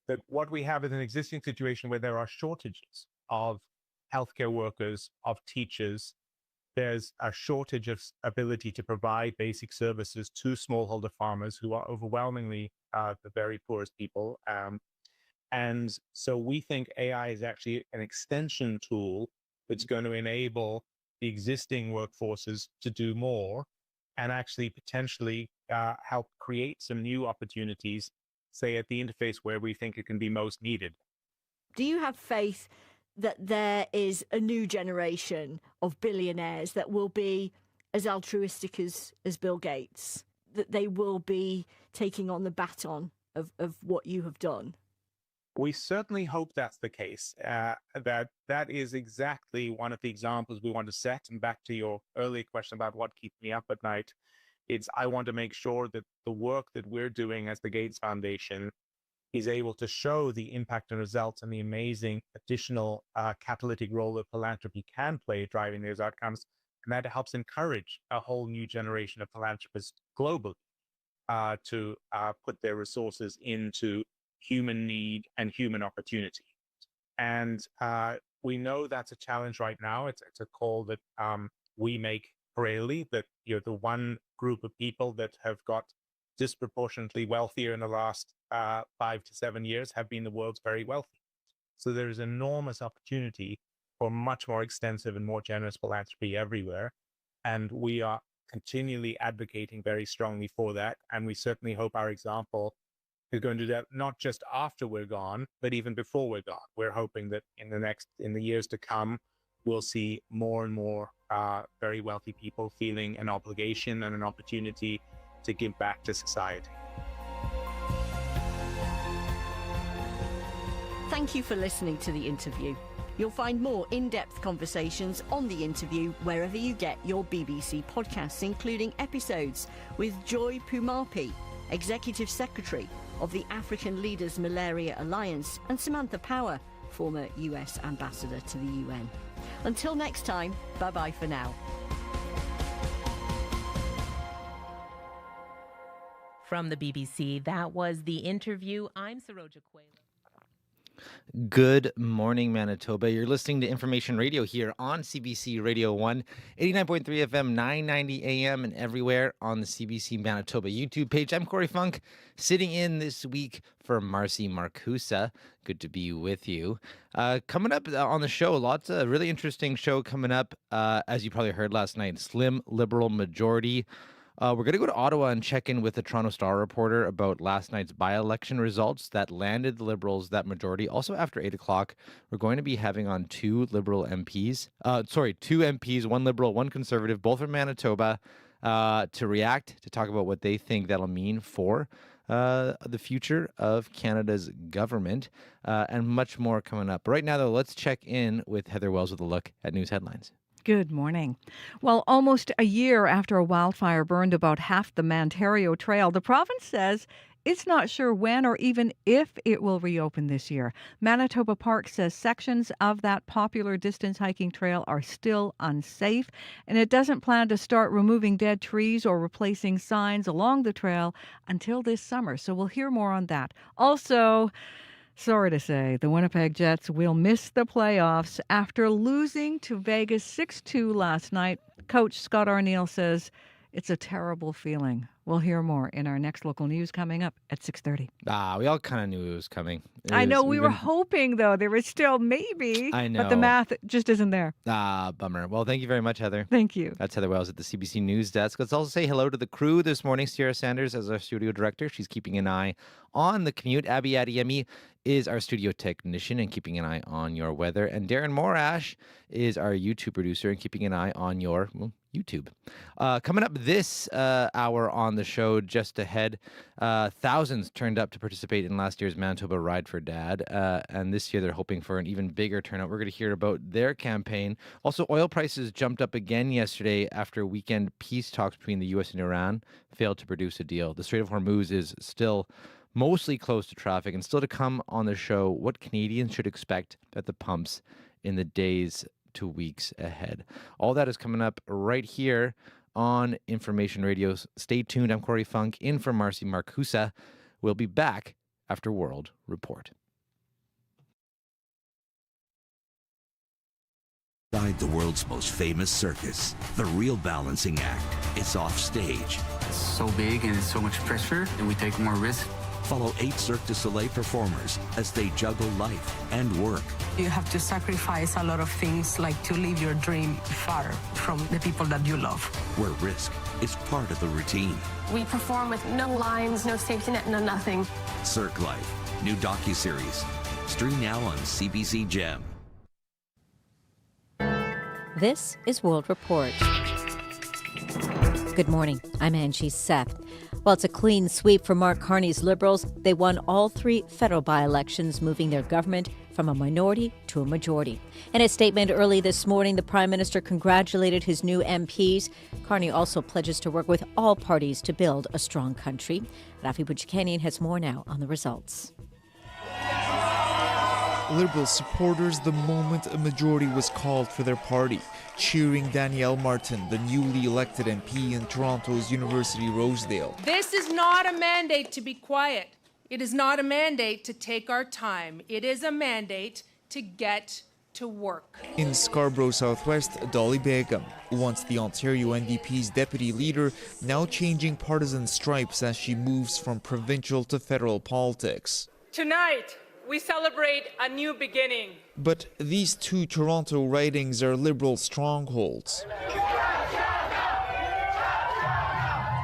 that what we have is an existing situation where there are shortages of healthcare workers, of teachers. There's a shortage of ability to provide basic services to smallholder farmers who are overwhelmingly the very poorest people. And so we think AI is actually an extension tool that's going to enable the existing workforces to do more and actually potentially help create some new opportunities, say at the interface where we think it can be most needed. Do you have faith that there is a new generation of billionaires that will be as altruistic as Bill Gates, that they will be taking on the baton of what you have done? We certainly hope that's the case. That is exactly one of the examples we want to set. And back to your earlier question about what keeps me up at night, I want to make sure that the work that we're doing as the Gates Foundation is able to show the impact and results and the amazing additional catalytic role that philanthropy can play driving those outcomes. And that helps encourage a whole new generation of philanthropists globally to put their resources into human need and human opportunity. And we know that's a challenge right now. It's a call that we make rarely, that the one group of people that have got disproportionately wealthier in the last 5 to 7 years have been the world's very wealthy. So there is enormous opportunity for much more extensive and more generous philanthropy everywhere. And we are continually advocating very strongly for that. And we certainly hope our example is going to do that not just after we're gone, but even before we're gone. We're hoping that in the years to come, we'll see more and more very wealthy people feeling an obligation and an opportunity to give back to society. Thank you for listening to the interview. You'll find more in-depth conversations on the interview wherever you get your BBC podcasts, including episodes with Joy Pumapi, Executive Secretary of the African Leaders Malaria Alliance, and Samantha Power, former US Ambassador to the UN. Until next time, bye-bye for now. From the BBC, that was The Interview. I'm Saroja Quayle. Good morning, Manitoba. You're listening to Information Radio here on CBC Radio 1, 89.3 FM, 990 AM, and everywhere on the CBC Manitoba YouTube page. I'm Corey Funk, sitting in this week for Marcy Marcusa. Good to be with you. Coming up on the show, lots of really interesting show coming up. As you probably heard last night, slim Liberal majority. We're going to go to Ottawa and check in with the Toronto Star reporter about last night's by-election results that landed the Liberals that majority. Also, after 8 o'clock, we're going to be having on two MPs, one Liberal, one Conservative, both from Manitoba, to react, to talk about what they think that'll mean for the future of Canada's government, and much more coming up. But right now, though, let's check in with Heather Wells with a look at news headlines. Good morning. Well, almost a year after a wildfire burned about half the Manario Trail, the province says it's not sure when or even if it will reopen this year. Manitoba Park says sections of that popular distance hiking trail are still unsafe, and it doesn't plan to start removing dead trees or replacing signs along the trail until this summer. So we'll hear more on that. Also, sorry to say, the Winnipeg Jets will miss the playoffs after losing to Vegas 6-2 last night. Coach Scott Arniel says it's a terrible feeling. We'll hear more in our next local news coming up at 6:30. We all kind of knew it was coming. I know. We were hoping, though. There was still maybe. I know. But the math just isn't there. Bummer. Well, thank you very much, Heather. Thank you. That's Heather Wells at the CBC News Desk. Let's also say hello to the crew this morning. Sierra Sanders as our studio director. She's keeping an eye on the commute. Abby Adiemi is our studio technician and keeping an eye on your weather. And Darren Morash is our YouTube producer and keeping an eye on your YouTube. Coming up this hour on the show, just ahead, thousands turned up to participate in last year's Manitoba Ride for Dad. And this year they're hoping for an even bigger turnout. We're going to hear about their campaign. Also, oil prices jumped up again yesterday after weekend peace talks between the U.S. and Iran failed to produce a deal. The Strait of Hormuz is still mostly closed to traffic, and still to come on the show, what Canadians should expect at the pumps in the days to weeks ahead. All that is coming up right here on Information Radio. Stay tuned. I'm Corey Funk, in for Marcy Marcusa. We'll be back after World Report. Inside the world's most famous circus, the real balancing act is off stage. It's so big and it's so much pressure, and we take more risk. Follow 8 Cirque du Soleil performers as they juggle life and work. You have to sacrifice a lot of things, like to live your dream far from the people that you love. Where risk is part of the routine. We perform with no lines, no safety net, no nothing. Cirque Life, new docuseries. Stream now on CBC Gem. This is World Report. Good morning. I'm Angie Seth. Well, it's a clean sweep for Mark Carney's Liberals. They won all 3 federal by-elections, moving their government from a minority to a majority. In a statement early this morning, the Prime Minister congratulated his new MPs. Carney also pledges to work with all parties to build a strong country. Rafi Bujikanian has more now on the results. Liberal supporters the moment a majority was called for their party, cheering Danielle Martin, the newly elected MP in Toronto's University Rosedale. This is not a mandate to be quiet. It is not a mandate to take our time. It is a mandate to get to work. In Scarborough Southwest, Dolly Begum, once the Ontario NDP's deputy leader, now changing partisan stripes as she moves from provincial to federal politics. Tonight, we celebrate a new beginning. But these 2 Toronto ridings are Liberal strongholds.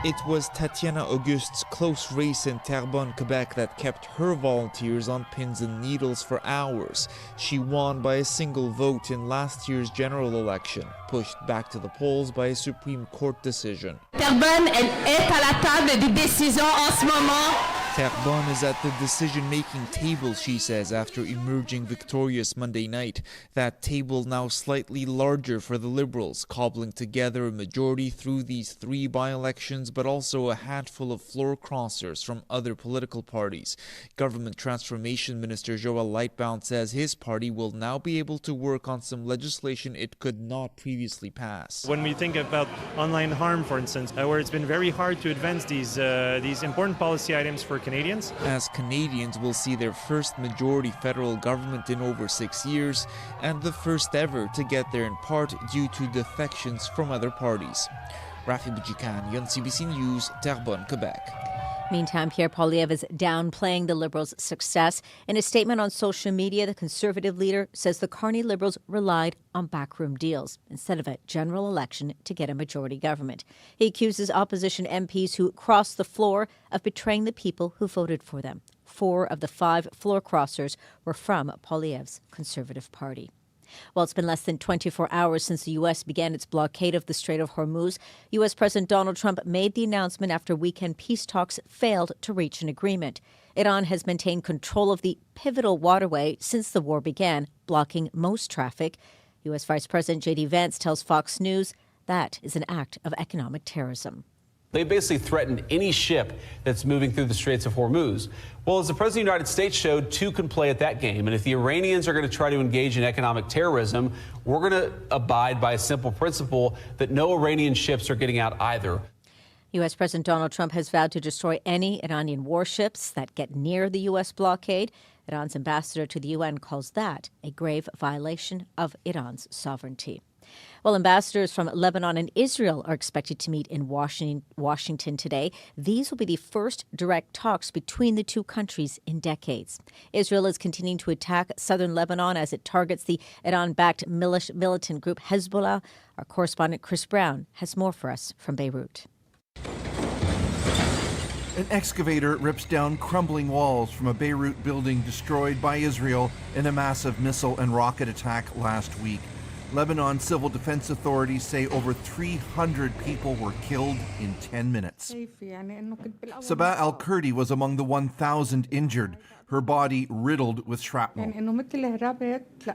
It was Tatiana Auguste's close race in Terrebonne, Quebec that kept her volunteers on pins and needles for hours. She won by a single vote in last year's general election, pushed back to the polls by a Supreme Court decision. Terrebonne, elle est à la table des décisions en ce moment. Terrebonne is at the decision-making table, she says, after emerging victorious Monday night. That table now slightly larger for the Liberals, cobbling together a majority through these 3 by-elections, but also a handful of floor crossers from other political parties. Government Transformation Minister Joel Lightbound says his party will now be able to work on some legislation it could not previously pass. When we think about online harm, for instance, where it's been very hard to advance these important policy items for Canadians. As Canadians will see their first majority federal government in over 6 years, and the first ever to get there in part due to defections from other parties. Rafi Bujikanian, CBC News, Terrebonne, Quebec. Meantime, Pierre Poilievre is downplaying the Liberals' success. In a statement on social media, the Conservative leader says the Carney Liberals relied on backroom deals instead of a general election to get a majority government. He accuses opposition MPs who crossed the floor of betraying the people who voted for them. 4 of the 5 floor crossers were from Poilievre's Conservative Party. Well, it's been less than 24 hours since the U.S. began its blockade of the Strait of Hormuz. U.S. President Donald Trump made the announcement after weekend peace talks failed to reach an agreement. Iran has maintained control of the pivotal waterway since the war began, blocking most traffic. U.S. Vice President J.D. Vance tells Fox News that is an act of economic terrorism. They basically threatened any ship that's moving through the Straits of Hormuz. Well, as the President of the United States showed, 2 can play at that game. And if the Iranians are going to try to engage in economic terrorism, we're going to abide by a simple principle that no Iranian ships are getting out either. U.S. President Donald Trump has vowed to destroy any Iranian warships that get near the U.S. blockade. Iran's ambassador to the UN calls that a grave violation of Iran's sovereignty. Well, ambassadors from Lebanon and Israel are expected to meet in Washington today. These will be the first direct talks between the 2 countries in decades. Israel is continuing to attack southern Lebanon as it targets the Iran-backed militant group Hezbollah. Our correspondent Chris Brown has more for us from Beirut. An excavator rips down crumbling walls from a Beirut building destroyed by Israel in a massive missile and rocket attack last week. Lebanon civil defense authorities say over 300 people were killed in 10 minutes. Sabah Al-Kurdi was among the 1,000 injured, her body riddled with shrapnel.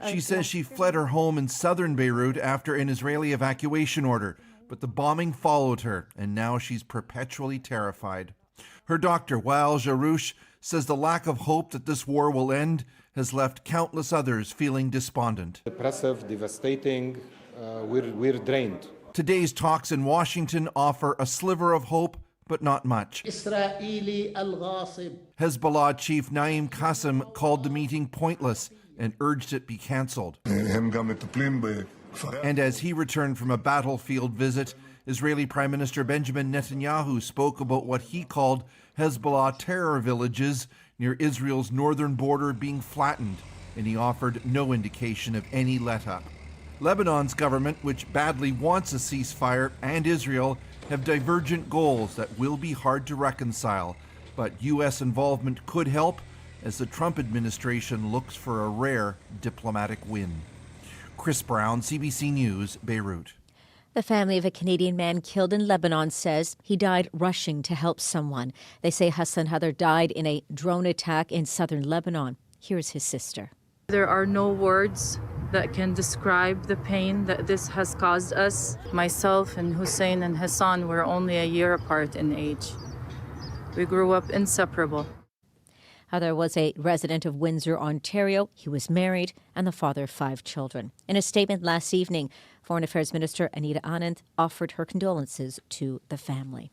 She says she fled her home in southern Beirut after an Israeli evacuation order, but the bombing followed her, and now she's perpetually terrified. Her doctor, Wael Jarouche, says the lack of hope that this war will end has left countless others feeling despondent. Depressive, devastating, we're drained. Today's talks in Washington offer a sliver of hope, but not much. Hezbollah chief Naim Qassem called the meeting pointless and urged it be cancelled. And as he returned from a battlefield visit, Israeli Prime Minister Benjamin Netanyahu spoke about what he called Hezbollah terror villages near Israel's northern border being flattened, and he offered no indication of any let-up. Lebanon's government, which badly wants a ceasefire, and Israel have divergent goals that will be hard to reconcile, but U.S. involvement could help as the Trump administration looks for a rare diplomatic win. Chris Brown, CBC News, Beirut. The family of a Canadian man killed in Lebanon says he died rushing to help someone. They say Hassan Hadar died in a drone attack in southern Lebanon. Here's his sister. There are no words that can describe the pain that this has caused us. Myself and Hussein and Hassan were only a year apart in age. We grew up inseparable. Hadar was a resident of Windsor, Ontario. He was married and the father of 5 children. In a statement last evening, Foreign Affairs Minister Anita Anand offered her condolences to the family.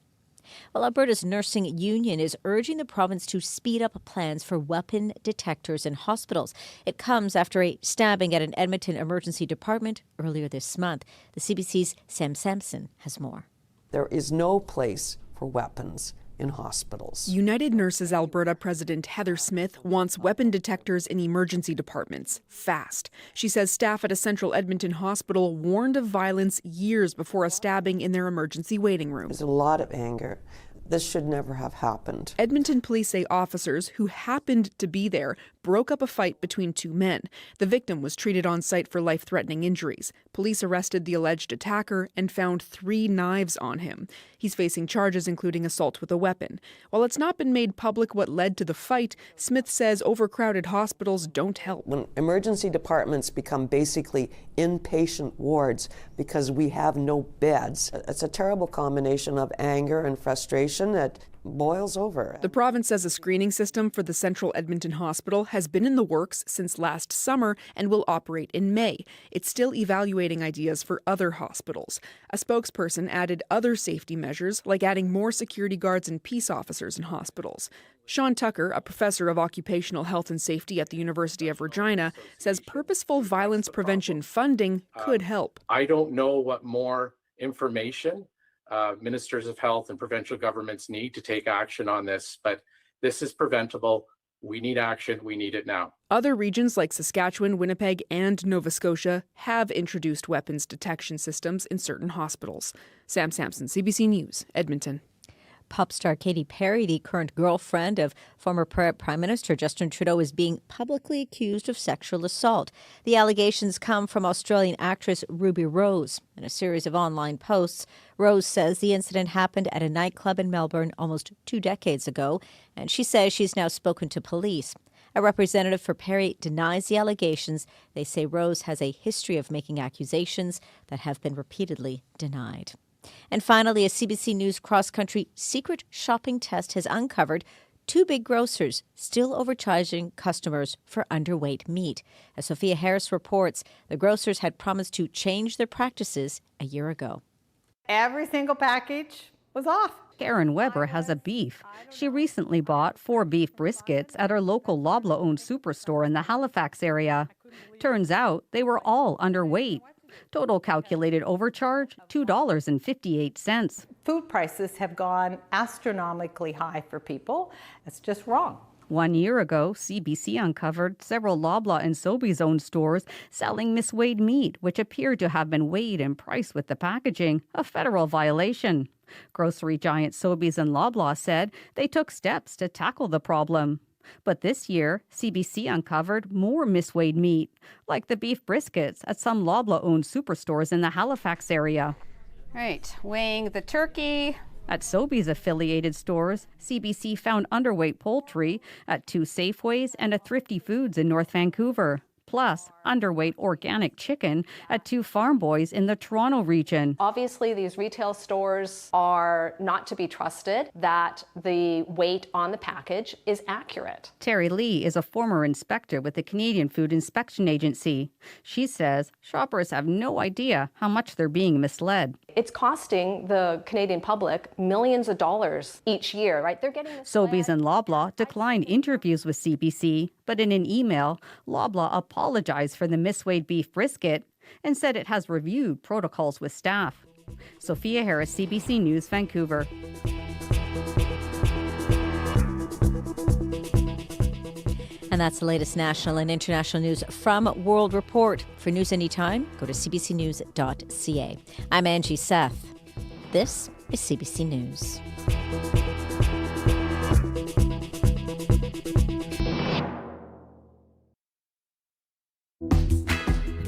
Well, Alberta's nursing union is urging the province to speed up plans for weapon detectors in hospitals. It comes after a stabbing at an Edmonton emergency department earlier this month. The CBC's Sam Sampson has more. There is no place for weapons in hospitals. United Nurses Alberta President Heather Smith wants weapon detectors in emergency departments fast. She says staff at a central Edmonton hospital warned of violence years before a stabbing in their emergency waiting room. There's a lot of anger. This should never have happened. Edmonton police say officers who happened to be there broke up a fight between 2 men. The victim was treated on site for life-threatening injuries. Police arrested the alleged attacker and found 3 knives on him. He's facing charges including assault with a weapon. While it's not been made public what led to the fight, Smith says overcrowded hospitals don't help. When emergency departments become basically inpatient wards because we have no beds, it's a terrible combination of anger and frustration that boils over. The province says a screening system for the Central Edmonton Hospital has been in the works since last summer and will operate in May. It's still evaluating ideas for other hospitals. A spokesperson added other safety measures, like adding more security guards and peace officers in hospitals. Sean Tucker, a professor of occupational health and safety at the University of Regina, says purposeful violence prevention funding could help. I don't know what more information ministers of health and provincial governments need to take action on this, but this is preventable. We need action. We need it now. Other regions like Saskatchewan, Winnipeg, and Nova Scotia have introduced weapons detection systems in certain hospitals. Sam Sampson, CBC News, Edmonton. Pop star Katy Perry, the current girlfriend of former Prime Minister Justin Trudeau, is being publicly accused of sexual assault. The allegations come from Australian actress Ruby Rose. In a series of online posts, Rose says the incident happened at a nightclub in Melbourne almost 2 decades ago, and she says she's now spoken to police. A representative for Perry denies the allegations. They say Rose has a history of making accusations that have been repeatedly denied. And finally, a CBC News cross-country secret shopping test has uncovered 2 big grocers still overcharging customers for underweight meat. As Sophia Harris reports, the grocers had promised to change their practices a year ago. Every single package was off. Karen Weber has a beef. She recently bought 4 beef briskets at her local Loblaw-owned superstore in the Halifax area. Turns out they were all underweight. Total calculated overcharge, $2.58. Food prices have gone astronomically high for people. It's just wrong. 1 year ago, CBC uncovered several Loblaw and Sobeys-owned stores selling misweighed meat, which appeared to have been weighed and priced with the packaging, a federal violation. Grocery giant Sobeys and Loblaw said they took steps to tackle the problem. But this year, CBC uncovered more misweighed meat, like the beef briskets at some Loblaw-owned superstores in the Halifax area. Right, weighing the turkey. At Sobeys-affiliated stores, CBC found underweight poultry at 2 Safeways and a Thrifty Foods in North Vancouver. plus underweight organic chicken at 2 farm boys in the Toronto region. Obviously, these retail stores are not to be trusted, that the weight on the package is accurate. Terry Lee is a former inspector with the Canadian Food Inspection Agency. She says shoppers have no idea how much they're being misled. It's costing the Canadian public millions of dollars each year, right? They're getting this. Sobeys and Loblaw declined interviews with CBC, but in an email, Loblaw apologized for the misweighed beef brisket and said it has reviewed protocols with staff. Sophia Harris, CBC News, Vancouver. And that's the latest national and international news from World Report. For news anytime, go to cbcnews.ca. I'm Angie Seth. This is CBC News.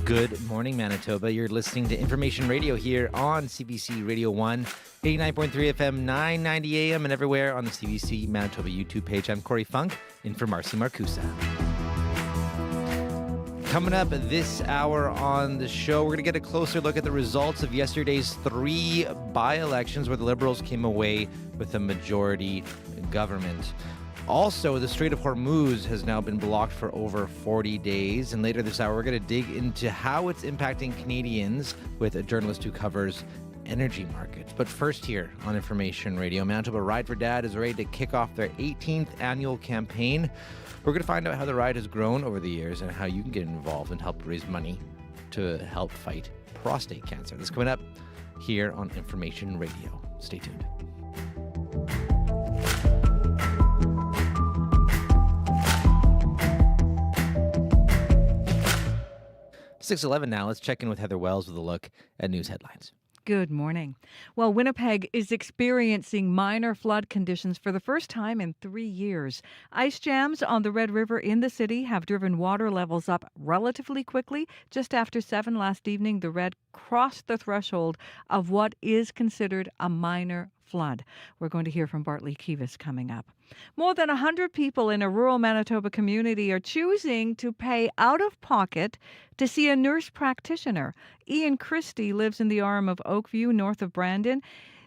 Good morning, Manitoba. You're listening to Information Radio here on CBC Radio 1, 89.3 FM, 990 AM, and everywhere on the CBC Manitoba YouTube page. I'm Corey Funk, in for Marcy Marcusa. Coming up this hour on the show, we're going to get a closer look at the results of yesterday's 3 by-elections where the Liberals came away with a majority government. Also, the Strait of Hormuz has now been blocked for over 40 days. And later this hour, we're going to dig into how it's impacting Canadians with a journalist who covers energy markets. But first here on Information Radio, Manitoba Ride for Dad is ready to kick off their 18th annual campaign. We're going to find out how the ride has grown over the years and how you can get involved and help raise money to help fight prostate cancer. This is coming up here on Information Radio. Stay tuned. 6:11 now. Let's check in with Heather Wells with a look at news headlines. Good morning. Well, Winnipeg is experiencing minor flood conditions for the first time in 3 years. Ice jams on the Red River in the city have driven water levels up relatively quickly. Just after 7 last evening, the Red crossed the threshold of what is considered a minor flood. We're going to hear from Bartley Kivas coming up. More than 100 people in a rural Manitoba community are choosing to pay out of pocket to see a nurse practitioner. Ian Christie lives in the arm of Oakview, north of Brandon.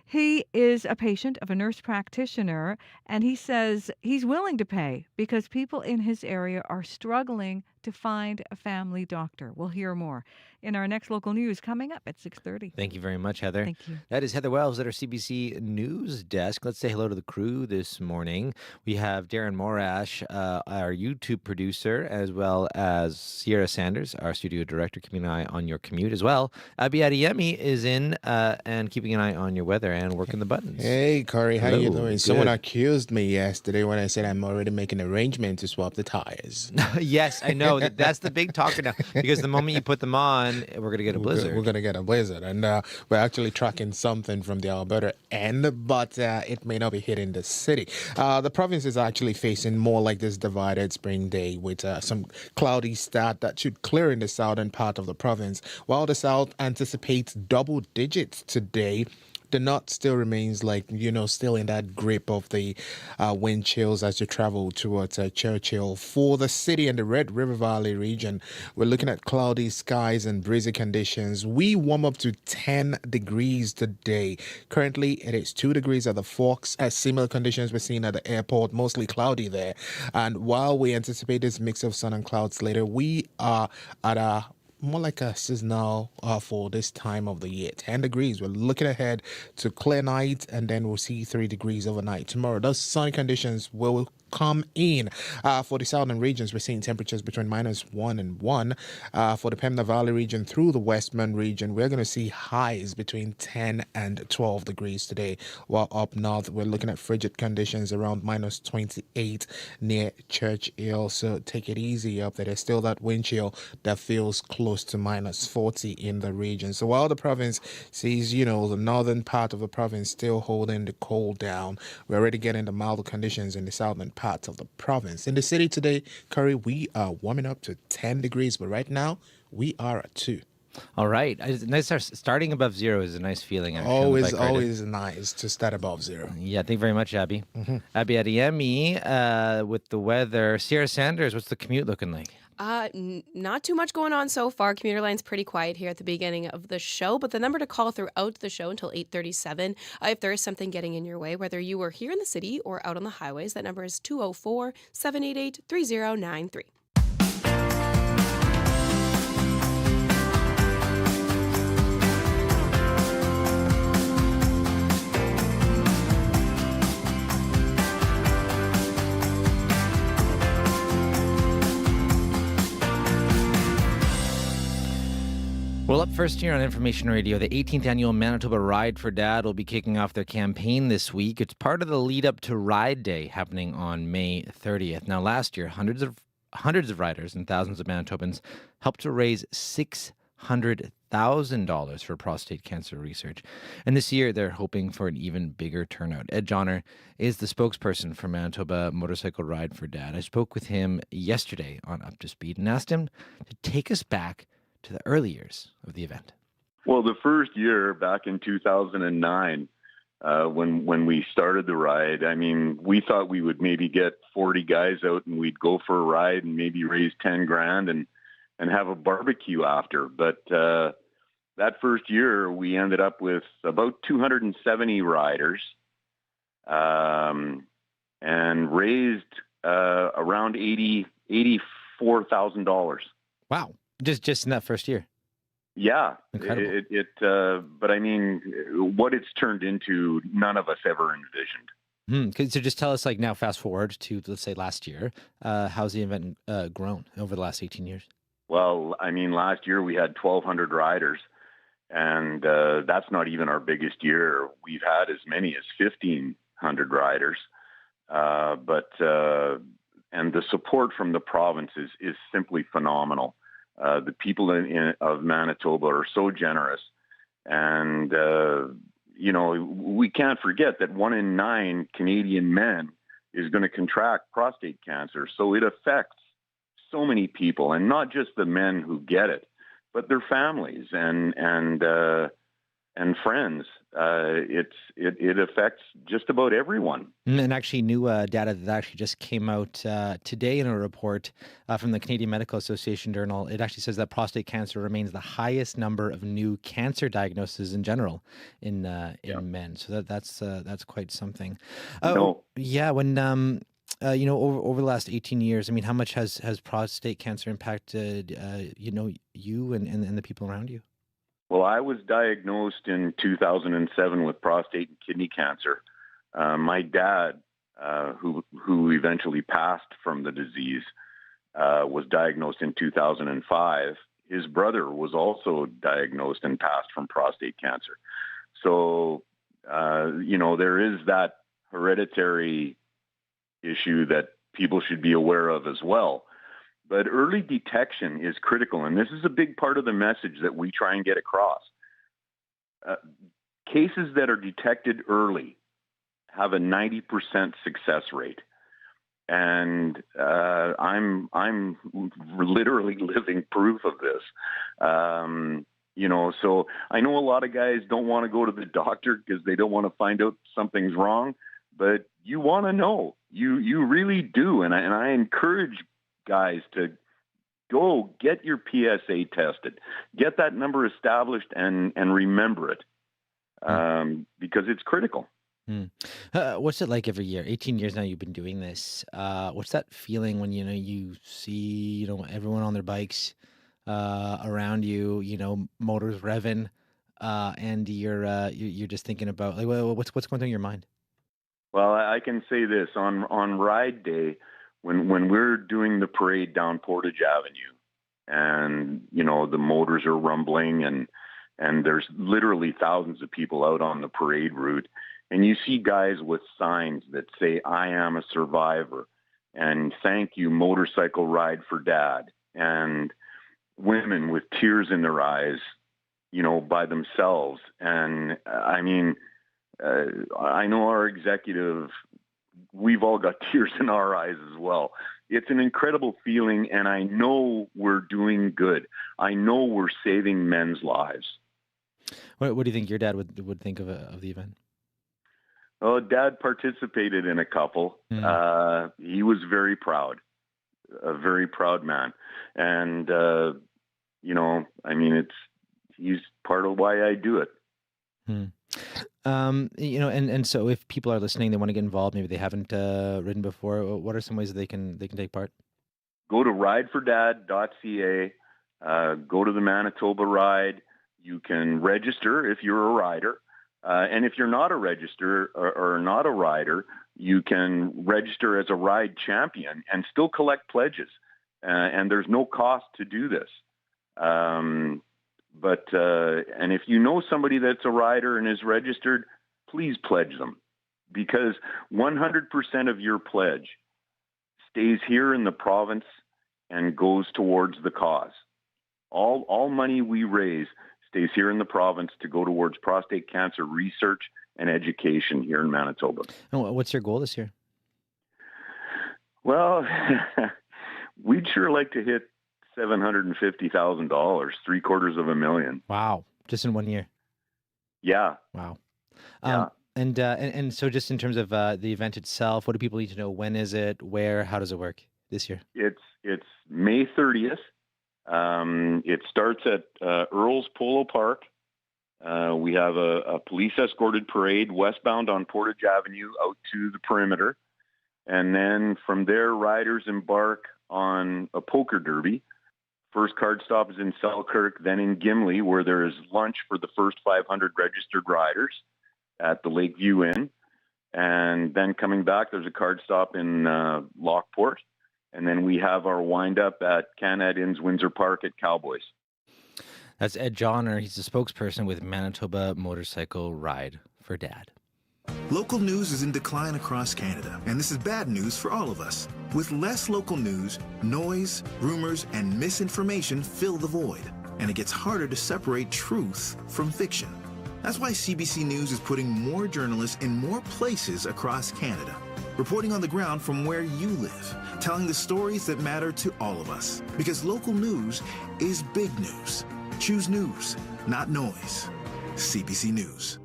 He is a patient of a nurse practitioner, and he says he's willing to pay because people in his area are struggling to find a family doctor. We'll hear more in our next local news coming up at 6:30. Thank you very much, Heather. Thank you. That is Heather Wells at our CBC News desk. Let's say hello to the crew this morning. We have Darren Morash, our YouTube producer, as well as Sierra Sanders, our studio director, keeping an eye on your commute as well. Abby Adeyemi is in and keeping an eye on your weather and working the buttons. Hey, Corey, how you Hello. doing? Good. Someone accused me yesterday when I said I'm already making arrangements to swap the tires. Yes, I know. That's the big talker now, because the moment you put them on, we're going to get a blizzard. We're going to get a blizzard, and we're actually tracking something from the Alberta end, but it may not be hitting the city. The province is actually facing more like this divided spring day with some cloudy start that should clear in the southern part of the province, while the south anticipates double digits today. The north still remains still in that grip of the wind chills as you travel towards Churchill. For the city and the Red River Valley region, we're looking at cloudy skies and breezy conditions. We warm up to 10 degrees today. Currently, it is 2 degrees at the Forks. Similar conditions we're seeing at the airport, mostly cloudy there. And while we anticipate this mix of sun and clouds later, we are at more like a seasonal for this time of the year. 10 degrees. We're looking ahead to clear night, and then we'll see 3 degrees overnight. Tomorrow, those sunny conditions will come in. For the southern regions, we're seeing temperatures between -1 and 1. For the Pembina Valley region through the Westman region, we're going to see highs between 10 and 12 degrees today. While up north, we're looking at frigid conditions around -28 near Churchill. So take it easy up there. There's still that wind chill that feels close to -40 in the region. So while the province sees, the northern part of the province still holding the cold down, we're already getting the milder conditions in the southern parts of the province. In the city today, Curry, we are warming up to 10 degrees, but right now we are at 2. All right. Nice. Starting above zero is a nice feeling. Actually, on the bike ride. Always nice to start above zero. Yeah, thank you very much, Abby. Abby Adiemi with the weather. Sierra Sanders, what's the commute looking like? Not too much going on so far. Commuter line's pretty quiet here at the beginning of the show, but the number to call throughout the show until 8:37, if there is something getting in your way, whether you are here in the city or out on the highways, that number is 204-788-3093. Well, up first here on Information Radio, the 18th annual Manitoba Ride for Dad will be kicking off their campaign this week. It's part of the lead up to Ride Day happening on May 30th. Now, last year, hundreds of riders and thousands of Manitobans helped to raise $600,000 for prostate cancer research. And this year, they're hoping for an even bigger turnout. Ed Johnner is the spokesperson for Manitoba Motorcycle Ride for Dad. I spoke with him yesterday on Up to Speed and asked him to take us back to the early years of the event. Well, the first year back in 2009, when we started the ride, I mean, we thought we would maybe get 40 guys out and we'd go for a ride and maybe raise 10 grand and have a barbecue after. But that first year, we ended up with about 270 riders and raised around $84,000. Wow. Just in that first year. Yeah. Incredible. But I mean, what it's turned into, none of us ever envisioned. So just tell us, like, now fast forward to, let's say, last year, how's the event grown over the last 18 years? Well, I mean, last year we had 1,200 riders, and that's not even our biggest year. We've had as many as 1,500 riders. And the support from the province is simply phenomenal. The people of Manitoba are so generous. And, we can't forget that 1 in 9 Canadian men is going to contract prostate cancer. So it affects so many people, and not just the men who get it, but their families and friends. It affects just about everyone. And actually, new data that actually just came out today in a report from the Canadian Medical Association Journal. It actually says that prostate cancer remains the highest number of new cancer diagnoses in general in men. So that's quite something. Yeah. When over the last 18 years, I mean, how much has prostate cancer impacted you and the people around you? Well, I was diagnosed in 2007 with prostate and kidney cancer. My dad, who eventually passed from the disease, was diagnosed in 2005. His brother was also diagnosed and passed from prostate cancer. So, there is that hereditary issue that people should be aware of as well. But early detection is critical, and this is a big part of the message that we try and get across. Cases that are detected early have a 90% success rate, and I'm literally living proof of this. So I know a lot of guys don't want to go to the doctor because they don't want to find out something's wrong, but you want to know. You really do, and I encourage guys to go get your PSA tested, get that number established, and remember it because it's critical. What's it like every year? 18 years now you've been doing this. What's that feeling when you see everyone on their bikes around you, motors revving, and you're just thinking about like what's going through your mind? Well, I can say this on Ride Day. When we're doing the parade down Portage Avenue and, the motors are rumbling and there's literally thousands of people out on the parade route, and you see guys with signs that say, "I am a survivor," and "Thank you, Motorcycle Ride for Dad," and women with tears in their eyes, by themselves. And I mean, I know our executive, we've all got tears in our eyes as well. It's an incredible feeling, and I know we're doing good. I know we're saving men's lives. What do you think your dad would think of the event? Oh, Dad participated in a couple. He was very proud, a very proud man. And, he's part of why I do it. And so if people are listening, they want to get involved, maybe they haven't ridden before, what are some ways that they can take part? Go to ridefordad.ca, go to the Manitoba Ride. You can register if you're a rider. And if you're not a register or not a rider, you can register as a ride champion and still collect pledges. And there's no cost to do this. And if you know somebody that's a rider and is registered, please pledge them, because 100% of your pledge stays here in the province and goes towards the cause. All money we raise stays here in the province to go towards prostate cancer research and education here in Manitoba. And what's your goal this year? Well, we'd sure like to hit $750,000, $750,000. Wow. Just in 1 year. Yeah. Wow. Yeah. And so just in terms of the event itself, what do people need to know? When is it? Where? How does it work this year? It's May 30th. It starts at Earl's Polo Park. We have a police escorted parade westbound on Portage Avenue out to the perimeter. And then from there, riders embark on a poker derby. First card stop is in Selkirk, then in Gimli, where there is lunch for the first 500 registered riders at the Lakeview Inn. And then coming back, there's a card stop in Lockport. And then we have our wind-up at Canad Inn's Windsor Park at Cowboys. That's Ed Johnner. He's the spokesperson with Manitoba Motorcycle Ride for Dad. Local news is in decline across Canada, and this is bad news for all of us. With less local news, noise, rumors, and misinformation fill the void, and it gets harder to separate truth from fiction. That's why CBC News is putting more journalists in more places across Canada, reporting on the ground from where you live, telling the stories that matter to all of us. Because local news is big news. Choose news, not noise. CBC News.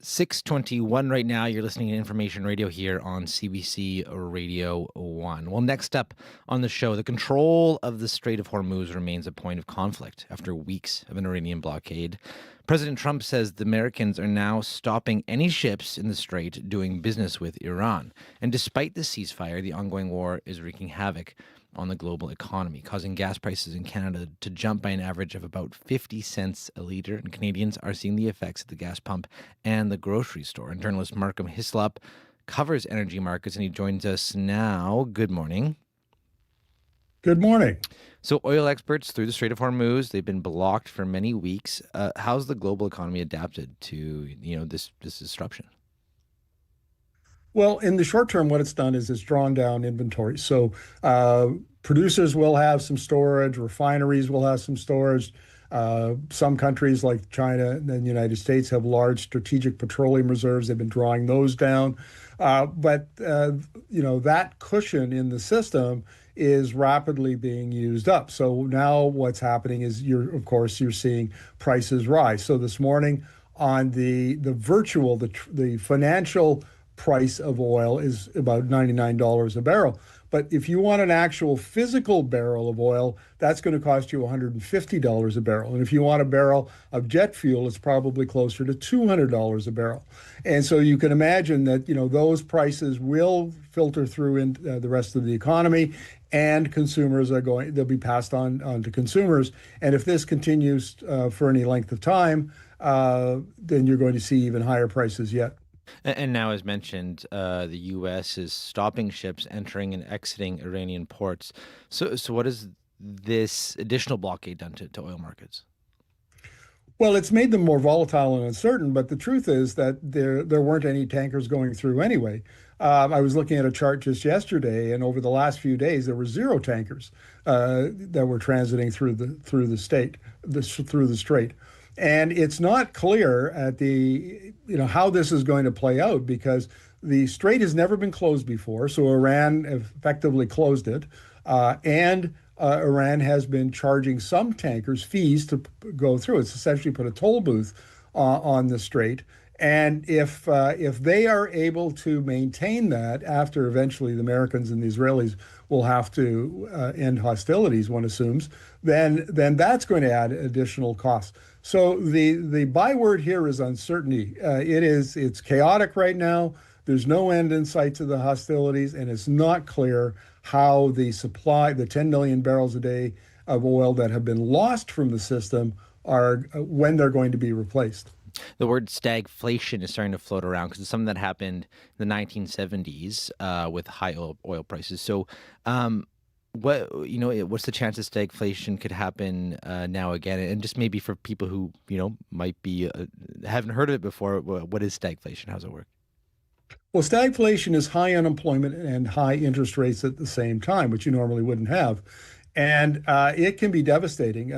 6:21 right now. You're listening to Information Radio here on CBC Radio 1. Well, next up on the show, the control of the Strait of Hormuz remains a point of conflict after weeks of an Iranian blockade. President Trump says the Americans are now stopping any ships in the strait doing business with Iran. And despite the ceasefire, the ongoing war is wreaking havoc on the global economy, causing gas prices in Canada to jump by an average of about 50 cents a litre. And Canadians are seeing the effects at the gas pump and the grocery store. And journalist Markham Hislop covers energy markets, and he joins us now. Good morning. Good morning. So oil exports through the Strait of Hormuz, they've been blocked for many weeks. How's the global economy adapted to this disruption? Well, in the short term, what it's done is it's drawn down inventory. So producers will have some storage, refineries will have some storage. Some countries like China and the United States have large strategic petroleum reserves. They've been drawing those down. But that cushion in the system is rapidly being used up. So now what's happening is you're seeing prices rise. So this morning on the financial price of oil is about $99 a barrel. But if you want an actual physical barrel of oil, that's going to cost you $150 a barrel. And if you want a barrel of jet fuel, it's probably closer to $200 a barrel. And so you can imagine that, those prices will filter through in the rest of the economy, and they'll be passed on to consumers. And if this continues for any length of time, then you're going to see even higher prices yet. And now, as mentioned, the U.S. is stopping ships entering and exiting Iranian ports. So what has this additional blockade done to oil markets? Well, it's made them more volatile and uncertain, but the truth is that there weren't any tankers going through anyway. I was looking at a chart just yesterday, and over the last few days, there were 0 tankers that were transiting through the strait. And it's not clear at how this is going to play out, because the strait has never been closed before, so Iran effectively closed it, and Iran has been charging some tankers fees to go through. It's essentially put a toll booth on the strait. And if they are able to maintain that after eventually the Americans and the Israelis will have to end hostilities, one assumes, then that's going to add additional costs. So the byword here is uncertainty. It's chaotic right now. There's no end in sight to the hostilities, and it's not clear how the supply, the 10 million barrels a day of oil that have been lost from the system, are when they're going to be replaced. The word stagflation is starting to float around because it's something that happened in the 1970s with high oil prices. So, what's the chance that stagflation could happen now again? And just maybe for people who might be haven't heard of it before, what is stagflation? How does it work? Well, stagflation is high unemployment and high interest rates at the same time, which you normally wouldn't have, and it can be devastating.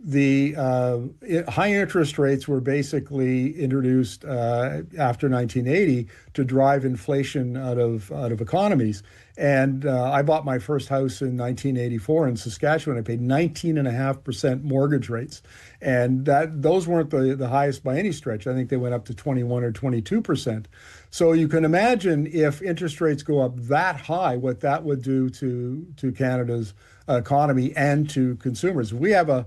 High interest rates were basically introduced after 1980 to drive inflation out of economies. And I bought my first house in 1984 in Saskatchewan. I paid 19.5% mortgage rates, and those weren't the highest by any stretch. I think they went up to 21 or 22%. So you can imagine if interest rates go up that high, what that would do to Canada's economy and to consumers. We have a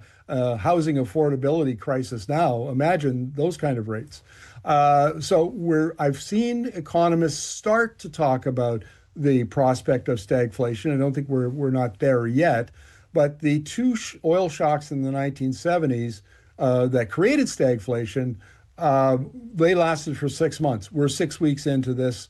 housing affordability crisis now. Imagine those kind of rates. I've seen economists start to talk about the prospect of stagflation. I don't think we're not there yet, but the two oil shocks in the 1970s that created stagflation, they lasted for 6 months. We're 6 weeks into this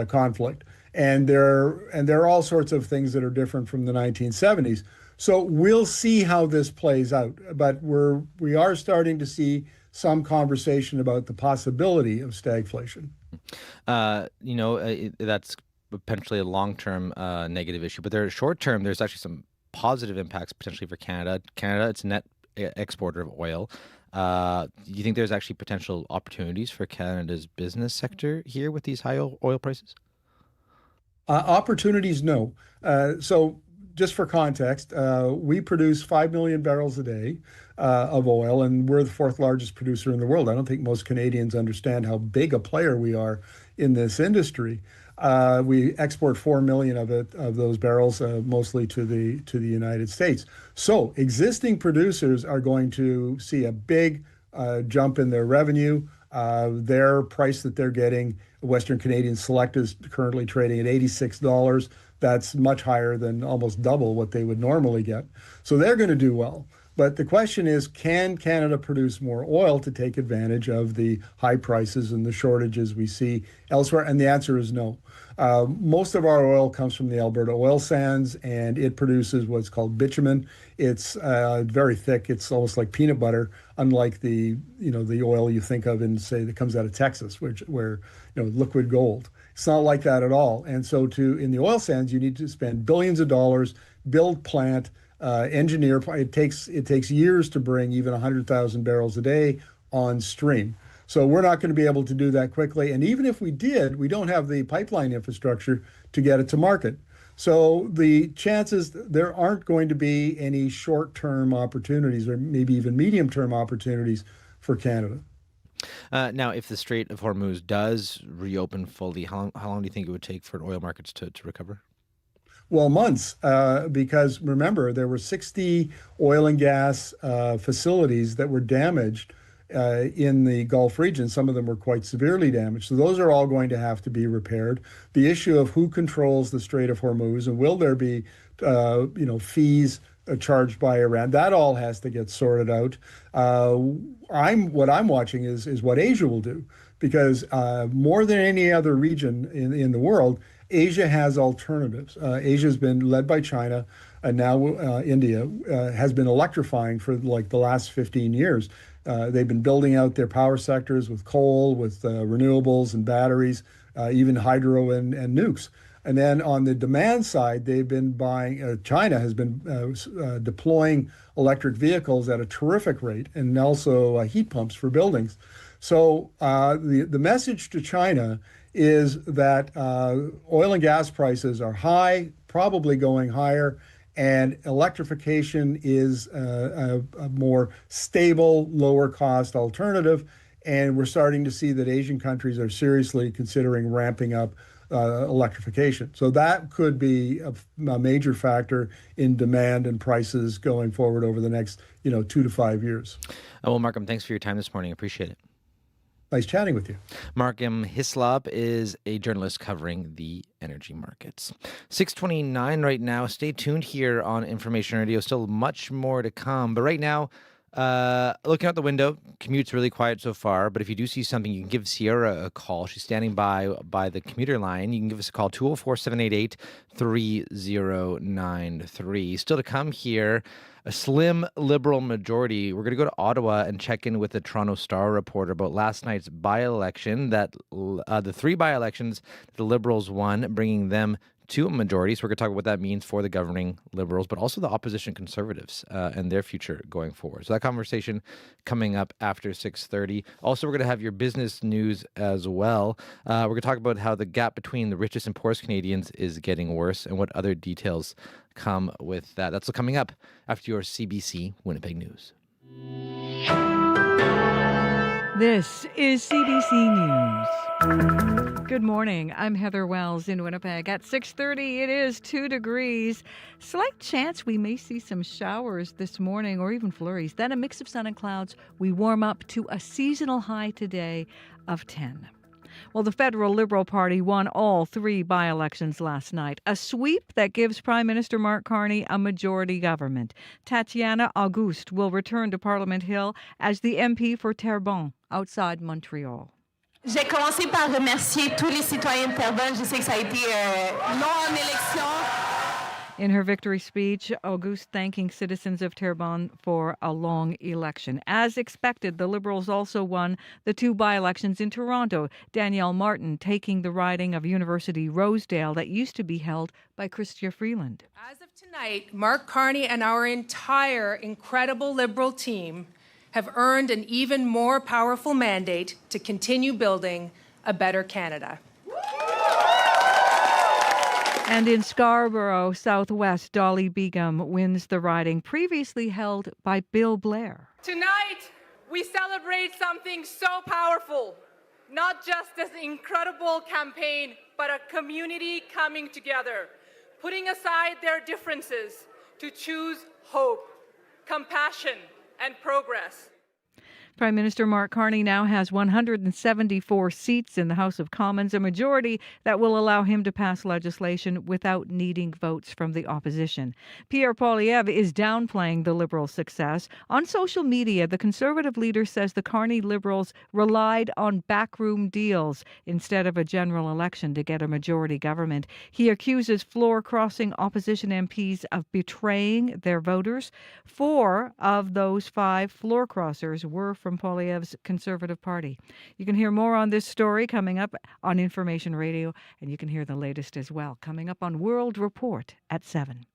conflict, and there are all sorts of things that are different from the 1970s. So we'll see how this plays out, but we are starting to see some conversation about the possibility of stagflation. That's potentially a long-term negative issue, but short-term, there's actually some positive impacts potentially for Canada. Canada, it's a net exporter of oil. Do you think there's actually potential opportunities for Canada's business sector here with these high oil prices? Opportunities, no. So just for context, we produce 5 million barrels a day of oil, and we're the fourth largest producer in the world. I don't think most Canadians understand how big a player we are in this industry. We export 4 million of those barrels, mostly to the United States. So existing producers are going to see a big jump in their revenue. Their price that they're getting, Western Canadian Select, is currently trading at $86. That's much higher than almost double what they would normally get. So they're going to do well. But the question is, can Canada produce more oil to take advantage of the high prices and the shortages we see elsewhere? And the answer is no. Most of our oil comes from the Alberta oil sands, and it produces what's called bitumen. It's very thick. It's almost like peanut butter, unlike the oil you think of and say that comes out of Texas, where liquid gold. It's not like that at all. And so in the oil sands, you need to spend billions of dollars, build plant, engineer. It takes years to bring even 100,000 barrels a day on stream. So we're not going to be able to do that quickly. And even if we did, we don't have the pipeline infrastructure to get it to market. So the chances there aren't going to be any short-term opportunities or maybe even medium-term opportunities for Canada. Now, if the Strait of Hormuz does reopen fully, how long do you think it would take for oil markets to recover? Well, months, because remember, there were 60 oil and gas facilities that were damaged in the Gulf region. Some of them were quite severely damaged. So those are all going to have to be repaired. The issue of who controls the Strait of Hormuz and will there be, fees charged by Iran, that all has to get sorted out. What I'm watching is what Asia will do, because more than any other region in the world, Asia has alternatives. Asia has been led by China, and now India has been electrifying for like the last 15 years. They've been building out their power sectors with coal, with renewables and batteries, even hydro and nukes. And then on the demand side, they've been buying, China has been deploying electric vehicles at a terrific rate, and also heat pumps for buildings. So the message to China is that oil and gas prices are high, probably going higher, and electrification is a more stable, lower cost alternative. And we're starting to see that Asian countries are seriously considering ramping up electrification. So that could be a major factor in demand and prices going forward over the next 2 to 5 years. Well, Markham, thanks for your time this morning. I appreciate it. Nice chatting with you. Markham Hislop is a journalist covering the energy markets. 6:29 right now. Stay tuned here on Information Radio. Still much more to come. But right now, looking out the window, commute's really quiet so far. But if you do see something, you can give Sierra a call. She's standing by the commuter line. You can give us a call, 204-788-3093. Still to come here, a slim Liberal majority. We're going to go to Ottawa and check in with the Toronto Star reporter about last night's by-election, that the 3 by-elections the Liberals won, bringing them to a majority. So we're going to talk about what that means for the governing Liberals, but also the opposition Conservatives and their future going forward. So that conversation coming up after 6:30. Also, we're going to have your business news as well. We're going to talk about how the gap between the richest and poorest Canadians is getting worse and what other details come with that. That's coming up after your CBC Winnipeg News. This is CBC News. Good morning. I'm Heather Wells in Winnipeg. At 6:30, it is 2 degrees. Slight chance we may see some showers this morning or even flurries. Then a mix of sun and clouds. We warm up to a seasonal high today of 10. Well, the federal Liberal Party won all 3 by-elections last night, a sweep that gives Prime Minister Mark Carney a majority government. Tatiana Auguste will return to Parliament Hill as the MP for Terrebonne, outside Montreal. J'ai commencé par remercier tous les citoyens de Terrebonne. Je sais que ça a été long en élection. In her victory speech, Auguste thanking citizens of Terrebonne for a long election. As expected, the Liberals also won the 2 by-elections in Toronto, Danielle Martin taking the riding of University Rosedale that used to be held by Chrystia Freeland. As of tonight, Mark Carney and our entire incredible Liberal team have earned an even more powerful mandate to continue building a better Canada. And in Scarborough, Southwest, Dolly Begum wins the riding previously held by Bill Blair. Tonight, we celebrate something so powerful, not just as an incredible campaign, but a community coming together, putting aside their differences to choose hope, compassion, and progress. Prime Minister Mark Carney now has 174 seats in the House of Commons, a majority that will allow him to pass legislation without needing votes from the opposition. Pierre Poilievre is downplaying the Liberals' success. On social media, the Conservative leader says the Carney Liberals relied on backroom deals instead of a general election to get a majority government. He accuses floor-crossing opposition MPs of betraying their voters. 4 of those 5 floor-crossers were from Poilievre's Conservative Party. You can hear more on this story coming up on Information Radio, and you can hear the latest as well coming up on World Report at 7.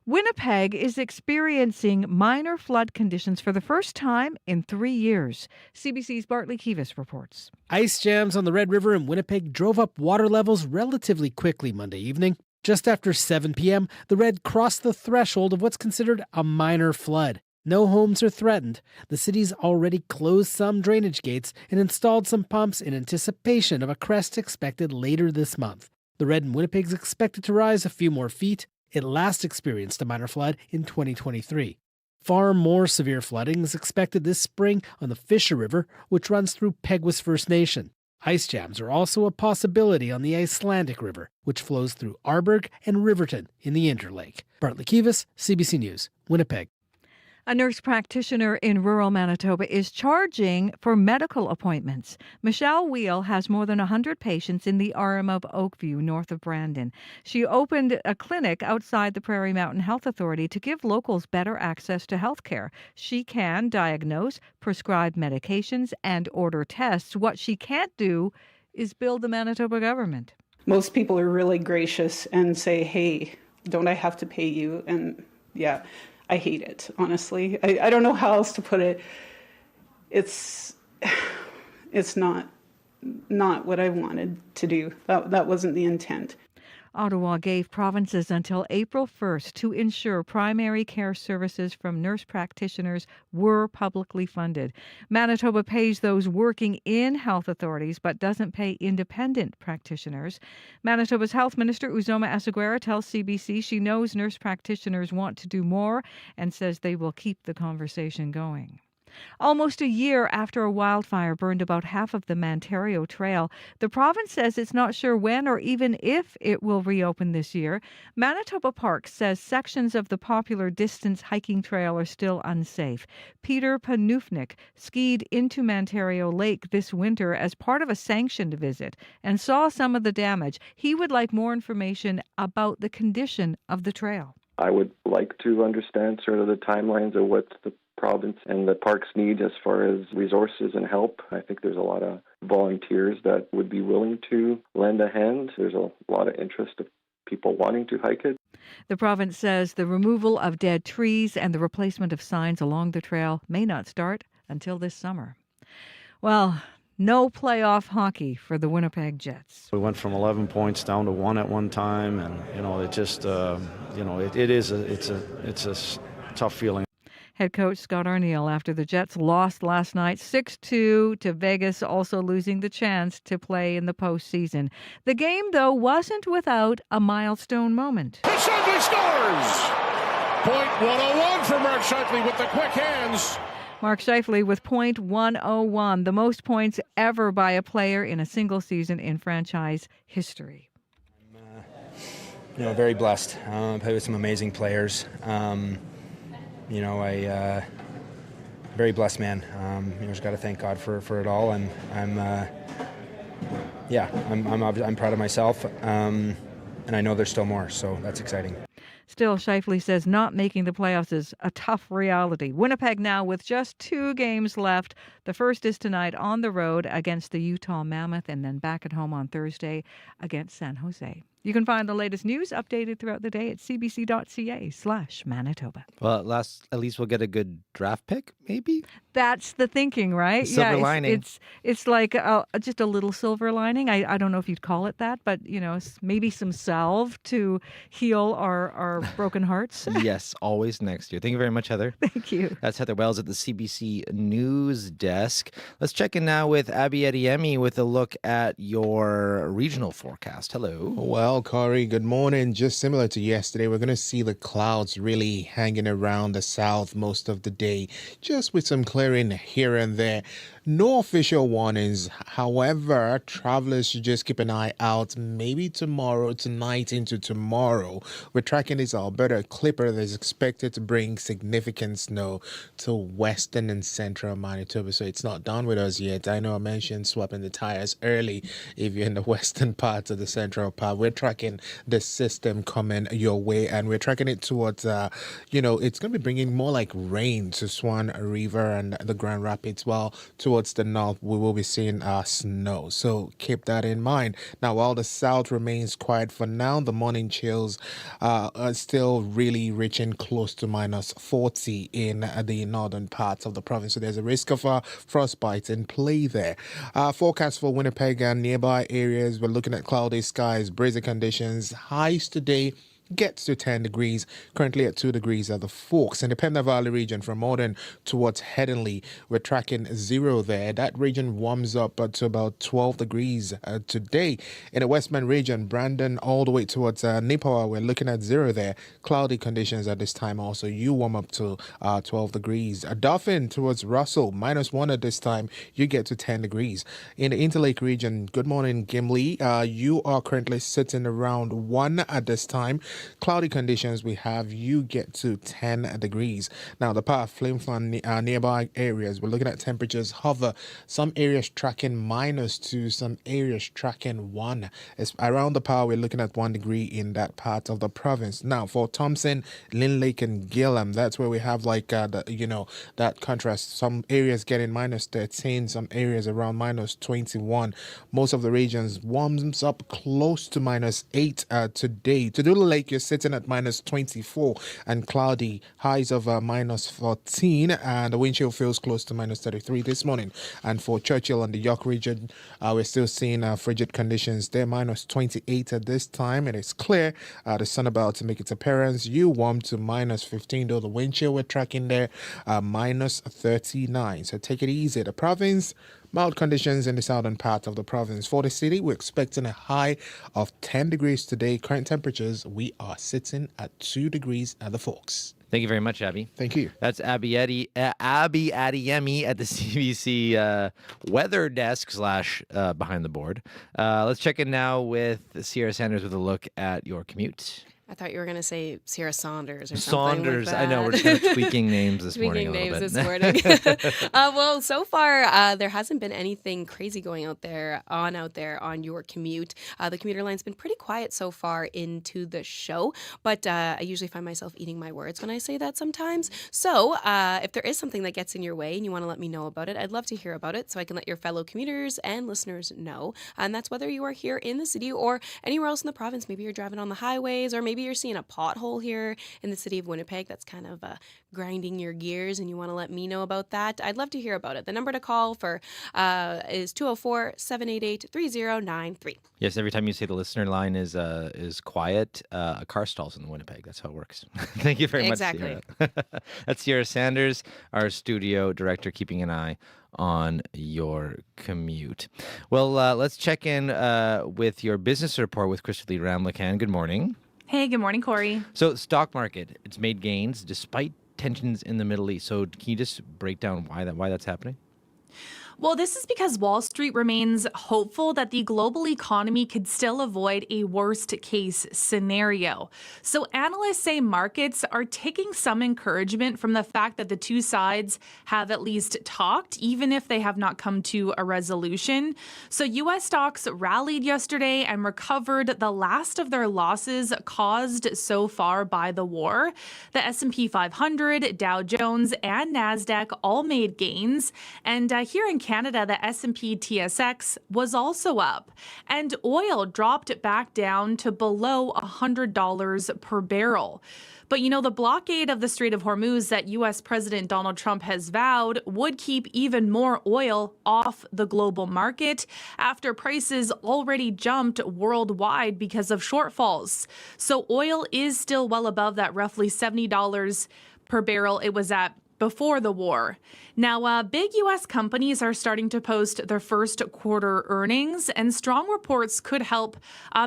Winnipeg is experiencing minor flood conditions for the first time in 3 years. CBC's Bartley Kivas reports. Ice jams on the Red River in Winnipeg drove up water levels relatively quickly Monday evening. Just after 7 p.m., the Red crossed the threshold of what's considered a minor flood. No homes are threatened. The city's already closed some drainage gates and installed some pumps in anticipation of a crest expected later this month. The Red in Winnipeg is expected to rise a few more feet. It last experienced a minor flood in 2023. Far more severe flooding is expected this spring on the Fisher River, which runs through Peguis First Nation. Ice jams are also a possibility on the Icelandic River, which flows through Arberg and Riverton in the Interlake. Bartley Kivas, CBC News, Winnipeg. A nurse practitioner in rural Manitoba is charging for medical appointments. Michelle Wheel has more than 100 patients in the Arm of Oakview, north of Brandon. She opened a clinic outside the Prairie Mountain Health Authority to give locals better access to health care. She can diagnose, prescribe medications, and order tests. What she can't do is bill the Manitoba government. Most people are really gracious and say, hey, don't I have to pay you? And yeah, I hate it, honestly. I don't know how else to put it. It's not not what I wanted to do. That wasn't the intent. Ottawa gave provinces until April 1st to ensure primary care services from nurse practitioners were publicly funded. Manitoba pays those working in health authorities but doesn't pay independent practitioners. Manitoba's Health Minister Uzoma Asseguera tells CBC she knows nurse practitioners want to do more and says they will keep the conversation going. Almost a year after a wildfire burned about half of the Manario Trail, the province says it's not sure when or even if it will reopen this year. Manitoba Parks says sections of the popular distance hiking trail are still unsafe. Peter Panufnik skied into Manario Lake this winter as part of a sanctioned visit and saw some of the damage. He would like more information about the condition of the trail. I would like to understand sort of the timelines of what the province and the parks need as far as resources and help. I think there's a lot of volunteers that would be willing to lend a hand. There's a lot of interest of people wanting to hike it. The province says the removal of dead trees and the replacement of signs along the trail may not start until this summer. Well, no playoff hockey for the Winnipeg Jets. We went from 11 points down to 1 at one time, and it just it's a tough feeling. Head coach Scott Arniel after the Jets lost last night 6-2 to Vegas, also losing the chance to play in the postseason. The game, though, wasn't without a milestone moment. Shifley scores! Point 101 for Mark Shifley with the quick hands. Mark Shifley with .101, the most points ever by a player in a single season in franchise history. Very blessed. Played with some amazing players. Very blessed man. Just got to thank God for it all, and I'm proud of myself, and I know there's still more, so that's exciting. Still, Shifley says not making the playoffs is a tough reality. Winnipeg now with just 2 games left. The first is tonight on the road against the Utah Mammoth, and then back at home on Thursday against San Jose. You can find the latest news updated throughout the day at cbc.ca/Manitoba. Well, at least we'll get a good draft pick, maybe? That's the thinking, right? Silver lining. It's like just a little silver lining. I don't know if you'd call it that, but, maybe some salve to heal our broken hearts. Yes, always next year. Thank you very much, Heather. Thank you. That's Heather Wells at the CBC News Desk. Let's check in now with Abby Adiemi with a look at your regional forecast. Hello. Well, Corey, good morning. Just similar to yesterday, we're going to see the clouds really hanging around the south most of the day, just with some clearing here and there. No official warnings. However, travelers should just keep an eye out. Maybe tonight into tomorrow. We're tracking this Alberta clipper that is expected to bring significant snow to western and central Manitoba. So it's not done with us yet. I know I mentioned swapping the tires early if you're in the western part of the central part. We're tracking the system coming your way, and we're tracking it towards, it's going to be bringing more like rain to Swan River and the Grand Rapids, while towards the north we will be seeing snow. So keep that in mind. Now, while the south remains quiet for now, the morning chills are still really reaching close to -40 in the northern parts of the province. So there's a risk of frostbite in play there. Forecast for Winnipeg and nearby areas, we're looking at cloudy skies, breezy conditions. Highs today gets to 10 degrees, currently at 2 degrees at the Forks. In the Pender Valley region from Morden towards Headingley, we're tracking 0 there. That region warms up to about 12 degrees today. In the Westman region, Brandon all the way towards Nipawa, we're looking at 0 there. Cloudy conditions at this time also. You warm up to 12 degrees. Dauphin towards Russell, -1 at this time. You get to 10 degrees. In the Interlake region, good morning, Gimli. You are currently sitting around 1 at this time. Cloudy conditions we have, you get to 10 degrees. Now, the path, Flin Flon, nearby areas, we're looking at temperatures hover. Some areas tracking -2, some areas tracking 1. It's around the power, we're looking at 1 degree in that part of the province. Now, for Thompson, Lynn Lake, and Gillam, that's where we have that contrast. Some areas getting -13, some areas around -21. Most of the regions warms up close to -8 today. To do the lake, York, you're sitting at minus 24 and cloudy, highs of minus 14, and the wind chill feels close to minus 33 this morning. And for Churchill and the York region, we're still seeing frigid conditions there, minus 28 at this time. It is clear. The sun about to make its appearance. You warm to minus 15, though the wind chill we're tracking there, minus 39. So take it easy. The province, mild conditions in the southern part of the province. For the city, we're expecting a high of 10 degrees today. Current temperatures, we are sitting at 2 degrees at the Forks. Thank you very much, Abby. Thank you. That's Abby Adeyemi at the CBC weather desk / behind the board. Let's check in now with Sierra Sanders with a look at your commute. I thought you were going to say Sierra Saunders or something like that. I know. We're just kind of tweaking names this morning a little bit. This morning. Well, so far, there hasn't been anything crazy going out there on your commute. The commuter line's been pretty quiet so far into the show, but I usually find myself eating my words when I say that sometimes. So if there is something that gets in your way and you want to let me know about it, I'd love to hear about it so I can let your fellow commuters and listeners know. And that's whether you are here in the city or anywhere else in the province. Maybe you're driving on the highways, or maybe you're seeing a pothole here in the city of Winnipeg that's kind of grinding your gears and you want to let me know about that. I'd love to hear about it. The number to call for is 204-788-3093. Yes, every time you say the listener line is quiet, a car stalls in Winnipeg. That's how it works. Thank you very much, Sierra. That's Sierra Sanders, our studio director, keeping an eye on your commute. Well, let's check in with your business report with Christopher Lee Ramlakan. Good morning. Hey, good morning, Corey. So stock market, it's made gains despite tensions in the Middle East. So can you just break down why that's happening? Well, this is because Wall Street remains hopeful that the global economy could still avoid a worst-case scenario. So analysts say markets are taking some encouragement from the fact that the two sides have at least talked, even if they have not come to a resolution. So U.S. stocks rallied yesterday and recovered the last of their losses caused so far by the war. The S&P 500, Dow Jones, and NASDAQ all made gains. And here in Canada, the S&P TSX was also up, and oil dropped back down to below $100 per barrel. But the blockade of the Strait of Hormuz that U.S. President Donald Trump has vowed would keep even more oil off the global market after prices already jumped worldwide because of shortfalls. So oil is still well above that roughly $70 per barrel it was at before the war. Now, big U.S. companies are starting to post their first quarter earnings, and strong reports could help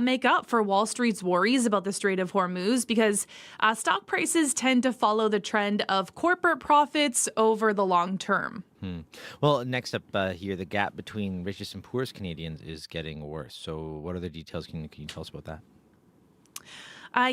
make up for Wall Street's worries about the Strait of Hormuz, because stock prices tend to follow the trend of corporate profits over the long term. Well, next up here, the gap between richest and poorest Canadians is getting worse. So what are the details? Can you tell us about that?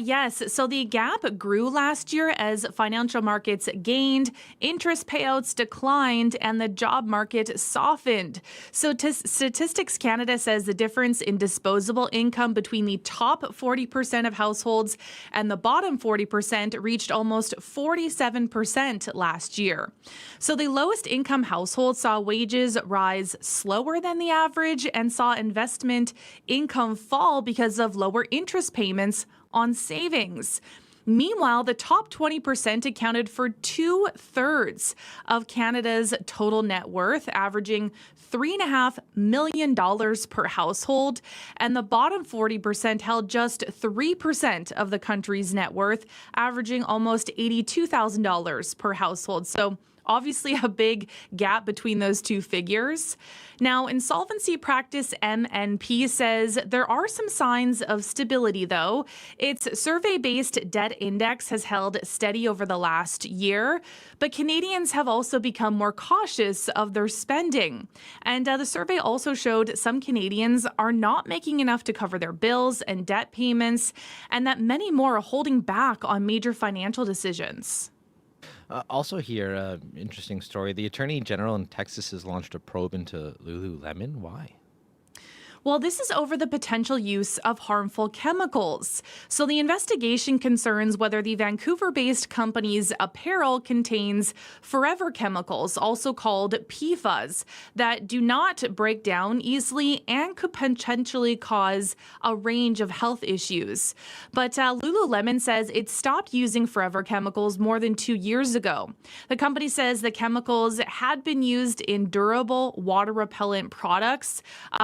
Yes. So the gap grew last year as financial markets gained, interest payouts declined, and the job market softened. So Statistics Canada says the difference in disposable income between the top 40% of households and the bottom 40% reached almost 47% last year. So the lowest income households saw wages rise slower than the average and saw investment income fall because of lower interest payments on savings. Meanwhile, the top 20% accounted for 2/3 of Canada's total net worth, averaging $3.5 million per household, and the bottom 40% held just 3% of the country's net worth, averaging almost $82,000 per household. So obviously a big gap between those two figures. Now, insolvency practice MNP says there are some signs of stability, though. Its survey-based debt index has held steady over the last year, but Canadians have also become more cautious of their spending. And the survey also showed some Canadians are not making enough to cover their bills and debt payments, and that many more are holding back on major financial decisions. Also here, interesting story. The Attorney General in Texas has launched a probe into Lululemon. Why? Well, this is over the potential use of harmful chemicals. So the investigation concerns whether the Vancouver-based company's apparel contains forever chemicals, also called PFAS, that do not break down easily and could potentially cause a range of health issues. But Lululemon says it stopped using forever chemicals more than 2 years ago. The company says the chemicals had been used in durable water-repellent products,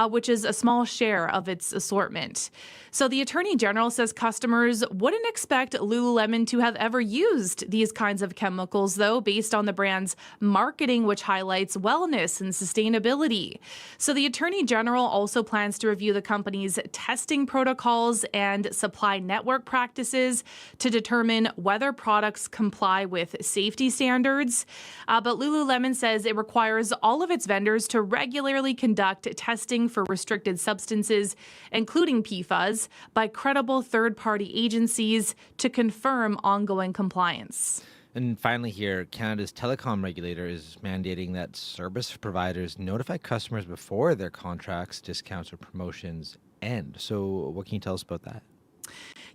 which is a small share of its assortment. So the Attorney General says customers wouldn't expect Lululemon to have ever used these kinds of chemicals, though, based on the brand's marketing, which highlights wellness and sustainability. So the Attorney General also plans to review the company's testing protocols and supply network practices to determine whether products comply with safety standards. But Lululemon says it requires all of its vendors to regularly conduct testing for restricted substances, including PFAS, by credible third-party agencies to confirm ongoing compliance. And finally here, Canada's telecom regulator is mandating that service providers notify customers before their contracts, discounts, or promotions end. So what can you tell us about that?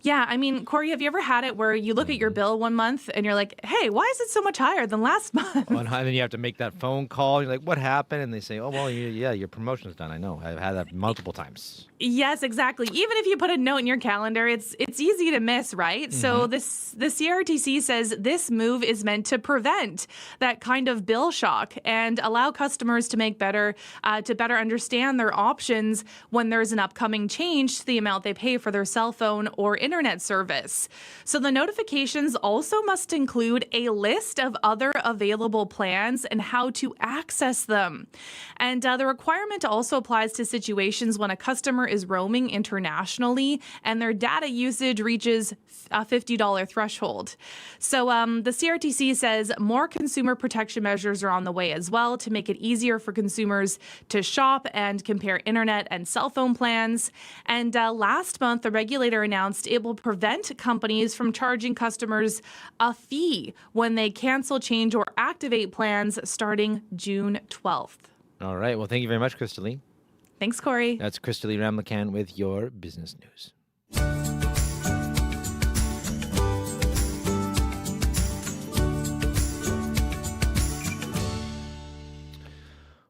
Yeah, I mean, Corey, have you ever had it where you look at your bill one month and you're like, hey, why is it so much higher than last month? And then you have to make that phone call. You're like, what happened? And they say, oh, well, your promotion's done. I know. I've had that multiple times. Yes, exactly. Even if you put a note in your calendar, it's easy to miss, right? Mm-hmm. So the CRTC says this move is meant to prevent that kind of bill shock and allow customers to make better understand their options when there's an upcoming change to the amount they pay for their cell phone or internet service. So the notifications also must include a list of other available plans and how to access them. And the requirement also applies to situations when a customer is roaming internationally and their data usage reaches a $50 threshold. So the CRTC says more consumer protection measures are on the way as well to make it easier for consumers to shop and compare internet and cell phone plans. And last month, the regulator announced it will prevent companies from charging customers a fee when they cancel, change, or activate plans starting June 12th. All right. Well, thank you very much, Crystalie. Thanks, Corey. That's Crystalie Ramlakan with your business news.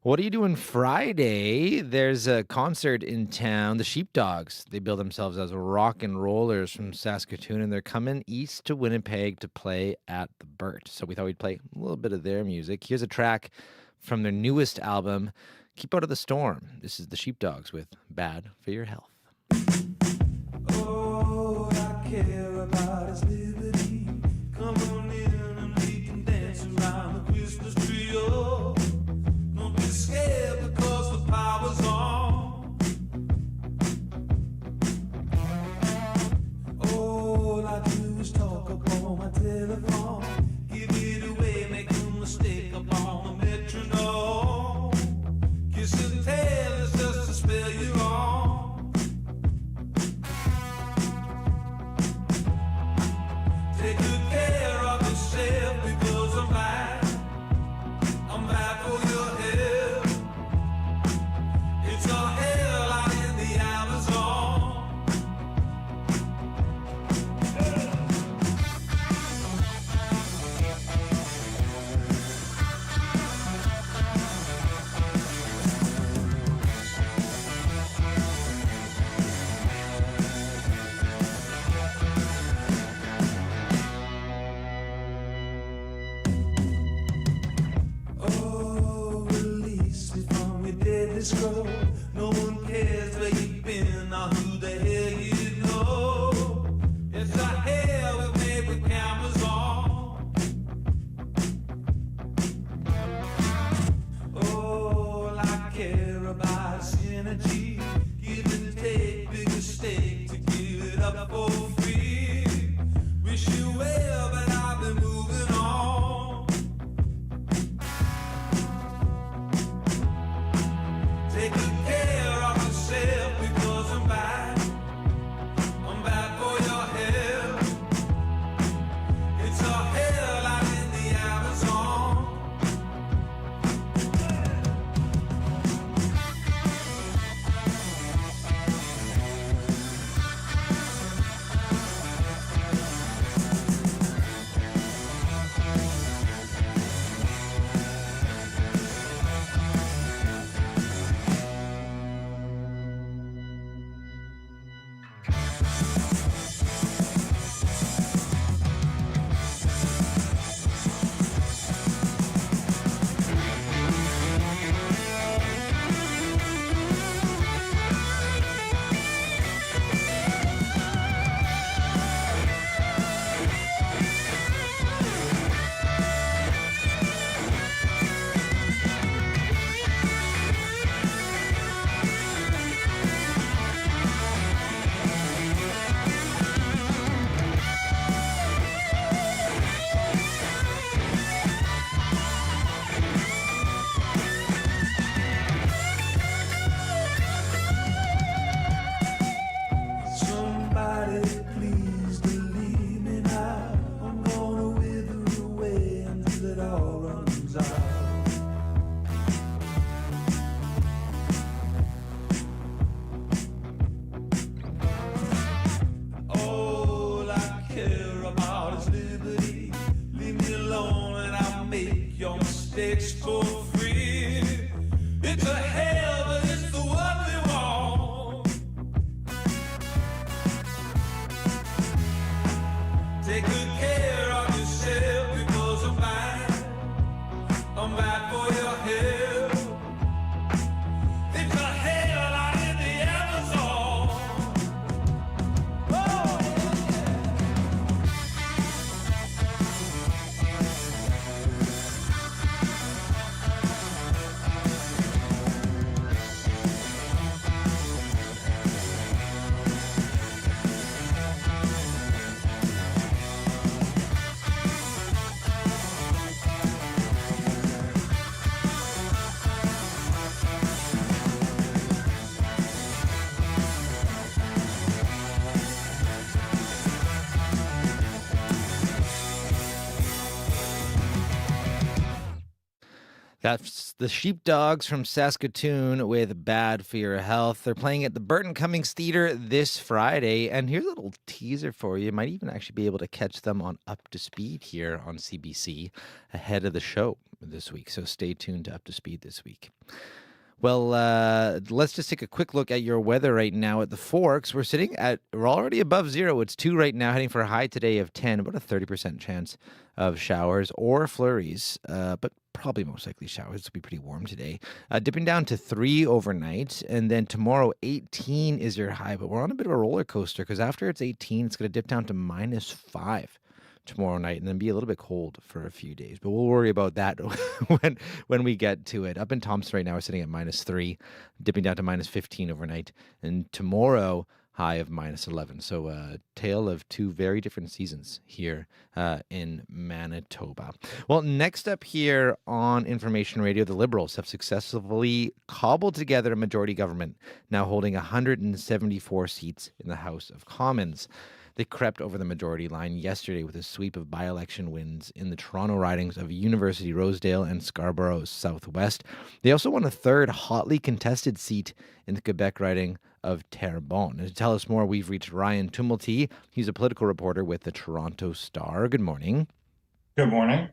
What are you doing Friday? There's a concert in town. The Sheepdogs, they bill themselves as rock and rollers from Saskatoon, and they're coming east to Winnipeg to play at the Burt. So we thought we'd play a little bit of their music. Here's a track from their newest album, Keep Out of the Storm. This is the Sheepdogs with Bad for Your Health. All I care about is liberty. Come on in and we can dance around the Christmas tree. Oh, don't be scared because the power's on. All I do is talk upon my telephone. Give it away, make no mistake upon the metronome. Kiss and tell is just to spell you wrong. Take good care of yourself because I'm bad. I'm bad for your health. It's a hell out in the Amazon. Oh, release me from your deadly scroll. No one cares where you've been or who the hell you know. It's a hell we made with cameras on. All I care about is energy. Give and take, big mistake to give it up for free. Wish you well, but I've been moving on. Take good care of yourself because I'm bad. I'm bad for your health. It's a hell out in the Amazon. mistakes for free. It's a hell, but it's the one we want. Take good care of yourself because I'm bad for your health. It's a hell out in the Amazon. Oh, That's the Sheepdogs from Saskatoon with Bad for Your Health. They're playing at the Burton Cummings Theatre this Friday. And here's a little teaser for you. You might even actually be able to catch them on Up to Speed here on CBC ahead of the show this week. So stay tuned to Up to Speed this week. Well, let's just take a quick look at your weather right now at the Forks. We're already above zero. It's 2 right now, heading for a high today of 10, about a 30% chance of showers or flurries, but probably most likely showers. It'll be pretty warm today. Dipping down to 3 overnight, and then tomorrow 18 is your high, but we're on a bit of a roller coaster because after it's 18, it's going to dip down to -5 tomorrow night and then be a little bit cold for a few days. But we'll worry about that when we get to it. Up in Thompson right now, we're sitting at -3, dipping down to -15 overnight. And tomorrow, high of -11. So a tale of 2 very different seasons here in Manitoba. Well, next up here on Information Radio, the Liberals have successfully cobbled together a majority government, now holding 174 seats in the House of Commons. They crept over the majority line yesterday with a sweep of by-election wins in the Toronto ridings of University Rosedale and Scarborough Southwest. They also won a third hotly contested seat in the Quebec riding of Terrebonne. And to tell us more, we've reached Ryan Tumulty. He's a political reporter with the Toronto Star. Good morning. Good morning.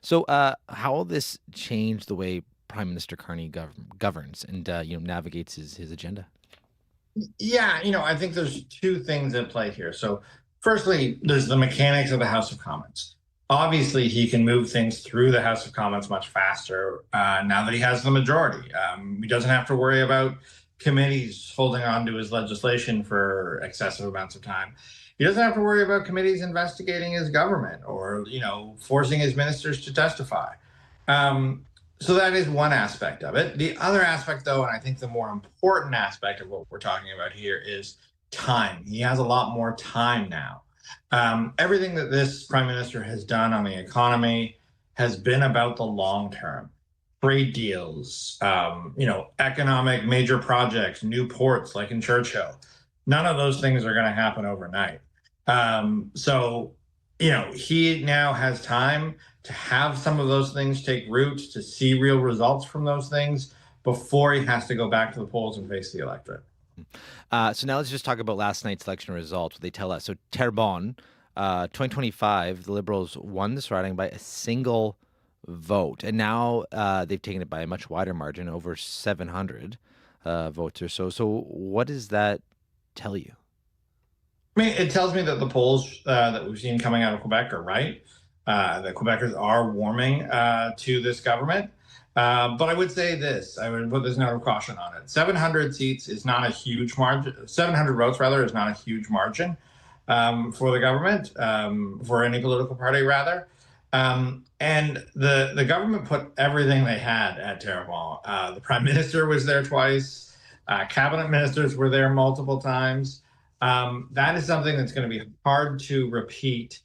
So how will this change the way Prime Minister Carney governs and navigates his agenda? Yeah, I think there's 2 things at play here. So firstly, there's the mechanics of the House of Commons. Obviously, he can move things through the House of Commons much faster now that he has the majority. He doesn't have to worry about committees holding on to his legislation for excessive amounts of time. He doesn't have to worry about committees investigating his government or, forcing his ministers to testify. So that is one aspect of it. The other aspect, though, and I think the more important aspect of what we're talking about here is time. He has a lot more time now. Everything that this prime minister has done on the economy has been about the long term. Trade deals, economic major projects, new ports like in Churchill. None of those things are going to happen overnight. He now has time to have some of those things take root, to see real results from those things before he has to go back to the polls and face the electorate. So now let's just talk about last night's election results, what they tell us. So Terrebonne, 2025, the Liberals won this riding by a single vote. And now they've taken it by a much wider margin, over 700 votes or so. So what does that tell you? I mean, it tells me that the polls that we've seen coming out of Quebec are right. That Quebecers are warming to this government. But I would say this, I would put this note of caution on it. 700 seats is not a huge margin. 700 votes, rather, is not a huge margin for the government, for any political party, rather. And the government put everything they had at Terrebonne. The prime minister was there twice. Cabinet ministers were there multiple times. That is something that's going to be hard to repeat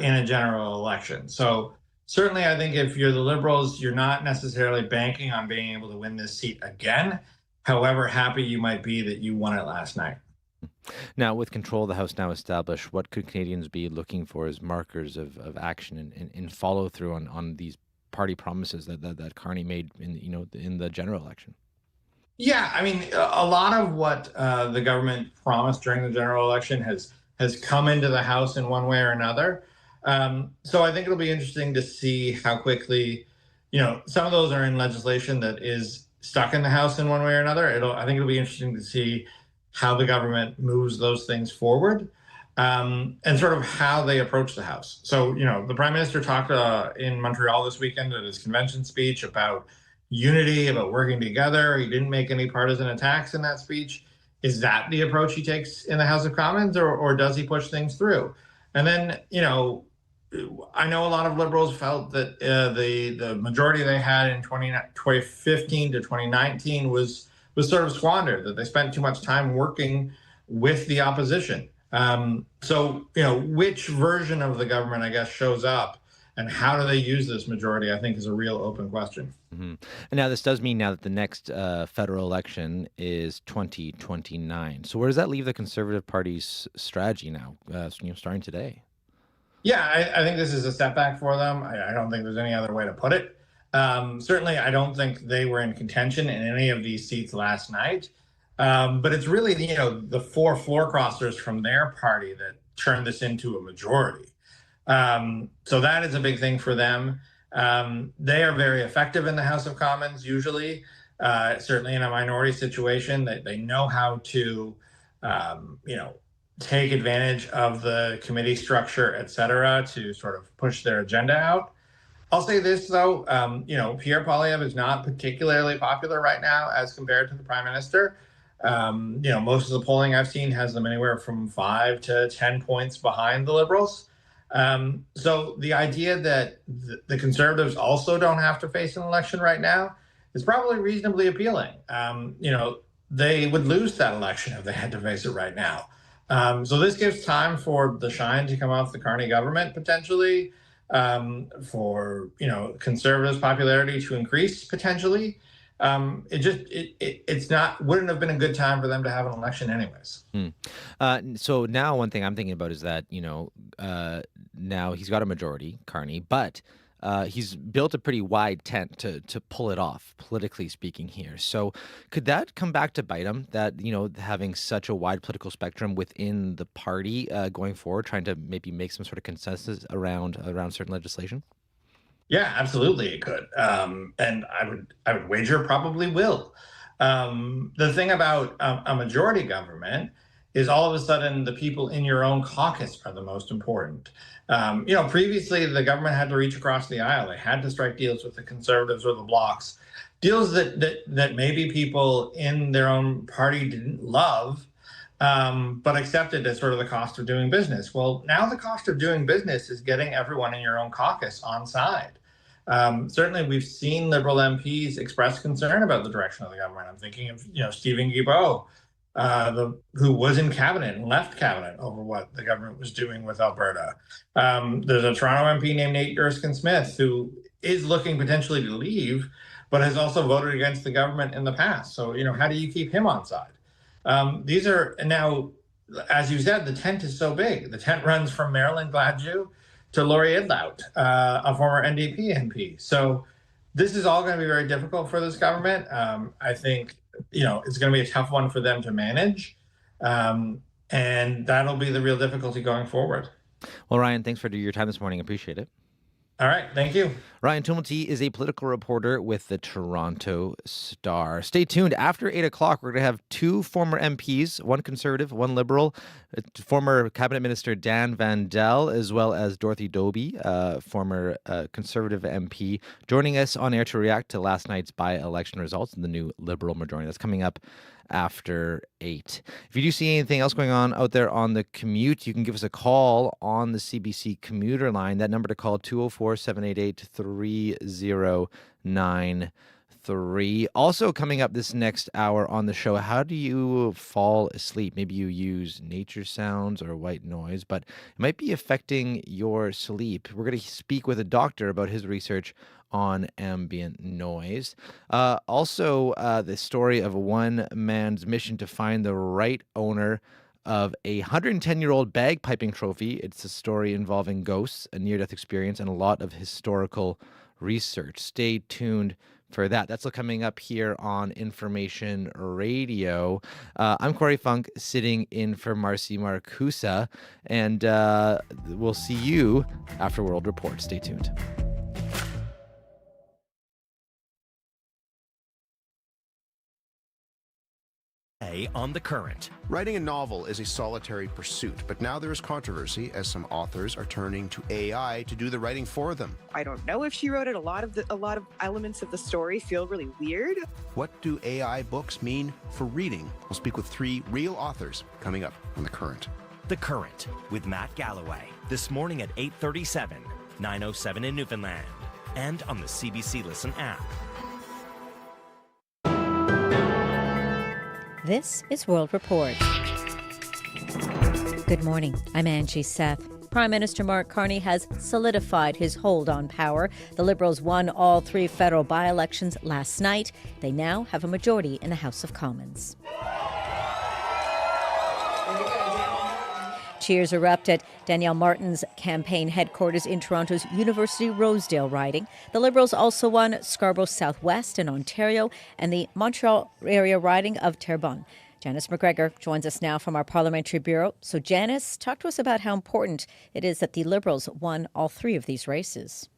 in a general election. So certainly, I think if you're the Liberals, you're not necessarily banking on being able to win this seat again, however happy you might be that you won it last night. Now, with control of the House now established, what could Canadians be looking for as markers of action and follow through on these party promises that Carney made in the general election? Yeah, I mean, a lot of what the government promised during the general election has come into the House in one way or another. So I think it'll be interesting to see how quickly some of those are in legislation that is stuck in the House in one way or another. I think it'll be interesting to see how the government moves those things forward, and sort of how they approach the House. So, the Prime Minister talked in Montreal this weekend at his convention speech about unity, about working together. He didn't make any partisan attacks in that speech. Is that the approach he takes in the House of Commons, or does he push things through? And then, I know a lot of Liberals felt that the majority they had in 2015 to 2019 was sort of squandered, that they spent too much time working with the opposition. So, which version of the government, I guess, shows up, and how do they use this majority, I think, is a real open question. Mm-hmm. And now this does mean now that the next federal election is 2029. So where does that leave the Conservative Party's strategy now, starting today? Yeah, I think this is a setback for them. I don't think there's any other way to put it. Certainly, I don't think they were in contention in any of these seats last night. But it's really, the 4 floor crossers from their party that turned this into a majority. So that is a big thing for them. They are very effective in the House of Commons, usually, certainly in a minority situation. They know how to, take advantage of the committee structure, et cetera, to sort of push their agenda out. I'll say this, though, Pierre Poilievre is not particularly popular right now as compared to the Prime Minister. Most of the polling I've seen has them anywhere from 5 to 10 points behind the Liberals. So the idea that the Conservatives also don't have to face an election right now is probably reasonably appealing. They would lose that election if they had to face it right now. So this gives time for the shine to come off the Carney government, potentially, for, Conservatives' popularity to increase, potentially. It's wouldn't have been a good time for them to have an election anyways. So now one thing I'm thinking about is that, now he's got a majority, Carney, but he's built a pretty wide tent to pull it off, politically speaking here. So could that come back to bite him, that, having such a wide political spectrum within the party going forward, trying to maybe make some sort of consensus around certain legislation? Yeah, absolutely, it could, and I would wager probably will. The thing about a majority government is all of a sudden the people in your own caucus are the most important. Previously the government had to reach across the aisle; they had to strike deals with the Conservatives or the Blocs, deals that maybe people in their own party didn't love, but accepted as sort of the cost of doing business. Well, now the cost of doing business is getting everyone in your own caucus on side. Certainly, we've seen Liberal MPs express concern about the direction of the government. I'm thinking of Stephen Guilbeault, who was in cabinet and left cabinet over what the government was doing with Alberta. There's a Toronto MP named Nate Erskine-Smith who is looking potentially to leave, but has also voted against the government in the past. So how do you keep him on side? These are now, as you said, the tent is so big. The tent runs from Marilyn Gladue to Laurie Idlout, a former NDP MP. So this is all going to be very difficult for this government. I think, it's going to be a tough one for them to manage. And that'll be the real difficulty going forward. Well, Ryan, thanks for your time this morning. Appreciate it. All right. Thank you. Ryan Tumulty is a political reporter with the Toronto Star. Stay tuned. After 8 o'clock, we're going to have 2 former MPs, one Conservative, one Liberal, former Cabinet Minister Dan Vandel, as well as Dorothy Doby, former Conservative MP, joining us on air to react to last night's by-election results and the new Liberal majority. That's coming up after 8. If you do see anything else going on out there on the commute, you can give us a call on the CBC commuter line. That number to call, 204-788-3093. Also coming up this next hour on the show, how do you fall asleep? Maybe you use nature sounds or white noise, but it might be affecting your sleep. We're going to speak with a doctor about his research on ambient noise. Also, the story of one man's mission to find the right owner of a 110-year-old bagpiping trophy. It's a story involving ghosts, a near-death experience, and a lot of historical research. Stay tuned for that. That's coming up here on Information Radio. I'm Corey Funk, sitting in for Marcy Marcusa, and we'll see you after World Report. Stay tuned. On The Current. Writing a novel is a solitary pursuit, but now there is controversy as some authors are turning to AI to do the writing for them. I don't know if she wrote it. A lot of elements of the story feel really weird. What do AI books mean for reading? We'll speak with 3 real authors coming up on The Current. The Current with Matt Galloway. This morning at 8:37, 9:07 in Newfoundland, and on the CBC Listen app. This is World Report. Good morning. I'm Angie Seth. Prime Minister Mark Carney has solidified his hold on power. The Liberals won all 3 federal by-elections last night. They now have a majority in the House of Commons. Cheers erupt at Danielle Martin's campaign headquarters in Toronto's University Rosedale riding. The Liberals also won Scarborough Southwest in Ontario and the Montreal area riding of Terrebonne. Janice McGregor joins us now from our parliamentary bureau. So Janice, talk to us about how important it is that the Liberals won all 3 of these races.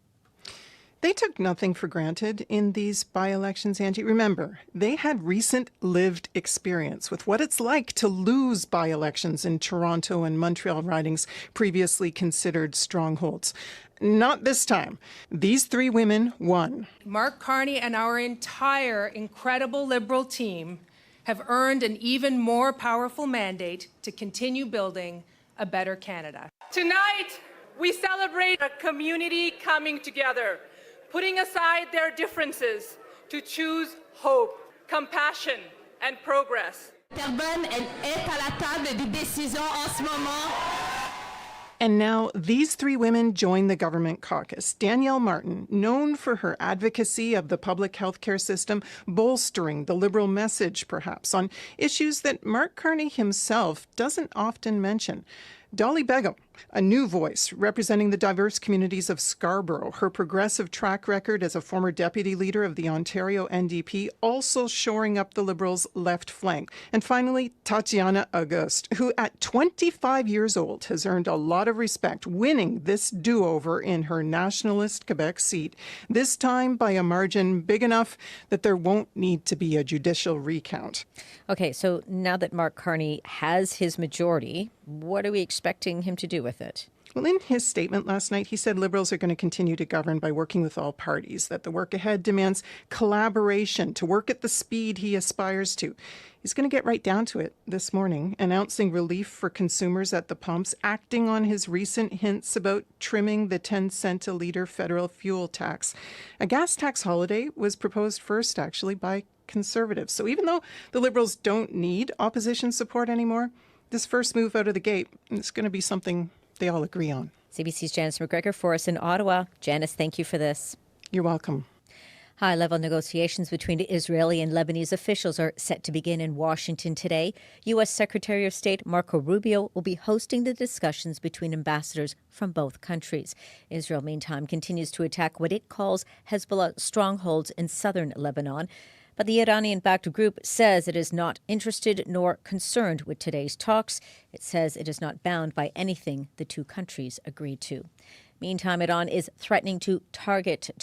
They took nothing for granted in these by-elections, Angie. Remember, they had recent lived experience with what it's like to lose by-elections in Toronto and Montreal ridings previously considered strongholds. Not this time. These 3 women won. Mark Carney and our entire incredible Liberal team have earned an even more powerful mandate to continue building a better Canada. Tonight, we celebrate a community coming together, putting aside their differences to choose hope, compassion, and progress. Terrebonne est à la table des décisions en ce moment. And now these 3 women join the government caucus. Danielle Martin, known for her advocacy of the public health care system, bolstering the Liberal message, perhaps, on issues that Mark Carney himself doesn't often mention. Dolly Begum, a new voice representing the diverse communities of Scarborough. Her progressive track record as a former deputy leader of the Ontario NDP also shoring up the Liberals' left flank. And finally, Tatiana Auguste, who at 25 years old has earned a lot of respect, winning this do-over in her nationalist Quebec seat, this time by a margin big enough that there won't need to be a judicial recount. Okay, so now that Mark Carney has his majority, what are we expecting him to do with it? Well, in his statement last night, he said Liberals are going to continue to govern by working with all parties, that the work ahead demands collaboration to work at the speed he aspires to. He's going to get right down to it this morning, announcing relief for consumers at the pumps, acting on his recent hints about trimming the 10-cent a litre federal fuel tax. A gas tax holiday was proposed first, actually, by Conservatives. So even though the Liberals don't need opposition support anymore, this first move out of the gate is going to be something they all agree on. CBC's Janice McGregor for us in Ottawa. Janice, thank you for this. You're welcome. High-level negotiations between Israeli and Lebanese officials are set to begin in Washington today. U.S. Secretary of State Marco Rubio will be hosting the discussions between ambassadors from both countries. Israel, meantime, continues to attack what it calls Hezbollah strongholds in southern Lebanon. But the Iranian-backed group says it is not interested nor concerned with today's talks. It says it is not bound by anything the 2 countries agreed to. Meantime, Iran is threatening to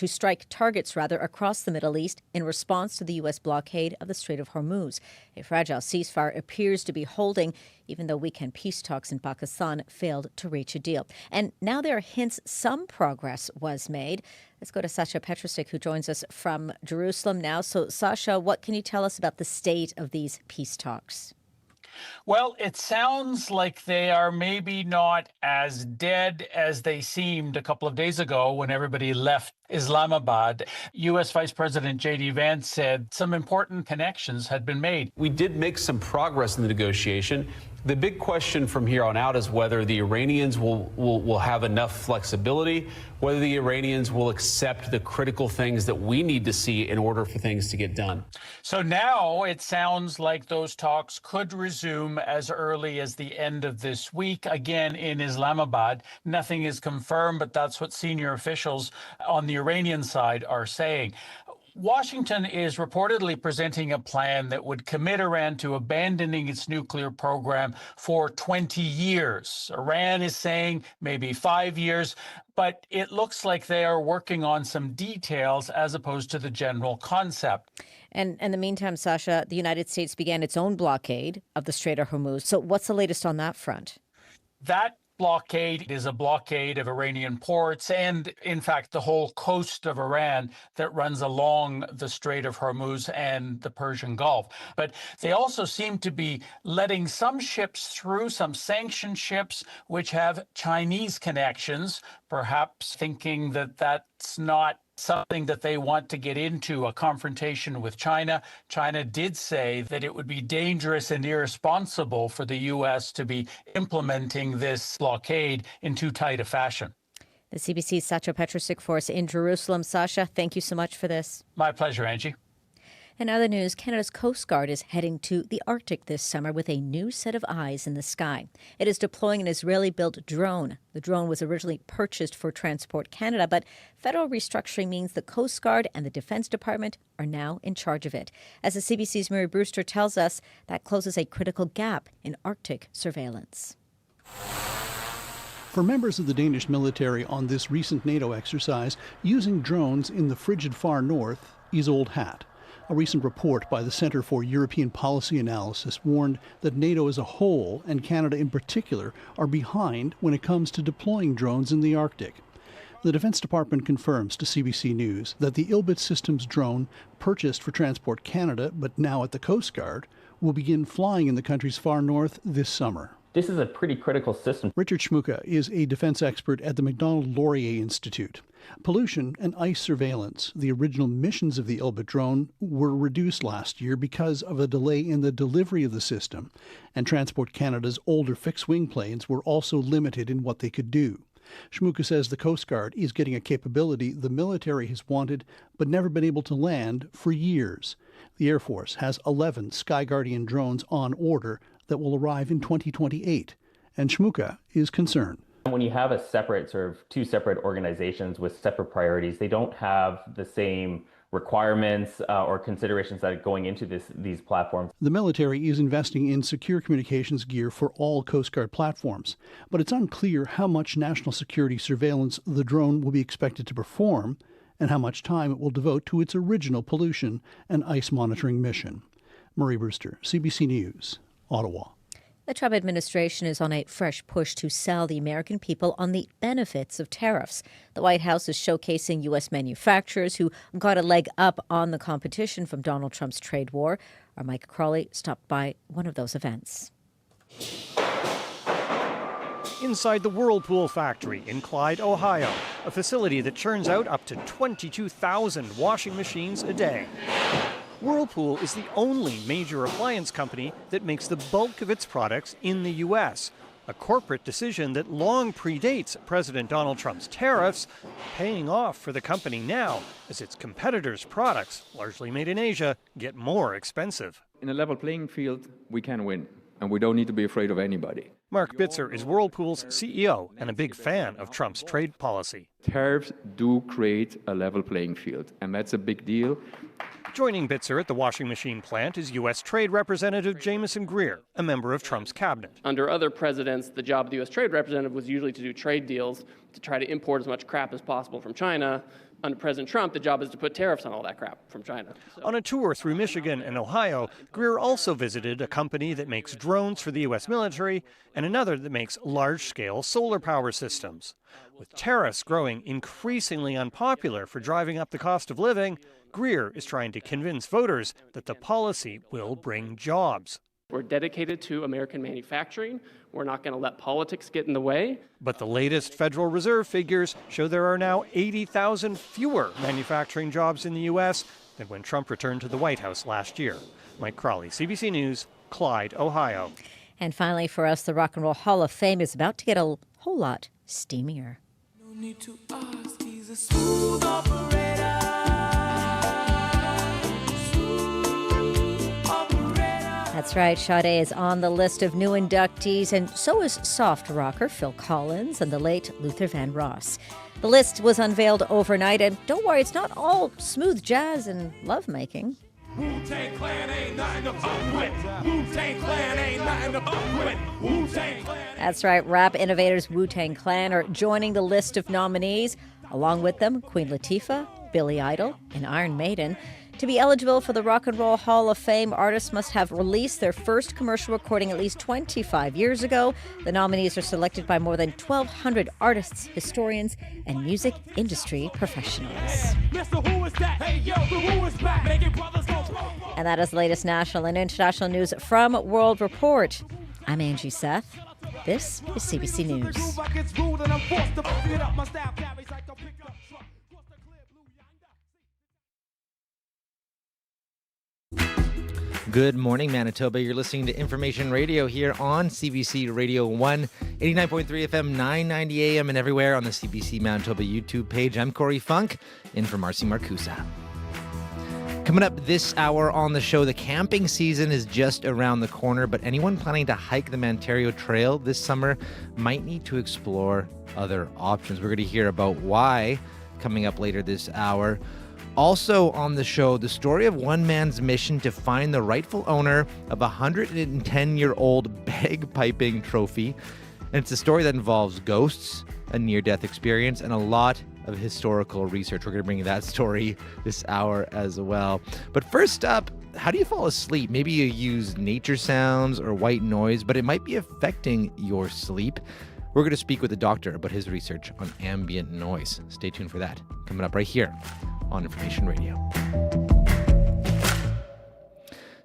strike targets across the Middle East in response to the U.S. blockade of the Strait of Hormuz. A fragile ceasefire appears to be holding, even though weekend peace talks in Pakistan failed to reach a deal. And now there are hints some progress was made. Let's go to Sasha Petrusik, who joins us from Jerusalem now. So, Sasha, what can you tell us about the state of these peace talks? Well, it sounds like they are maybe not as dead as they seemed a couple of days ago when everybody left Islamabad. U.S. Vice President J.D. Vance said some important connections had been made. We did make some progress in the negotiation. The big question from here on out is whether the Iranians will have enough flexibility, whether the Iranians will accept the critical things that we need to see in order for things to get done. So now it sounds like those talks could resume as early as the end of this week, again in Islamabad. Nothing is confirmed, but that's what senior officials on the Iranian side are saying. Washington is reportedly presenting a plan that would commit Iran to abandoning its nuclear program for 20 years. Iran is saying maybe 5 years, but it looks like they are working on some details as opposed to the general concept. And in the meantime, Sasha, the United States began its own blockade of the Strait of Hormuz. So what's the latest on that front? That blockade is a blockade of Iranian ports and, in fact, the whole coast of Iran that runs along the Strait of Hormuz and the Persian Gulf. But they also seem to be letting some ships through, some sanctioned ships, which have Chinese connections, perhaps thinking that that's not something that they want to get into, a confrontation with China. China did say that it would be dangerous and irresponsible for the U.S. to be implementing this blockade in too tight a fashion. The CBC's Sacha Petrusik for us in Jerusalem. Sasha, thank you so much for this. My pleasure, Angie. In other news, Canada's Coast Guard is heading to the Arctic this summer with a new set of eyes in the sky. It is deploying an Israeli-built drone. The drone was originally purchased for Transport Canada, but federal restructuring means the Coast Guard and the Defense Department are now in charge of it. As the CBC's Mary Brewster tells us, that closes a critical gap in Arctic surveillance. For members of the Danish military on this recent NATO exercise, using drones in the frigid far north is old hat. A recent report by the Centre for European Policy Analysis warned that NATO as a whole, and Canada in particular, are behind when it comes to deploying drones in the Arctic. The Defense Department confirms to CBC News that the Ilbit Systems drone, purchased for Transport Canada but now at the Coast Guard, will begin flying in the country's far north this summer. This is a pretty critical system. Richard Schmucke is a defense expert at the Macdonald-Laurier Institute. Pollution and ice surveillance, the original missions of the Ilbit drone, were reduced last year because of a delay in the delivery of the system, and Transport Canada's older fixed-wing planes were also limited in what they could do. Schmucke says the Coast Guard is getting a capability the military has wanted but never been able to land for years. The Air Force has 11 Sky Guardian drones on order that will arrive in 2028, and Schmucke is concerned. When you have a separate, two separate organizations with separate priorities, they don't have the same requirements or considerations that are going into these platforms. The military is investing in secure communications gear for all Coast Guard platforms, but it's unclear how much national security surveillance the drone will be expected to perform and how much time it will devote to its original pollution and ice monitoring mission. Murray Brewster, CBC News, Ottawa. The Trump administration is on a fresh push to sell the American people on the benefits of tariffs. The White House is showcasing U.S. manufacturers who got a leg up on the competition from Donald Trump's trade war. Our Mike Crawley stopped by one of those events. Inside the Whirlpool factory in Clyde, Ohio, a facility that churns out up to 22,000 washing machines a day. Whirlpool is the only major appliance company that makes the bulk of its products in the U.S., a corporate decision that long predates President Donald Trump's tariffs, paying off for the company now as its competitors' products, largely made in Asia, get more expensive. In a level playing field, we can win, and we don't need to be afraid of anybody. Mark Bitzer is Whirlpool's CEO and a big fan of Trump's trade policy. Tariffs do create a level playing field, and that's a big deal. Joining Bitzer at the washing machine plant is U.S. Trade Representative Jamieson Greer, a member of Trump's cabinet. Under other presidents, the job of the U.S. Trade Representative was usually to do trade deals to try to import as much crap as possible from China. Under President Trump, the job is to put tariffs on all that crap from China. On a tour through Michigan and Ohio, Greer also visited a company that makes drones for the U.S. military and another that makes large-scale solar power systems. With tariffs growing increasingly unpopular for driving up the cost of living, Greer is trying to convince voters that the policy will bring jobs. We're dedicated to American manufacturing. We're not going to let politics get in the way. But the latest Federal Reserve figures show there are now 80,000 fewer manufacturing jobs in the U.S. than when Trump returned to the White House last year. Mike Crawley, CBC News, Clyde, Ohio. And finally for us, the Rock and Roll Hall of Fame is about to get a whole lot steamier. No need to ask, he's a smooth operator. That's right. Sade is on the list of new inductees, and so is soft rocker Phil Collins and the late Luther Vandross. The list was unveiled overnight, and don't worry, it's not all smooth jazz and lovemaking. Wu-Tang Clan ain't nothing to fuck with. Wu-Tang Clan ain't nothing to fuck with. Wu-Tang Clan. That's right. Rap innovators Wu-Tang Clan are joining the list of nominees. Along with them, Queen Latifah, Billy Idol, and Iron Maiden. To be eligible for the Rock and Roll Hall of Fame, artists must have released their first commercial recording at least 25 years ago. The nominees are selected by more than 1,200 artists, historians, and music industry professionals. And that is the latest national and international news from World Report. I'm Angie Seth. This is CBC News. Good morning, Manitoba. You're listening to Information Radio here on CBC Radio 1, 89.3 FM, 990 AM, and everywhere on the CBC Manitoba YouTube page. I'm Corey Funk, in for Marcy Marcusa. Coming up this hour on the show, the camping season is just around the corner, but anyone planning to hike the Manario Trail this summer might need to explore other options. We're going to hear about why coming up later this hour. Also on the show, the story of one man's mission to find the rightful owner of a 110-year-old bagpiping trophy. And it's a story that involves ghosts, a near-death experience, and a lot of historical research. We're going to bring you that story this hour as well. But first up, how do you fall asleep? Maybe you use nature sounds or white noise, but it might be affecting your sleep. We're going to speak with a doctor about his research on ambient noise. Stay tuned for that. Coming up right here on Information Radio.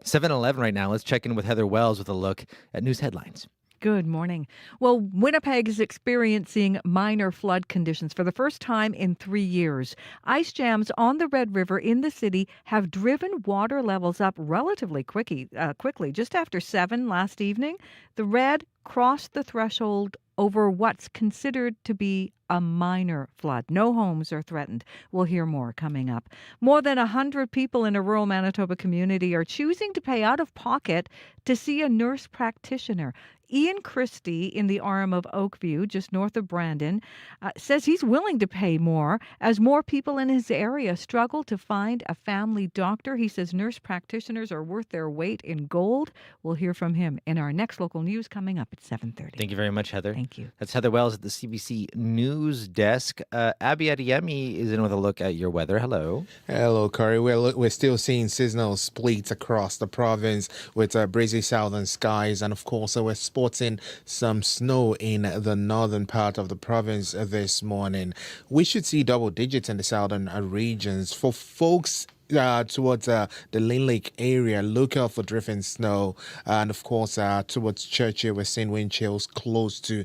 7:11 right now. Let's check in with Heather Wells with a look at news headlines. Good morning. Well, Winnipeg is experiencing minor flood conditions for the first time in 3 years. Ice jams on the Red River in the city have driven water levels up relatively quickly. Just after 7 last evening, the Red crossed the threshold over what's considered to be a minor flood. No homes are threatened. We'll hear more coming up. More than 100 people in a rural Manitoba community are choosing to pay out of pocket to see a nurse practitioner. Ian Christie in the arm of Oakview, just north of Brandon, says he's willing to pay more as more people in his area struggle to find a family doctor. He says nurse practitioners are worth their weight in gold. We'll hear from him in our next local news coming up at 7:30. Thank you very much, Heather. Thank you. That's Heather Wells at the CBC News Desk. Abby Adeyemi is in with a look at your weather. Hello. Hello, Corey. We're still seeing seasonal splits across the province with breezy southern skies, and of course we're sporting some snow in the northern part of the province this morning. We should see double digits in the southern regions. For folks towards the Lynn Lake area, look out for drifting snow. And of course, towards Churchill, we're seeing wind chills close to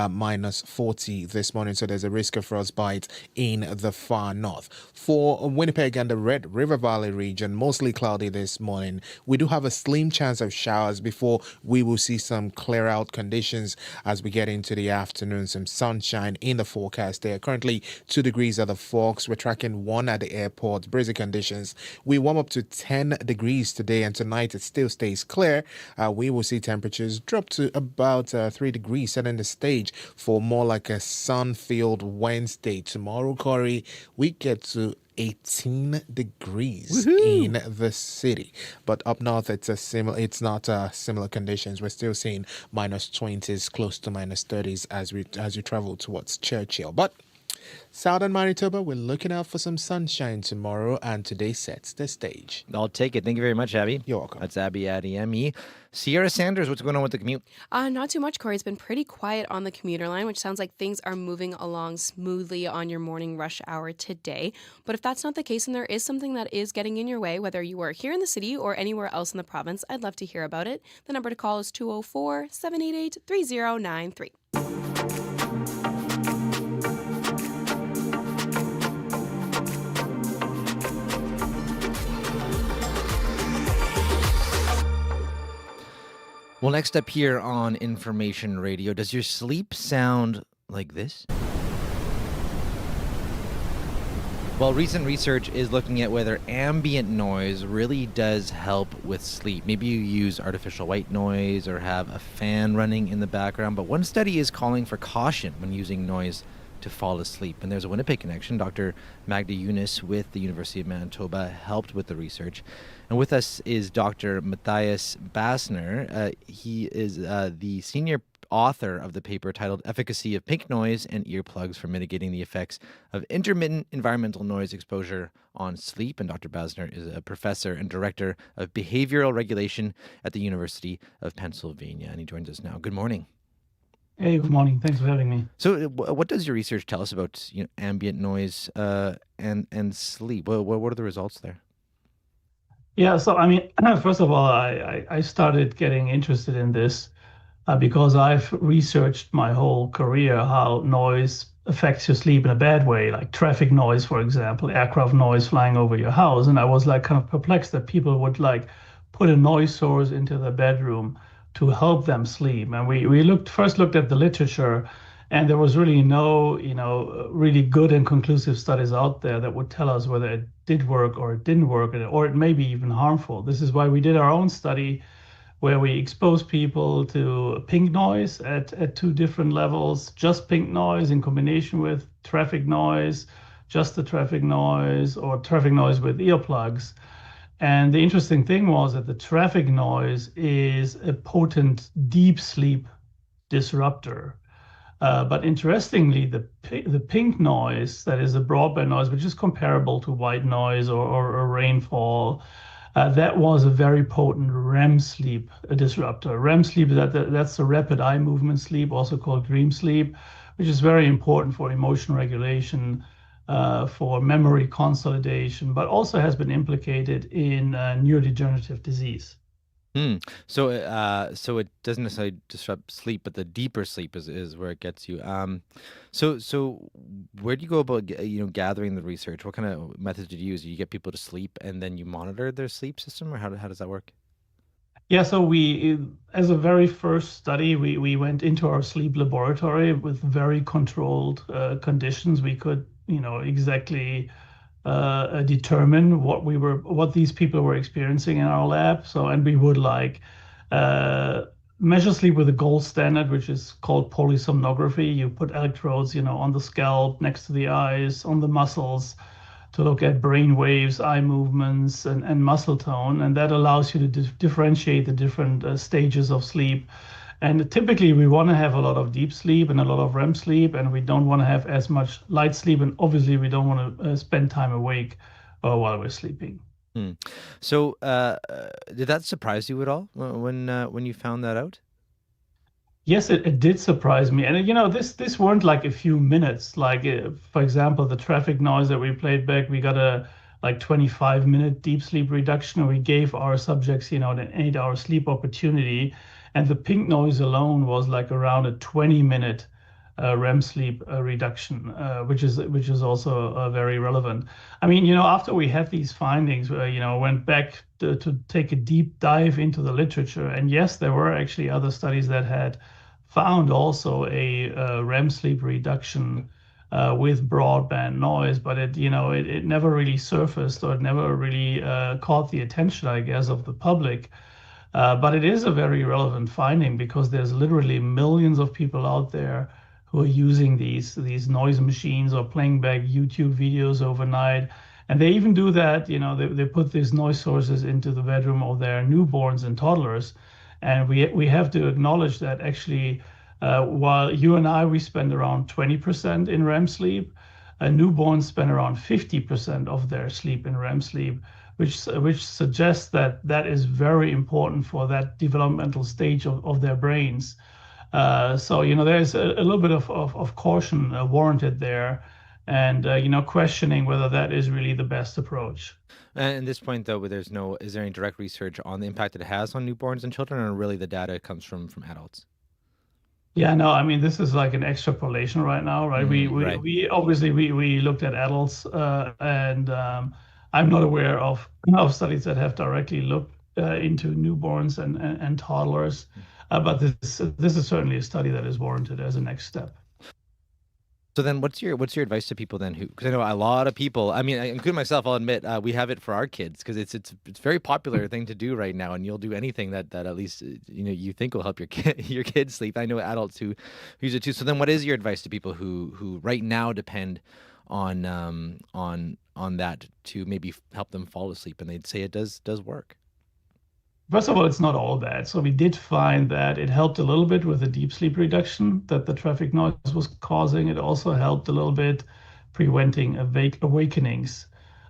minus 40 this morning. So there's a risk of frostbite in the far north. For Winnipeg and the Red River Valley region, mostly cloudy this morning. We do have a slim chance of showers before we will see some clear out conditions as we get into the afternoon. Some sunshine in the forecast there. Currently 2 degrees at the Forks. We're tracking 1 at the airport. Breezy conditions. We warm up to 10 degrees today, and tonight it still stays clear. We will see temperatures drop to about 3 degrees, setting the stage for more like a sun-filled Wednesday. Tomorrow, Corey, we get to 18 degrees in the city, but up north it's not similar conditions. We're still seeing minus 20s, close to minus 30s as you travel towards Churchill. But Southern Manitoba, we're looking out for some sunshine tomorrow, and today sets the stage. I'll take it. Thank you very much, Abby. You're welcome. That's Abby Adeyemi. Sierra Sanders, what's going on with the commute? Not too much, Corey. It's been pretty quiet on the commuter line, which sounds like things are moving along smoothly on your morning rush hour today. But if that's not the case and there is something that is getting in your way, whether you are here in the city or anywhere else in the province, I'd love to hear about it. The number to call is 204-788-3093. Well, next up here on Information Radio, does your sleep sound like this? Well, recent research is looking at whether ambient noise really does help with sleep. Maybe you use artificial white noise or have a fan running in the background, but one study is calling for caution when using noise to fall asleep. And there's a Winnipeg connection. Dr. Magda Yunus with the University of Manitoba helped with the research. And with us is Dr. Matthias Bassner. He is the senior author of the paper titled Efficacy of Pink Noise and Earplugs for Mitigating the Effects of Intermittent Environmental Noise Exposure on Sleep. And Dr. Bassner is a professor and director of behavioral regulation at the University of Pennsylvania. And he joins us now. Good morning. Hey, good morning. Thanks for having me. So what does your research tell us about ambient noise and sleep? What are the results there? Yeah, so I mean, first of all, I started getting interested in this because I've researched my whole career how noise affects your sleep in a bad way, like traffic noise, for example, aircraft noise flying over your house. And I was like kind of perplexed that people would like put a noise source into their bedroom to help them sleep. And we first looked at the literature, and there was really no, really good and conclusive studies out there that would tell us whether it did work or it didn't work, or it may be even harmful. This is why we did our own study where we exposed people to pink noise at two different levels, just pink noise in combination with traffic noise, just the traffic noise, or traffic noise with earplugs. And the interesting thing was that the traffic noise is a potent deep sleep disruptor. But interestingly, the pink noise, that is the broadband noise, which is comparable to white noise or rainfall, that was a very potent REM sleep disruptor. REM sleep, that's the rapid eye movement sleep, also called dream sleep, which is very important for emotion regulation, for memory consolidation, but also has been implicated in neurodegenerative disease. So it doesn't necessarily disrupt sleep, but the deeper sleep is where it gets you. So where do you go about gathering the research? What kind of methods did you use? Do you get people to sleep and then you monitor their sleep system, or how does that work? Yeah, so we, as a very first study, we went into our sleep laboratory with very controlled conditions. We could, exactly determine what these people were experiencing in our lab. And we would measure sleep with a gold standard, which is called polysomnography. You put electrodes, on the scalp, next to the eyes, on the muscles, to look at brain waves, eye movements, and muscle tone. And that allows you to differentiate the different stages of sleep. And typically we want to have a lot of deep sleep and a lot of REM sleep, and we don't want to have as much light sleep. And obviously we don't want to spend time awake while we're sleeping. So did that surprise you at all when you found that out? Yes, it did surprise me. And, this weren't like a few minutes. Like, for example, the traffic noise that we played back, we got a 25-minute deep sleep reduction, and we gave our subjects, an 8-hour sleep opportunity. And the pink noise alone was around a 20-minute REM sleep reduction, which is also very relevant. I mean, after we had these findings, went back to take a deep dive into the literature. And yes, there were actually other studies that had found also a REM sleep reduction with broadband noise, but it never really surfaced, or it never really caught the attention, I guess, of the public. But it is a very relevant finding because there's literally millions of people out there who are using these noise machines or playing back YouTube videos overnight. And they even do that, they put these noise sources into the bedroom of their newborns and toddlers. And we have to acknowledge that actually, while you and I, we spend around 20% in REM sleep, newborns spend around 50% of their sleep in REM sleep, which suggests that is very important for that developmental stage of their brains. So there's a little bit of caution warranted there, and questioning whether that is really the best approach. And at this point, though, is there any direct research on the impact it has on newborns and children, or really the data comes from adults? Yeah, no, I mean, this is like an extrapolation right now, right? We obviously looked at adults, and I'm not aware of studies that have directly looked into newborns and toddlers, but this is certainly a study that is warranted as a next step. So then what's your advice to people then because I know a lot of people, I mean, including myself, I'll admit, we have it for our kids because it's very popular thing to do right now, and you'll do anything that at least you think will help your kids sleep. I know adults who use it too. So then what is your advice to people who right now depend on that to maybe help them fall asleep, and they'd say it does work? First of all, it's not all bad. So we did find that it helped a little bit with the deep sleep reduction that the traffic noise was causing. It also helped a little bit preventing awakenings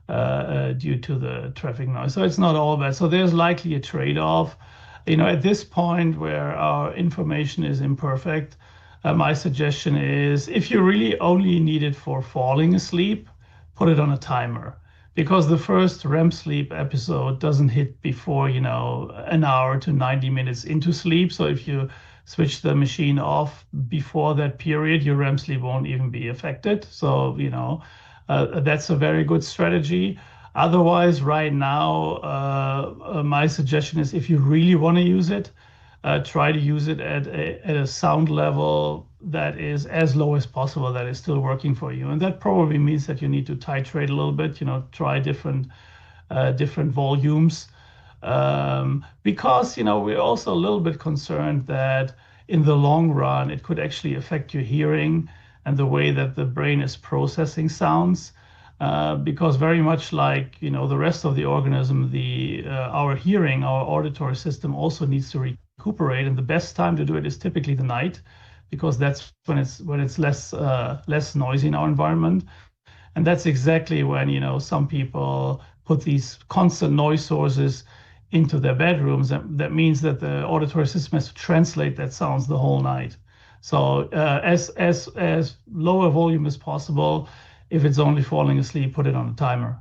due to the traffic noise. So it's not all bad. So there's likely a trade-off. At this point where our information is imperfect, my suggestion is if you really only need it for falling asleep, put it on a timer. Because the first REM sleep episode doesn't hit before, an hour to 90 minutes into sleep. So if you switch the machine off before that period, your REM sleep won't even be affected. So, that's a very good strategy. Otherwise, right now, my suggestion is if you really want to use it, try to use it at a sound level that is as low as possible, that is still working for you. And that probably means that you need to titrate a little bit, try different volumes. Because, we're also a little bit concerned that in the long run, it could actually affect your hearing and the way that the brain is processing sounds. Because very much like, the rest of the organism, our hearing, our auditory system also needs to recuperate. And the best time to do it is typically the night, because that's when it's less noisy in our environment. And that's exactly when, some people put these constant noise sources into their bedrooms. That means that the auditory system has to translate that sounds the whole night. So as low a volume as possible. If it's only falling asleep, put it on a timer.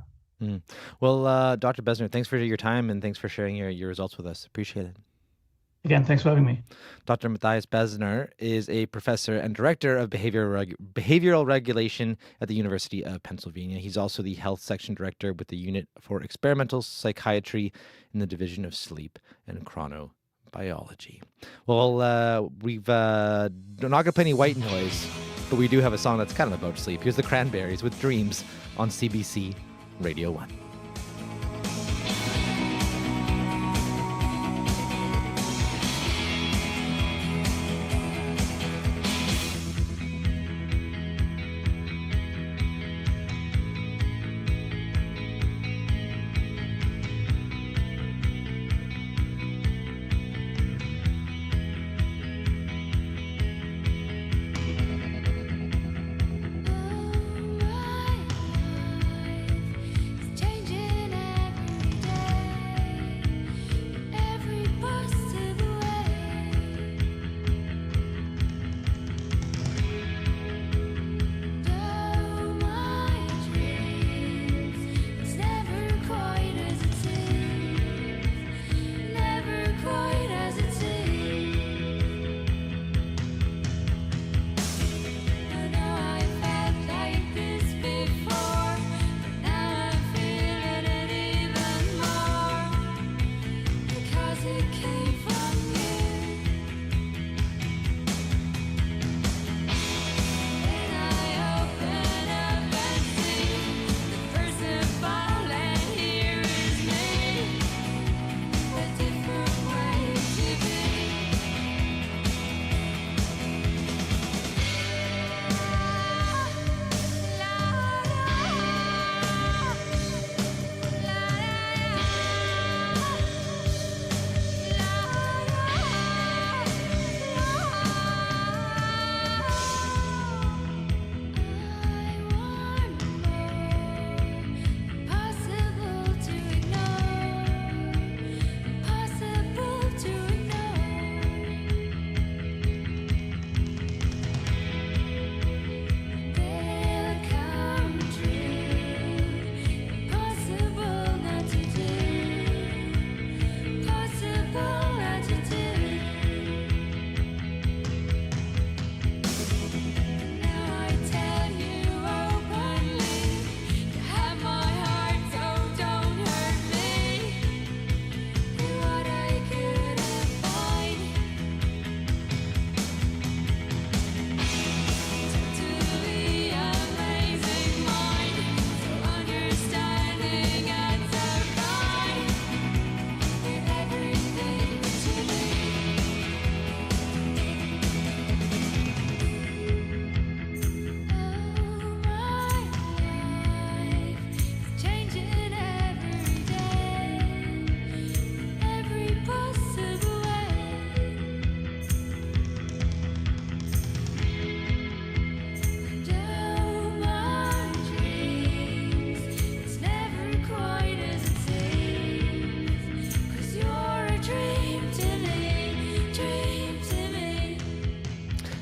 Well, Dr. Besner, thanks for your time and thanks for sharing your results with us. Appreciate it. Again, thanks for having me. Dr. Matthias Besner is a professor and director of behavioral regulation at the University of Pennsylvania. He's also the health section director with the Unit for Experimental Psychiatry in the Division of Sleep and Chronobiology. Well, we're not going to play any white noise, but we do have a song that's kind of about sleep. Here's the Cranberries with Dreams on CBC Radio 1. Take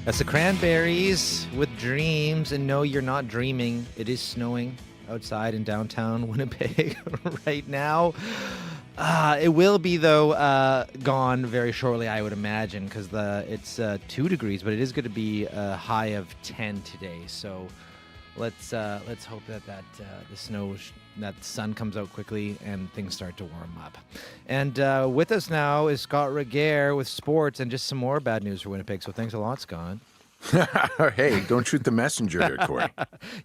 That's the Cranberries with Dreams. And no, you're not dreaming. It is snowing outside in downtown Winnipeg right now. It will be, though, gone very shortly, I would imagine, because it's 2 degrees, but it is going to be a high of 10 today. So let's hope that the snow, that the sun comes out quickly and things start to warm up. And with us now is Scott Reguer with sports and just some more bad news for Winnipeg. So thanks a lot, Scott. Hey, don't shoot the messenger here, Corey.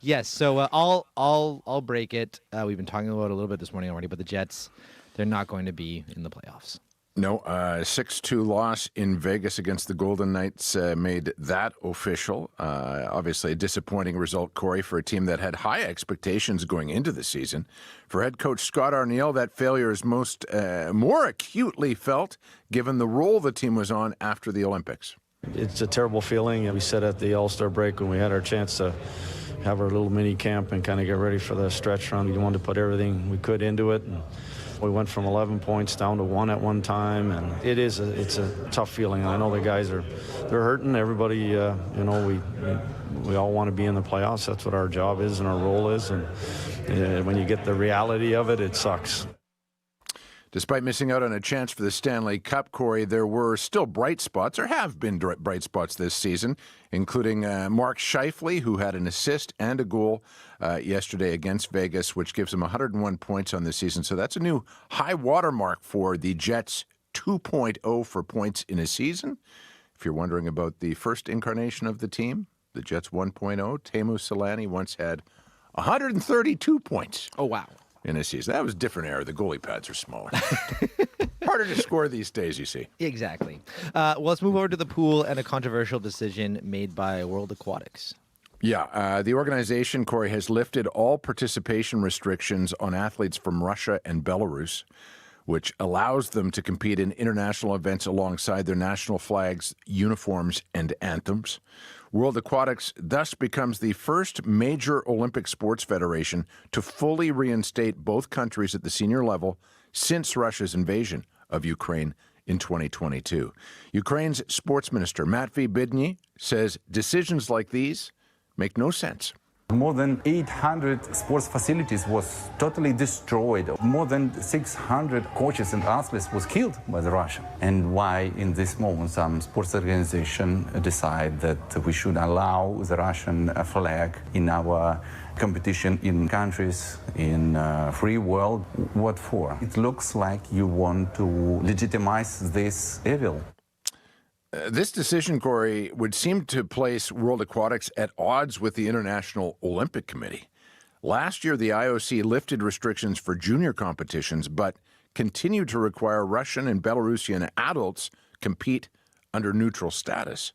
Yes, so I'll break it. We've been talking about it a little bit this morning already, but the Jets, they're not going to be in the playoffs. No, 6-2 loss in Vegas against the Golden Knights made that official. Obviously a disappointing result, Corey, for a team that had high expectations going into the season. For head coach Scott Arniel, that failure is more acutely felt given the role the team was on after the Olympics. It's a terrible feeling. We said at the All-Star break when we had our chance to have our little mini camp and kind of get ready for the stretch run, we wanted to put everything we could into it. And we went from 11 points down to 1 at one time, and it's a tough feeling. I know the guys they're hurting. Everybody, we all want to be in the playoffs. That's what our job is and our role is. And when you get the reality of it, it sucks. Despite missing out on a chance for the Stanley Cup, Corey, there were still bright spots, or have been bright spots this season, including Mark Scheifele, who had an assist and a goal yesterday against Vegas, which gives him 101 points on the season. So that's a new high watermark for the Jets, 2.0 for points in a season. If you're wondering about the first incarnation of the team, the Jets 1.0, Teemu Selanne once had 132 points. Oh, wow. In a season. That was a different era. The goalie pads are smaller. Harder to score these days, you see. Exactly. Well, let's move over to the pool and a controversial decision made by World Aquatics. Yeah, the organization, Corey, has lifted all participation restrictions on athletes from Russia and Belarus, which allows them to compete in international events alongside their national flags, uniforms, and anthems. World Aquatics thus becomes the first major Olympic sports federation to fully reinstate both countries at the senior level since Russia's invasion of Ukraine in 2022. Ukraine's sports minister, Matvey Bidny, says decisions like these make no sense. More than 800 sports facilities was totally destroyed. More than 600 coaches and athletes was killed by the Russians. And why in this moment some sports organization decide that we should allow the Russian flag in our competition in countries in free world? What for? It looks like you want to legitimize this evil. This decision, Corey, would seem to place World Aquatics at odds with the International Olympic Committee. Last year, the IOC lifted restrictions for junior competitions, but continued to require Russian and Belarusian adults compete under neutral status.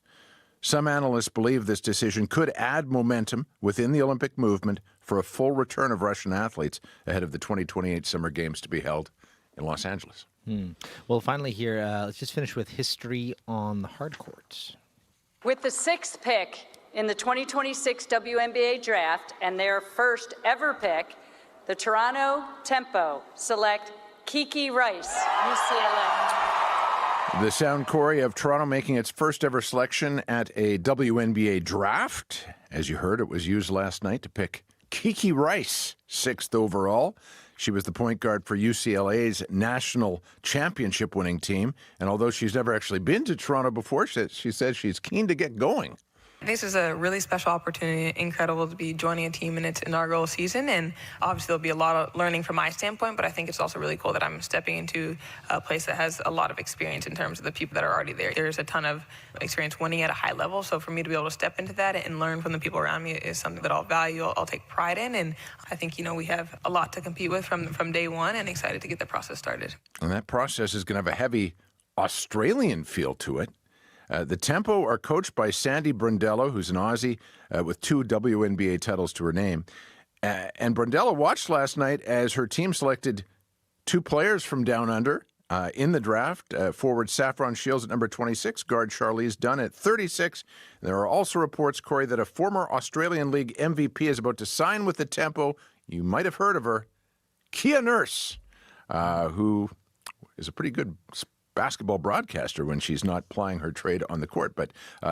Some analysts believe this decision could add momentum within the Olympic movement for a full return of Russian athletes ahead of the 2028 Summer Games to be held in Los Angeles. Well, finally here, let's just finish with history on the hard courts. With the 6th pick in the 2026 WNBA draft and their first ever pick, the Toronto Tempo select Kiki Rice, UCLA. The sound, Corey, of Toronto making its first ever selection at a WNBA draft. As you heard, it was used last night to pick Kiki Rice, 6th overall. She was the point guard for UCLA's national championship winning team. And although she's never actually been to Toronto before, she says she's keen to get going. This is a really special opportunity, incredible to be joining a team in its inaugural season, and obviously there'll be a lot of learning from my standpoint, but I think it's also really cool that I'm stepping into a place that has a lot of experience in terms of the people that are already there. There's a ton of experience winning at a high level, so for me to be able to step into that and learn from the people around me is something that I'll value, I'll take pride in, and I think, we have a lot to compete with from day one, and excited to get the process started. And that process is going to have a heavy Australian feel to it. The Tempo are coached by Sandy Brundello, who's an Aussie with 2 WNBA titles to her name. And Brundello watched last night as her team selected 2 players from Down Under in the draft. Forward Saffron Shields at number 26, guard Charlize Dunn at 36. There are also reports, Corey, that a former Australian League MVP is about to sign with the Tempo. You might have heard of her, Kia Nurse, who is a pretty good basketball broadcaster when she's not plying her trade on the court. But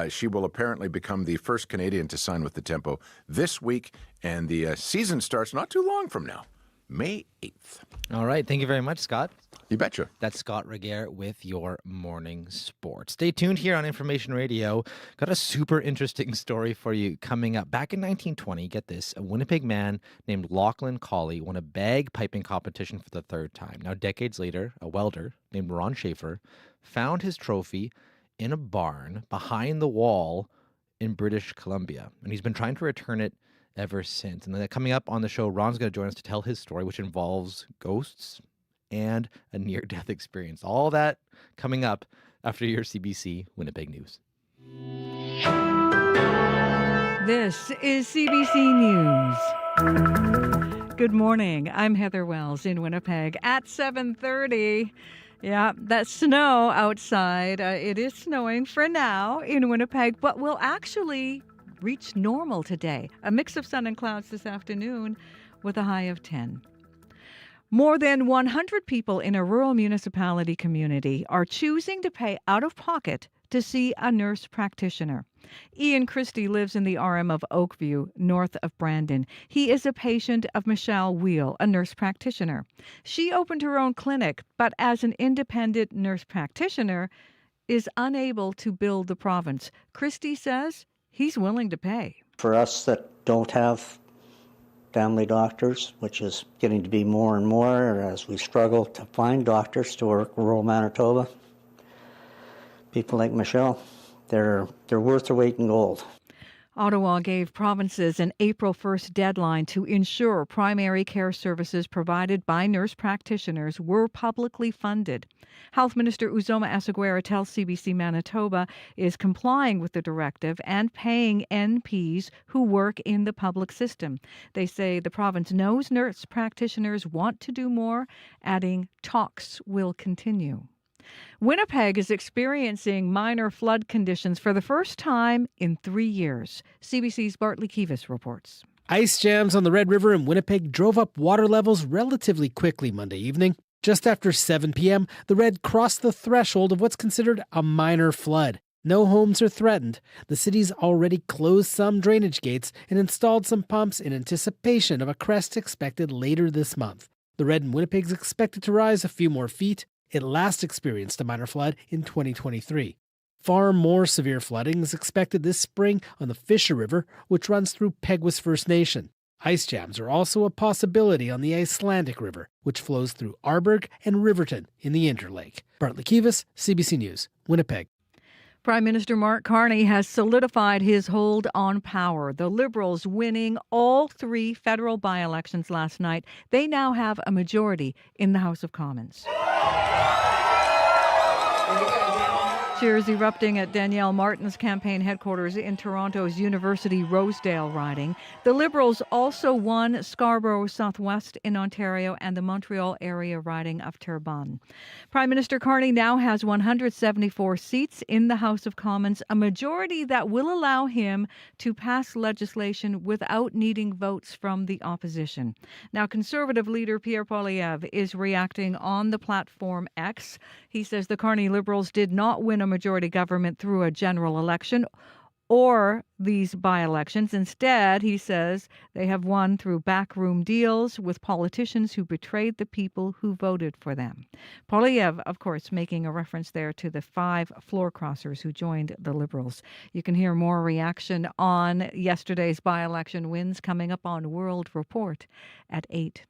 she will apparently become the first Canadian to sign with the Tempo this week, and the season starts not too long from now, May 8th. All right. Thank you very much, Scott. You betcha. That's Scott Reguer with your morning sports. Stay tuned here on Information Radio. Got a super interesting story for you coming up. Back in 1920, get this, a Winnipeg man named Lachlan Colley won a bagpiping competition for the third time. Now, decades later, a welder named Ron Schaefer found his trophy in a barn behind the wall in British Columbia, and he's been trying to return it ever since. And then coming up on the show, Ron's going to join us to tell his story, which involves ghosts and a near-death experience. All that coming up after your CBC Winnipeg News. This is CBC News. Good morning. I'm Heather Wells in Winnipeg at 7:30. Yeah, that snow outside. It is snowing for now in Winnipeg, but will actually reach normal today. A mix of sun and clouds this afternoon with a high of 10. More than 100 people in a rural municipality community are choosing to pay out of pocket to see a nurse practitioner. Ian Christie lives in the RM of Oakview, north of Brandon. He is a patient of Michelle Wheel, a nurse practitioner. She opened her own clinic, but as an independent nurse practitioner, is unable to bill the province. Christie says he's willing to pay. For us that don't have family doctors, which is getting to be more and more as we struggle to find doctors to work rural Manitoba, people like Michelle, they're worth their weight in gold. Ottawa gave provinces an April 1st deadline to ensure primary care services provided by nurse practitioners were publicly funded. Health Minister Uzoma Asseguera tells CBC Manitoba is complying with the directive and paying NPs who work in the public system. They say the province knows nurse practitioners want to do more, adding talks will continue. Winnipeg is experiencing minor flood conditions for the first time in 3 years. CBC's Bartley Kivas reports. Ice jams on the Red River in Winnipeg drove up water levels relatively quickly Monday evening. Just after 7 p.m., the Red crossed the threshold of what's considered a minor flood. No homes are threatened. The city's already closed some drainage gates and installed some pumps in anticipation of a crest expected later this month. The Red in Winnipeg is expected to rise a few more feet. It last experienced a minor flood in 2023. Far more severe flooding is expected this spring on the Fisher River, which runs through Peguis First Nation. Ice jams are also a possibility on the Icelandic River, which flows through Arberg and Riverton in the Interlake. Bartley Kivas, CBC News, Winnipeg. Prime Minister Mark Carney has solidified his hold on power. The Liberals winning all 3 federal by-elections last night. They now have a majority in the House of Commons. Cheers erupting at Danielle Martin's campaign headquarters in Toronto's University Rosedale riding. The Liberals also won Scarborough Southwest in Ontario and the Montreal area riding of Terrebonne. Prime Minister Carney now has 174 seats in the House of Commons, a majority that will allow him to pass legislation without needing votes from the opposition. Now, Conservative leader Pierre Poilievre is reacting on the platform X. He says the Carney Liberals did not win a majority government through a general election or these by-elections. Instead, he says they have won through backroom deals with politicians who betrayed the people who voted for them. Poilievre, of course, making a reference there to the 5 floor crossers who joined the Liberals. You can hear more reaction on yesterday's by-election wins coming up on World Report at 8.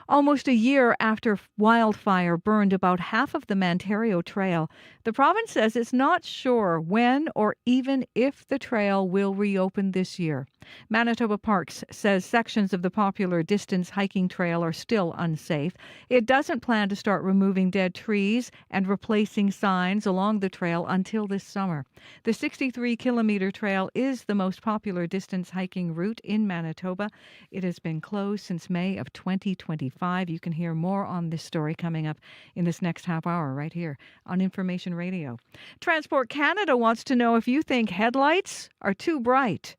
Almost a year after wildfire burned about half of the Manario Trail, the province says it's not sure when or even if the trail will reopen this year. Manitoba Parks says sections of the popular distance hiking trail are still unsafe. It doesn't plan to start removing dead trees and replacing signs along the trail until this summer. The 63-kilometer trail is the most popular distance hiking route in Manitoba. It has been closed since May of 2025. You can hear more on this story coming up in this next half hour right here on Information Radio. Transport Canada wants to know if you think headlights are too bright.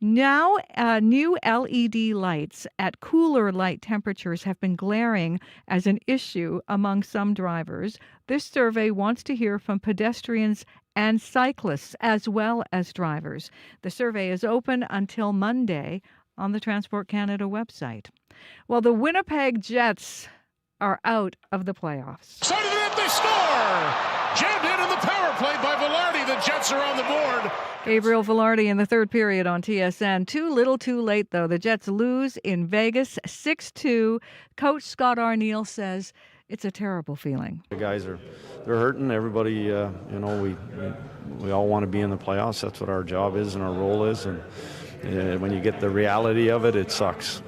Now, new LED lights at cooler light temperatures have been glaring as an issue among some drivers. This survey wants to hear from pedestrians and cyclists as well as drivers. The survey is open until Monday on the Transport Canada website. Well, the Winnipeg Jets are out of the playoffs. Side of the net, they score! Jammed in the power play by Velarde. The Jets are on the board. Gabriel Velarde in the third period on TSN. Too little, too late, though. The Jets lose in Vegas 6-2. Coach Scott Arniel says it's a terrible feeling. The guys they're hurting. Everybody, we all want to be in the playoffs. That's what our job is and our role is. And when you get the reality of it, it sucks.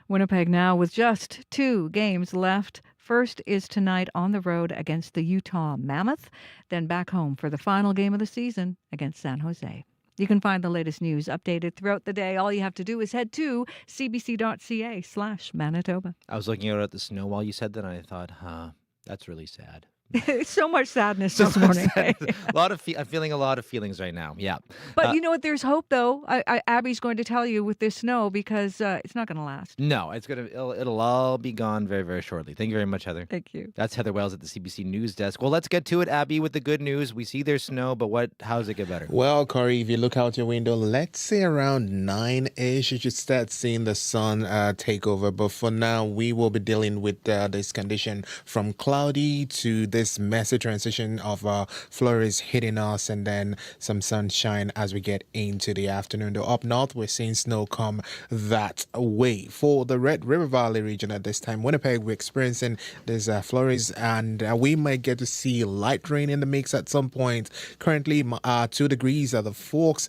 Winnipeg now with just 2 games left. First is tonight on the road against the Utah Mammoth, then back home for the final game of the season against San Jose. You can find the latest news updated throughout the day. All you have to do is head to cbc.ca/Manitoba. I was looking out at the snow while you said that, and I thought, that's really sad. So much sadness this morning. I'm feeling a lot of feelings right now. Yeah. But you know what? There's hope, though. Abby's going to tell you with this snow because it's not going to last. No, it'll all be gone very, very shortly. Thank you very much, Heather. Thank you. That's Heather Wells at the CBC News Desk. Well, let's get to it, Abby, with the good news. We see there's snow, but how does it get better? Well, Corey, if you look out your window, let's say around 9-ish, you should start seeing the sun take over. But for now, we will be dealing with this condition from cloudy to this messy transition of flurries hitting us and then some sunshine as we get into the afternoon. Though up north, we're seeing snow come that way. For the Red River Valley region at this time, Winnipeg, we're experiencing these flurries and we might get to see light rain in the mix at some point. Currently, 2 degrees at the Forks.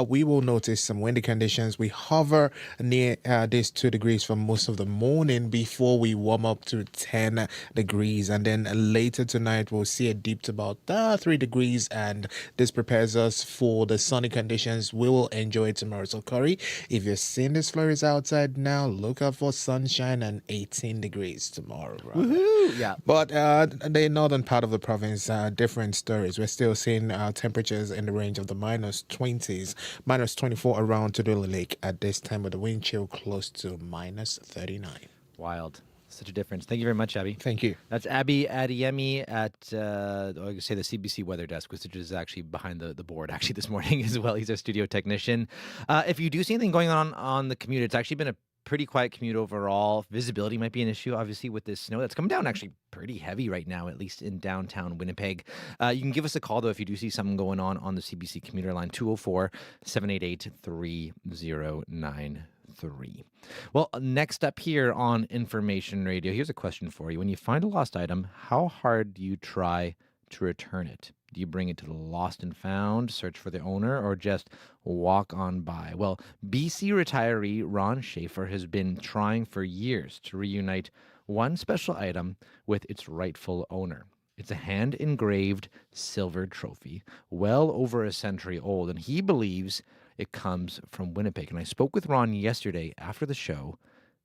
We will notice some windy conditions. We hover near these 2 degrees for most of the morning before we warm up to 10 degrees. And then later tonight, we'll see a dip to about 3 degrees, and this prepares us for the sunny conditions we will enjoy tomorrow. So, Corey, if you're seeing these flurries outside now, look out for sunshine and 18 degrees tomorrow. Woohoo! Yeah. But the northern part of the province, different stories. We're still seeing temperatures in the range of the -20s, -24 around Tudela Lake at this time, with the wind chill close to -39. Wild. Such a difference. Thank you very much, Abby. Thank you. That's Abby Adiemi at, I could say the CBC Weather Desk, which is actually behind the board actually this morning as well. He's our studio technician. If you do see anything going on the commute, it's actually been a pretty quiet commute overall. Visibility might be an issue, obviously, with this snow that's coming down actually pretty heavy right now, at least in downtown Winnipeg. You can give us a call, though, if you do see something going on the CBC commuter line, 204-788-3093. Well, next up here on Information Radio, here's a question for you. When you find a lost item, how hard do you try to return it? Do you bring it to the lost and found, search for the owner, or just walk on by? Well, BC retiree Ron Schaefer has been trying for years to reunite one special item with its rightful owner. It's a hand-engraved silver trophy, well over a century old, and he believes it comes from Winnipeg. And I spoke with Ron yesterday after the show.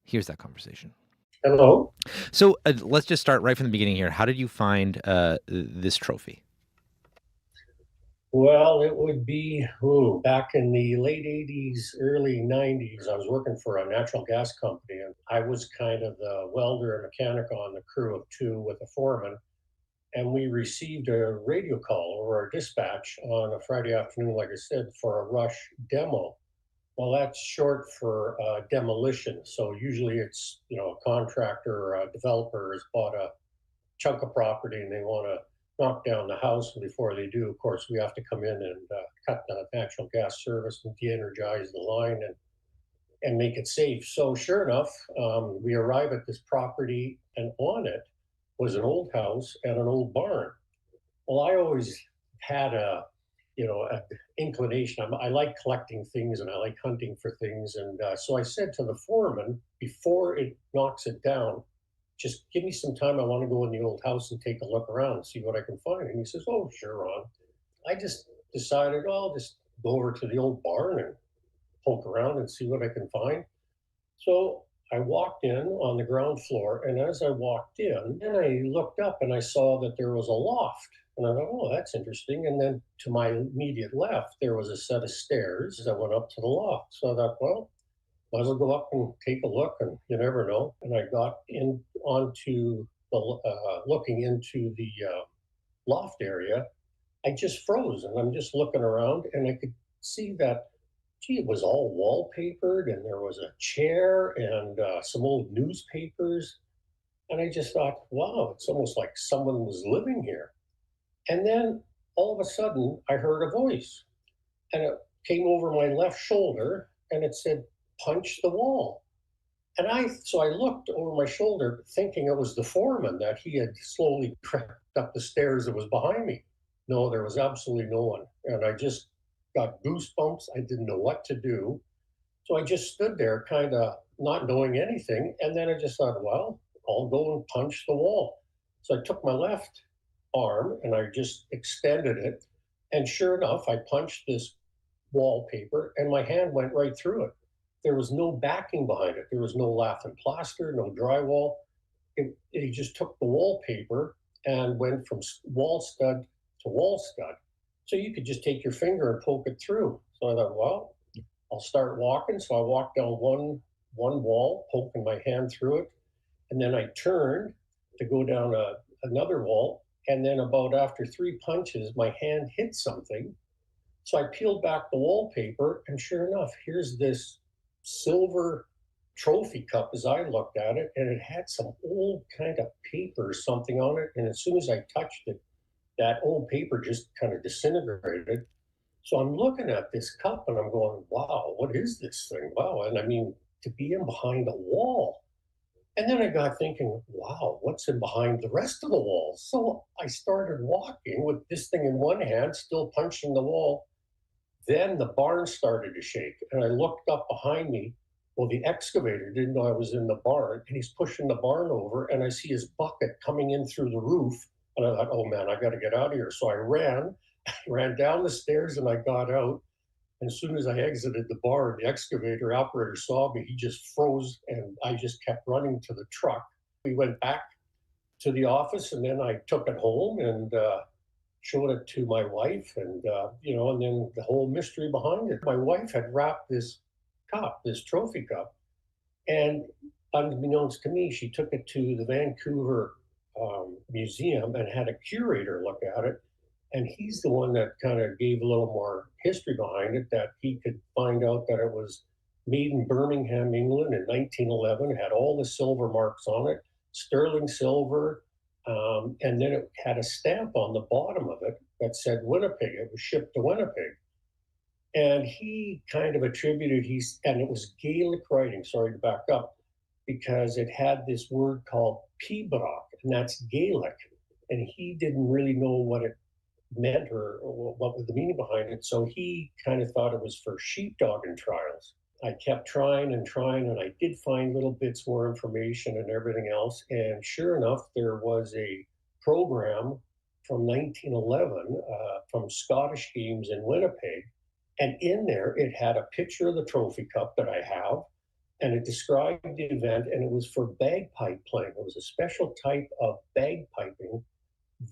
Here's that conversation. Hello. So let's just start right from the beginning here. How did you find this trophy? Well, it would be back in the late 80s, early 90s. I was working for a natural gas company, and I was kind of the welder and mechanic on the crew of 2 with a foreman. And we received a radio call or our dispatch on a Friday afternoon, like I said, for a rush demo. Well, that's short for demolition. So usually it's, a contractor or a developer has bought a chunk of property and they want to knock down the house. And before they do, of course, we have to come in and cut the natural gas service and de-energize the line and make it safe. So sure enough, we arrive at this property, and on it was an old house and an old barn. Well, I always had an inclination. I like collecting things and I like hunting for things. And so I said to the foreman, before it knocks it down, just give me some time. I want to go in the old house and take a look around and see what I can find. And he says, oh, sure, Ron. I just decided, I'll just go over to the old barn and poke around and see what I can find. So I walked in on the ground floor, and as I walked in, then I looked up and I saw that there was a loft And I thought, oh, that's interesting. And then to my immediate left, there was a set of stairs that went up to the loft. So I thought, well, might as well go up and take a look, and you never know. And I got in onto the looking into the loft area. I just froze, and I'm just looking around, and I could see that, gee, it was all wallpapered, and there was a chair and some old newspapers. And I just thought, wow, it's almost like someone was living here. And then all of a sudden, I heard a voice, and it came over my left shoulder, and it said, "Punch the wall." And so I looked over my shoulder, thinking it was the foreman, that he had slowly crept up the stairs that was behind me. No, there was absolutely no one. And I just got goosebumps. I didn't know what to do. So I just stood there, kind of not knowing anything. And then I just thought, well, I'll go and punch the wall. So I took my left arm and I just extended it. And sure enough, I punched this wallpaper and my hand went right through it. There was no backing behind it. There was no lath and plaster, no drywall. It just took the wallpaper and went from wall stud to wall stud. So you could just take your finger and poke it through. So I thought, well, I'll start walking. So I walked down one wall, poking my hand through it. And then I turned to go down another wall. And then about after 3 punches, my hand hit something. So I peeled back the wallpaper, and sure enough, here's this silver trophy cup as I looked at it, and it had some old kind of paper or something on it. And as soon as I touched it, that old paper just kind of disintegrated. So I'm looking at this cup and I'm going, wow, what is this thing? Wow. And I mean, to be in behind a wall. And then I got thinking, wow, what's in behind the rest of the walls? So I started walking with this thing in one hand, still punching the wall. Then the barn started to shake, and I looked up behind me. Well, the excavator didn't know I was in the barn, and he's pushing the barn over, and I see his bucket coming in through the roof. And I thought, oh man, I got to get out of here. So I ran down the stairs, and I got out. And as soon as I exited the barn, the excavator operator saw me. He just froze, and I just kept running to the truck. We went back to the office, and then I took it home and showed it to my wife, and and then the whole mystery behind it. My wife had wrapped this cup, this trophy cup, and unbeknownst to me, she took it to the Vancouver museum and had a curator look at it. And he's the one that kind of gave a little more history behind it, that he could find out that it was made in Birmingham, England in 1911. It had all the silver marks on it, sterling silver. And then it had a stamp on the bottom of it that said Winnipeg. It was shipped to Winnipeg. And he kind of attributed, and it was Gaelic writing, sorry to back up, because it had this word called Pibroch, and that's Gaelic. And he didn't really know what it meant or what was the meaning behind it. So he kind of thought it was for sheepdogging trials. I kept trying, and I did find little bits more information and everything else. And sure enough, there was a program from 1911 from Scottish Games in Winnipeg. And in there, it had a picture of the trophy cup that I have, and it described the event, and it was for bagpipe playing. It was a special type of bagpiping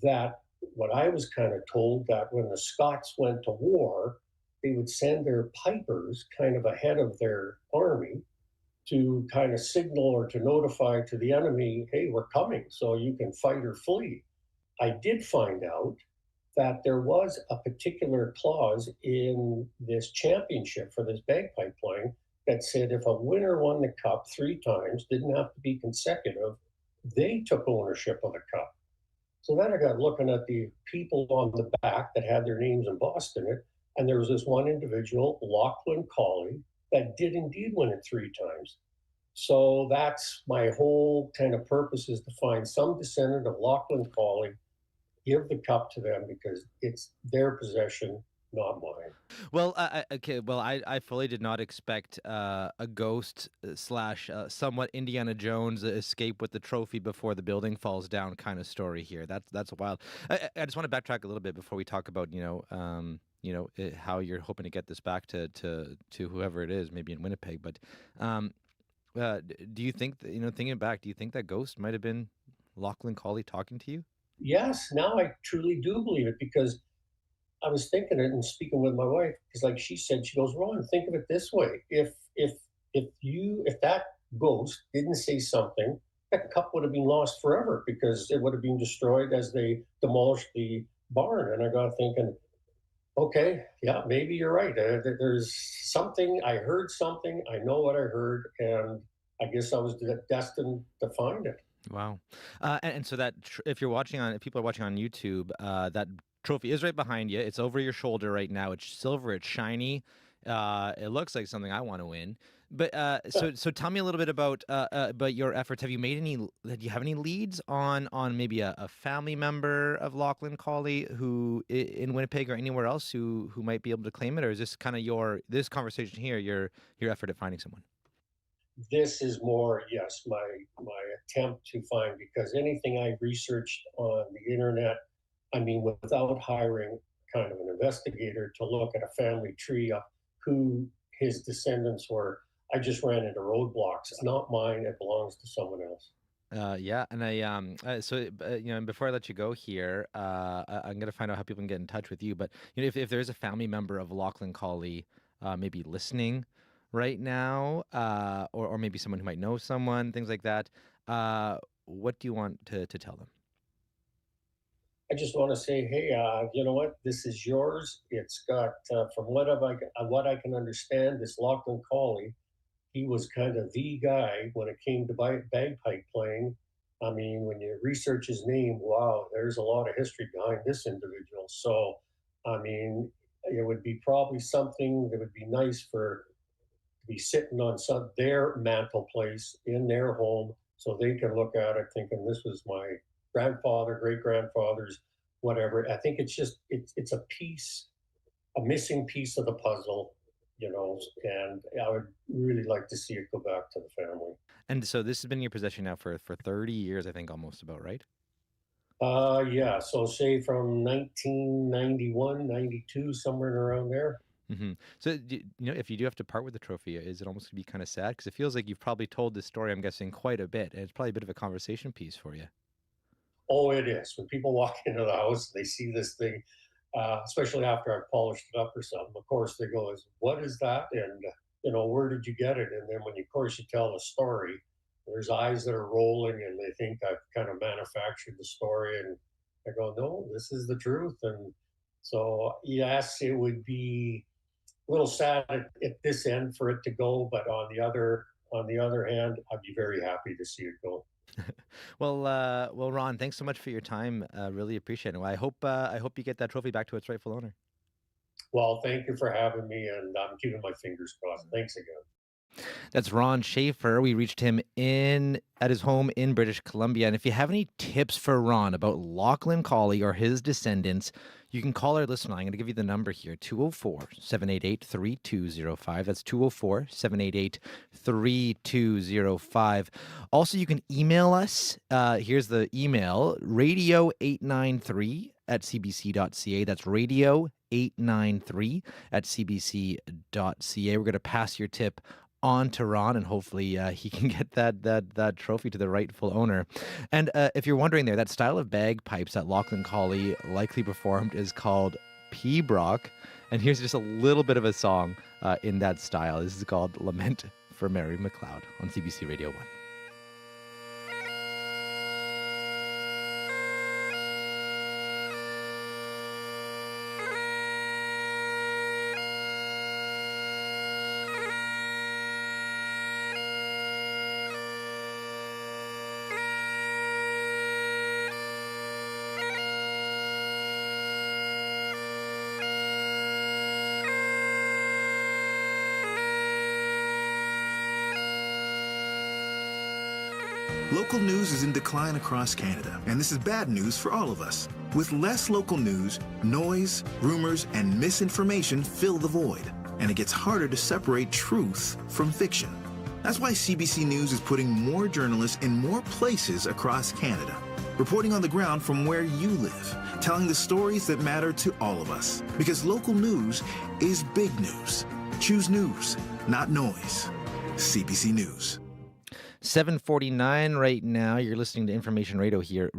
that, what I was kind of told, that when the Scots went to war, they would send their pipers kind of ahead of their army to kind of signal or to notify to the enemy, hey, we're coming, so you can fight or flee. I did find out that there was a particular clause in this championship for this bagpipe playing that said if a winner won the cup 3 times, didn't have to be consecutive, they took ownership of the cup. So then I got looking at the people on the back that had their names embossed in it, and there was this one individual, Lachlan Colley, that did indeed win it 3 times. So that's my whole kind of purpose, is to find some descendant of Lachlan Colley, give the cup to them because it's their possession, not mine. Well, I fully did not expect a ghost slash somewhat Indiana Jones escape with the trophy before the building falls down kind of story here. That's wild. I just want to backtrack a little bit before we talk about how you're hoping to get this back to whoever it is, maybe in Winnipeg. But do you think thinking back, do you think that ghost might have been Lachlan Colley talking to you? Yes, now I truly do believe it because I was thinking it and speaking with my wife because, like she said, she goes, "Ron, think of it this way: if that ghost didn't say something, that cup would have been lost forever because it would have been destroyed as they demolished the barn." And I got thinking, okay, yeah, maybe you're right. There's something. I heard something. I know what I heard, and I guess I was destined to find it. Wow. And so if you're watching if people are watching on YouTube, that trophy is right behind you. It's over your shoulder right now. It's silver. It's shiny. It looks like something I want to win. But so tell me a little bit about your efforts. Have you made any? Do you have any leads on maybe a family member of Lachlan Colley who in Winnipeg or anywhere else who might be able to claim it, or is this kind of this conversation here your effort at finding someone? This is more, yes, my attempt to find because anything I researched on the internet, I mean, without hiring kind of an investigator to look at a family tree of who his descendants were, I just ran into roadblocks. It's not mine; it belongs to someone else. Yeah, and and before I let you go here, I'm gonna find out how people can get in touch with you. But if there is a family member of Lachlan Colley, maybe listening right now, or maybe someone who might know someone, things like that, what do you want to tell them? I just want to say, hey, you know what? This is yours. It's got, from what I can understand, this Lachlan Colley, he was kind of the guy when it came to bagpipe playing. I mean, when you research his name, wow, there's a lot of history behind this individual. So, I mean, it would be probably something that would be nice for to be sitting on their mantle place in their home, so they can look at it thinking this was my grandfather, great grandfather's, whatever. I think it's a piece, a missing piece of the puzzle, and I would really like to see it go back to the family. And so this has been in your possession now for 30 years, I think, almost about, right? Yeah, so say from 1991, 92, somewhere around there. So, if you do have to part with the trophy, is it almost going to be kind of sad? Because it feels like you've probably told this story, I'm guessing, quite a bit. And it's probably a bit of a conversation piece for you. Oh, it is. When people walk into the house, they see this thing, especially after I've polished it up or something. Of course, they go, "What is that?" And where did you get it? And then when of course you tell the story, there's eyes that are rolling, and they think I've kind of manufactured the story. And I go, "No, this is the truth." And so, yes, it would be a little sad at this end for it to go, but on the other hand, I'd be very happy to see it go. Well, Ron, thanks so much for your time. Really appreciate it. Well, I hope you get that trophy back to its rightful owner. Well, thank you for having me, and I'm keeping my fingers crossed. Thanks again. That's Ron Schaefer. We reached him at his home in British Columbia. And if you have any tips for Ron about Lachlan Colley or his descendants, you can call our listener line. I'm going to give you the number here, 204-788-3205. That's 204-788-3205. Also, you can email us. Here's the email, radio893@cbc.ca. That's radio893@cbc.ca. We're going to pass your tip on to Ron, and hopefully he can get that trophy to the rightful owner. And if you're wondering there, that style of bagpipes that Lachlan Colley likely performed is called Pibroch. And here's just a little bit of a song in that style. This is called Lament for Mary McLeod on CBC Radio 1. Local news is in decline across Canada, and this is bad news for all of us. With less local news, noise, rumors, and misinformation fill the void, and it gets harder to separate truth from fiction. That's why CBC News is putting more journalists in more places across Canada, reporting on the ground from where you live, telling the stories that matter to all of us. Because local news is big news. Choose news, not noise. CBC News. 7:49 right now. You're listening to Information Radio here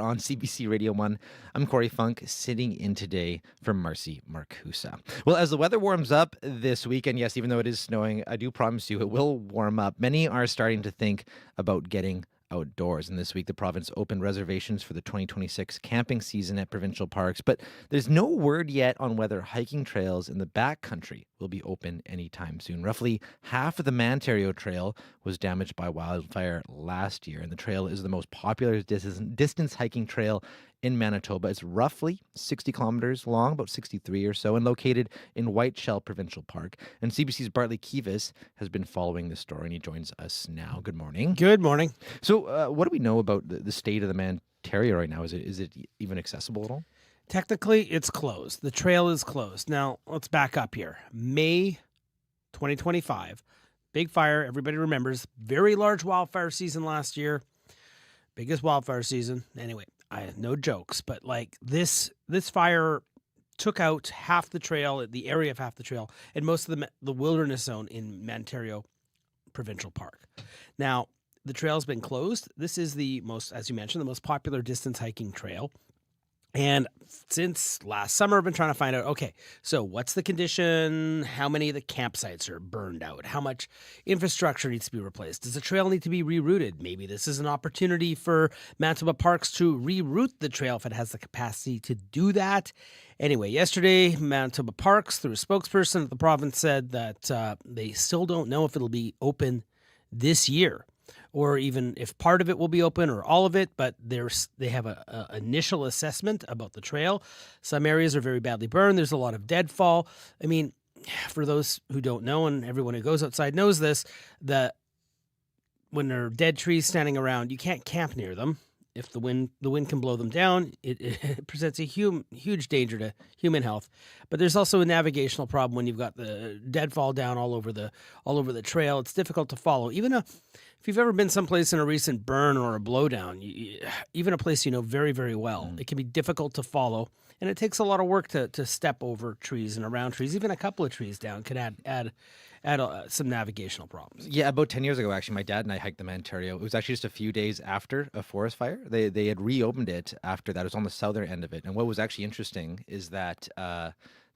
on CBC Radio 1. I'm Corey Funk, sitting in today for Marcy Marcusa. Well, as the weather warms up this weekend, yes, even though it is snowing, I do promise you it will warm up. Many are starting to think about getting outdoors. And this week, the province opened reservations for the 2026 camping season at provincial parks. But there's no word yet on whether hiking trails in the backcountry will be open anytime soon. Roughly half of the Manario Trail was damaged by wildfire last year. And the trail is the most popular distance hiking trail in Manitoba. It's roughly 60 kilometers long, about 63 or so, and located in Whiteshell Provincial Park. And CBC's Bartley Kivas has been following this story, and he joins us now. Good morning. Good morning. So what do we know about the state of the Manario right now? Is it even accessible at all? Technically, it's closed. The trail is closed. Now, let's back up here. May 2025, big fire. Everybody remembers. Very large wildfire season last year. Biggest wildfire season. Anyway, no jokes, but like this fire took out half the trail, the area of half the trail, and most of the wilderness zone in Manario Provincial Park. Now, the trail's been closed. This is the most, as you mentioned, the most popular distance hiking trail. And since last summer, I've been trying to find out, okay, so what's the condition? How many of the campsites are burned out? How much infrastructure needs to be replaced? Does the trail need to be rerouted? Maybe this is an opportunity for Manitoba Parks to reroute the trail if it has the capacity to do that. Anyway, yesterday, Manitoba Parks, through a spokesperson at the province, said that they still don't know if it'll be open this year, or even if part of it will be open or all of it, but they have a initial assessment about the trail. Some areas are very badly burned. There's a lot of deadfall. I mean, for those who don't know, and everyone who goes outside knows this, that when there are dead trees standing around, you can't camp near them. If the wind can blow them down, it presents a huge danger to human health. But there's also a navigational problem when you've got the deadfall down all over the trail. It's difficult to follow. If you've ever been someplace in a recent burn or a blowdown, even a place you know very, very well, it can be difficult to follow. And it takes a lot of work to step over trees and around trees. Even a couple of trees down can add some navigational problems. Yeah, about 10 years ago, actually, my dad and I hiked the Manario. It was actually just a few days after a forest fire. They had reopened it after that. It was on the southern end of it. And what was actually interesting is that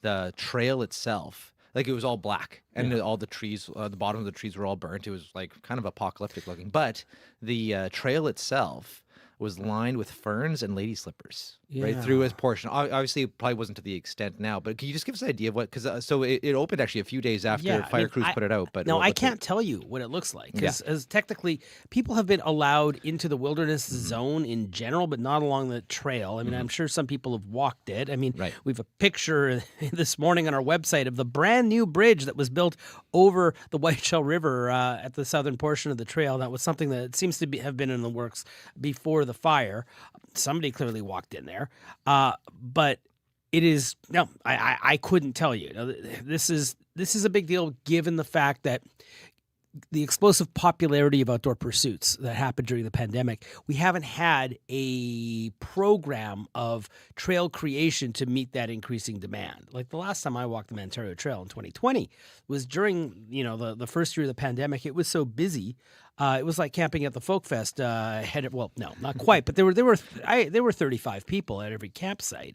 the trail itself, like, it was all black, and all the trees, the bottom of the trees were all burnt. It was like kind of apocalyptic looking. But the trail itself was lined with ferns and lady slippers right through its portion. Obviously, it probably wasn't to the extent now, but can you just give us an idea of what? Because so it opened actually a few days after fire crews put it out. But no, I can't tell you what it looks like because as technically people have been allowed into the wilderness zone in general, but not along the trail. I mean, I'm sure some people have walked it. I mean, we have a picture this morning on our website of the brand new bridge that was built over the Whiteshell River at the southern portion of the trail. That was something that seems to have been in the works before the fire. Somebody clearly walked in there, but it is no. I couldn't tell you. This is a big deal given the fact that the explosive popularity of outdoor pursuits that happened during the pandemic. We haven't had a program of trail creation to meet that increasing demand. Like the last time I walked the Manario Trail in 2020 was during the first year of the pandemic. It was so busy. It was like camping at the Folk Fest. Well, no, not quite, but there were 35 people at every campsite.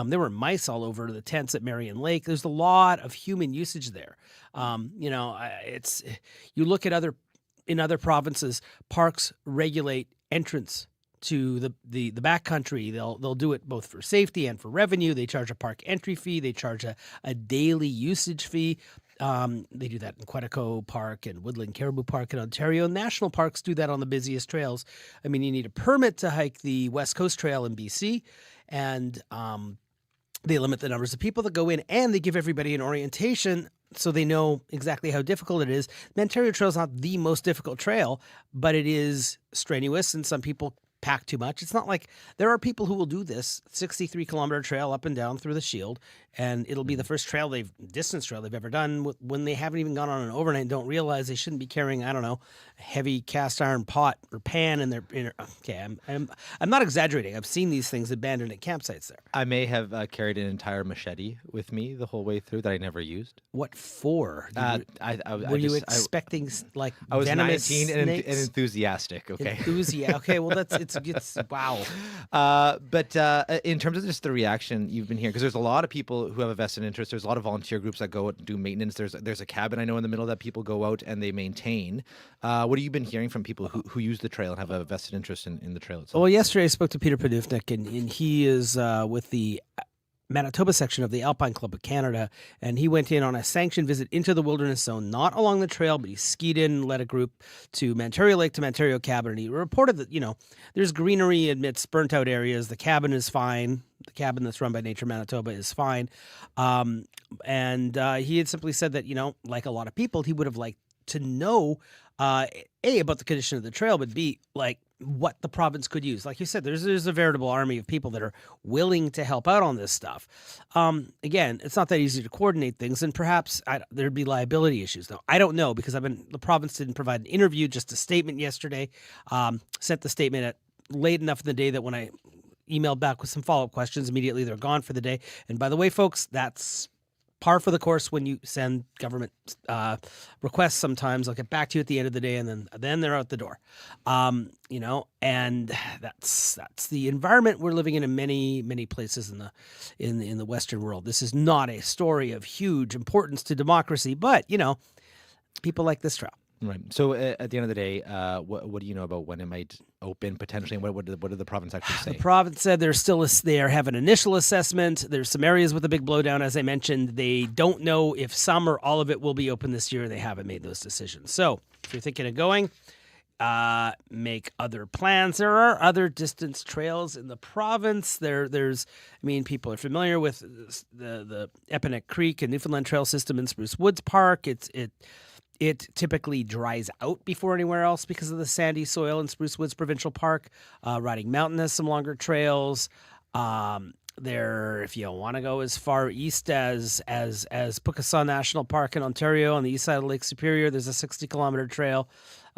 There were mice all over the tents at Marion Lake. There's a lot of human usage there. It's you look at other provinces, parks regulate entrance to the backcountry. They'll do it both for safety and for revenue. They charge a park entry fee. They charge a daily usage fee. They do that in Quetico Park and Woodland Caribou Park in Ontario. National parks do that on the busiest trails. I mean, you need a permit to hike the West Coast Trail in BC, and they limit the numbers of people that go in, and they give everybody an orientation so they know exactly how difficult it is. Manario Trail is not the most difficult trail, but it is strenuous, and some people pack too much. It's not like there are people who will do this 63-kilometer trail up and down through the Shield, and it'll be the first distance trail they've ever done when they haven't even gone on an overnight and don't realize they shouldn't be carrying, I don't know, a heavy cast iron pot or pan in their. Okay, I'm not exaggerating. I've seen these things abandoned at campsites there. I may have carried an entire machete with me the whole way through that I never used. What for? Were you expecting like I was venomous 19 and snakes? enthusiastic. Okay. Okay, well it's wow. But in terms of just the reaction you've been hearing, because there's a lot of people who have a vested interest. There's a lot of volunteer groups that go out and do maintenance. There's a cabin I know in the middle that people go out and they maintain. What have you been hearing from people who use the trail and have a vested interest in the trail itself? Well, yesterday I spoke to Peter Panufnik, and he is with the Manitoba section of the Alpine Club of Canada, and he went in on a sanctioned visit into the wilderness zone, not along the trail, but he skied in and led a group to Manario Lake to Manario Cabin, and he reported that, there's greenery amidst burnt-out areas. The cabin is fine. The cabin that's run by Nature Manitoba is fine. And he had simply said that, like a lot of people, he would have liked to know, A, about the condition of the trail, but B, like, what the province could use. Like you said, there's a veritable army of people that are willing to help out on this stuff. Again, it's not that easy to coordinate things, and perhaps there'd be liability issues. Now, I don't know, because the province didn't provide an interview, just a statement yesterday. Sent the statement at late enough in the day that when I emailed back with some follow-up questions, immediately they're gone for the day. And by the way, folks, that's par for the course when you send government requests. Sometimes they'll get back to you at the end of the day, and then they're out the door. And that's the environment we're living in many, many places in the Western world. This is not a story of huge importance to democracy, but people like this trail. Right. So at the end of the day, what do you know about when it might open potentially, and what did the province actually say? The province said they have an initial assessment. There's some areas with a big blowdown, as I mentioned. They don't know if some or all of it will be open this year. They haven't made those decisions. So if you're thinking of going, make other plans. There are other distance trails in the province. People are familiar with the Epinick Creek and Newfoundland Trail system in Spruce Woods Park. It typically dries out before anywhere else because of the sandy soil in Spruce Woods Provincial Park. Riding Mountain has some longer trails. If you want to go as far east as Pukasaw National Park in Ontario on the east side of Lake Superior, there's a 60-kilometer trail.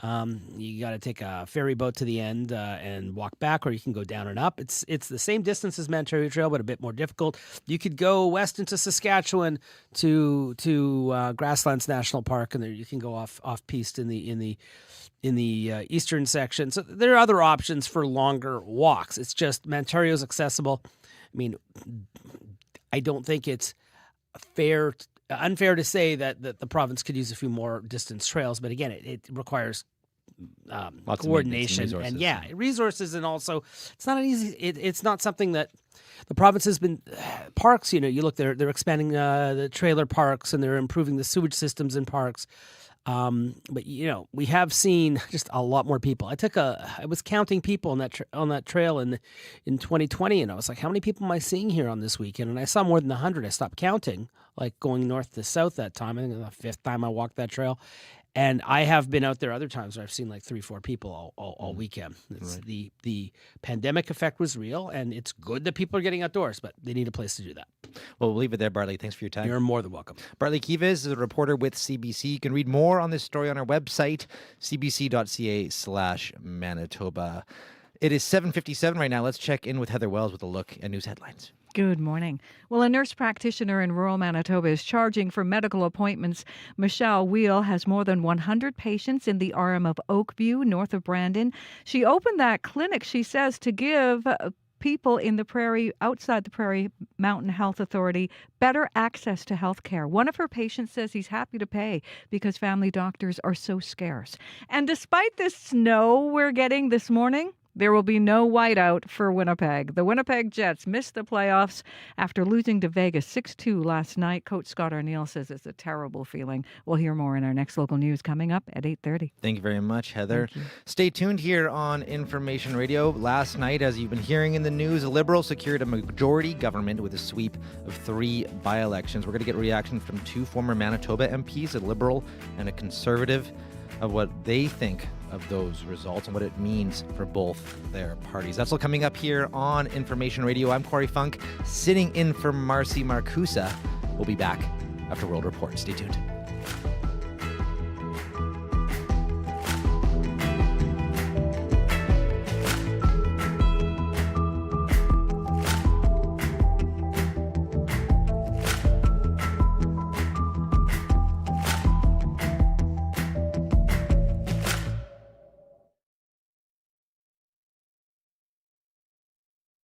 You got to take a ferry boat to the end and walk back, or you can go down and up. It's the same distance as Manario Trail, but a bit more difficult. You could go west into Saskatchewan to Grasslands National Park, and there you can go off piste in the eastern section. So there are other options for longer walks. It's just Mantario's accessible. I don't think it's unfair to say that the province could use a few more distance trails, but again, it requires coordination and resources, and also it's not an easy. It's not something that the province has been. Parks, you look, they're expanding the trailer parks, and they're improving the sewage systems in parks. But we have seen just a lot more people. I was counting people on that trail in 2020, and I was like, how many people am I seeing here on this weekend? And I saw more than 100. I stopped counting, like going north to south that time. I think it was the 5th time I walked that trail. And I have been out there other times where I've seen like 3-4 people all weekend. Right. The pandemic effect was real, and it's good that people are getting outdoors, but they need a place to do that. Well, we'll leave it there, Bartley. Thanks for your time. You're more than welcome. Bartley Kives is a reporter with CBC. You can read more on this story on our website, cbc.ca/Manitoba. It is 7:57 right now. Let's check in with Heather Wells with a look at news headlines. Good morning. Well, a nurse practitioner in rural Manitoba is charging for medical appointments. Michelle Wheel has more than 100 patients in the RM of Oakview, north of Brandon. She opened that clinic, she says, to give people in the Prairie, outside the Prairie Mountain Health Authority, better access to health care. One of her patients says he's happy to pay because family doctors are so scarce. And despite this snow we're getting this morning, there will be no whiteout for Winnipeg. The Winnipeg Jets missed the playoffs after losing to Vegas 6-2 last night. Coach Scott Arniel says it's a terrible feeling. We'll hear more in our next local news coming up at 8:30. Thank you very much, Heather. Stay tuned here on Information Radio. Last night, as you've been hearing in the news, a Liberal secured a majority government with a sweep of 3 by-elections. We're going to get reaction from 2 former Manitoba MPs, a Liberal and a Conservative. of what they think of those results and what it means for both their parties. That's all coming up here on Information Radio. I'm Corey Funk, sitting in for Marcy Marcusa. We'll be back after World Report. Stay tuned.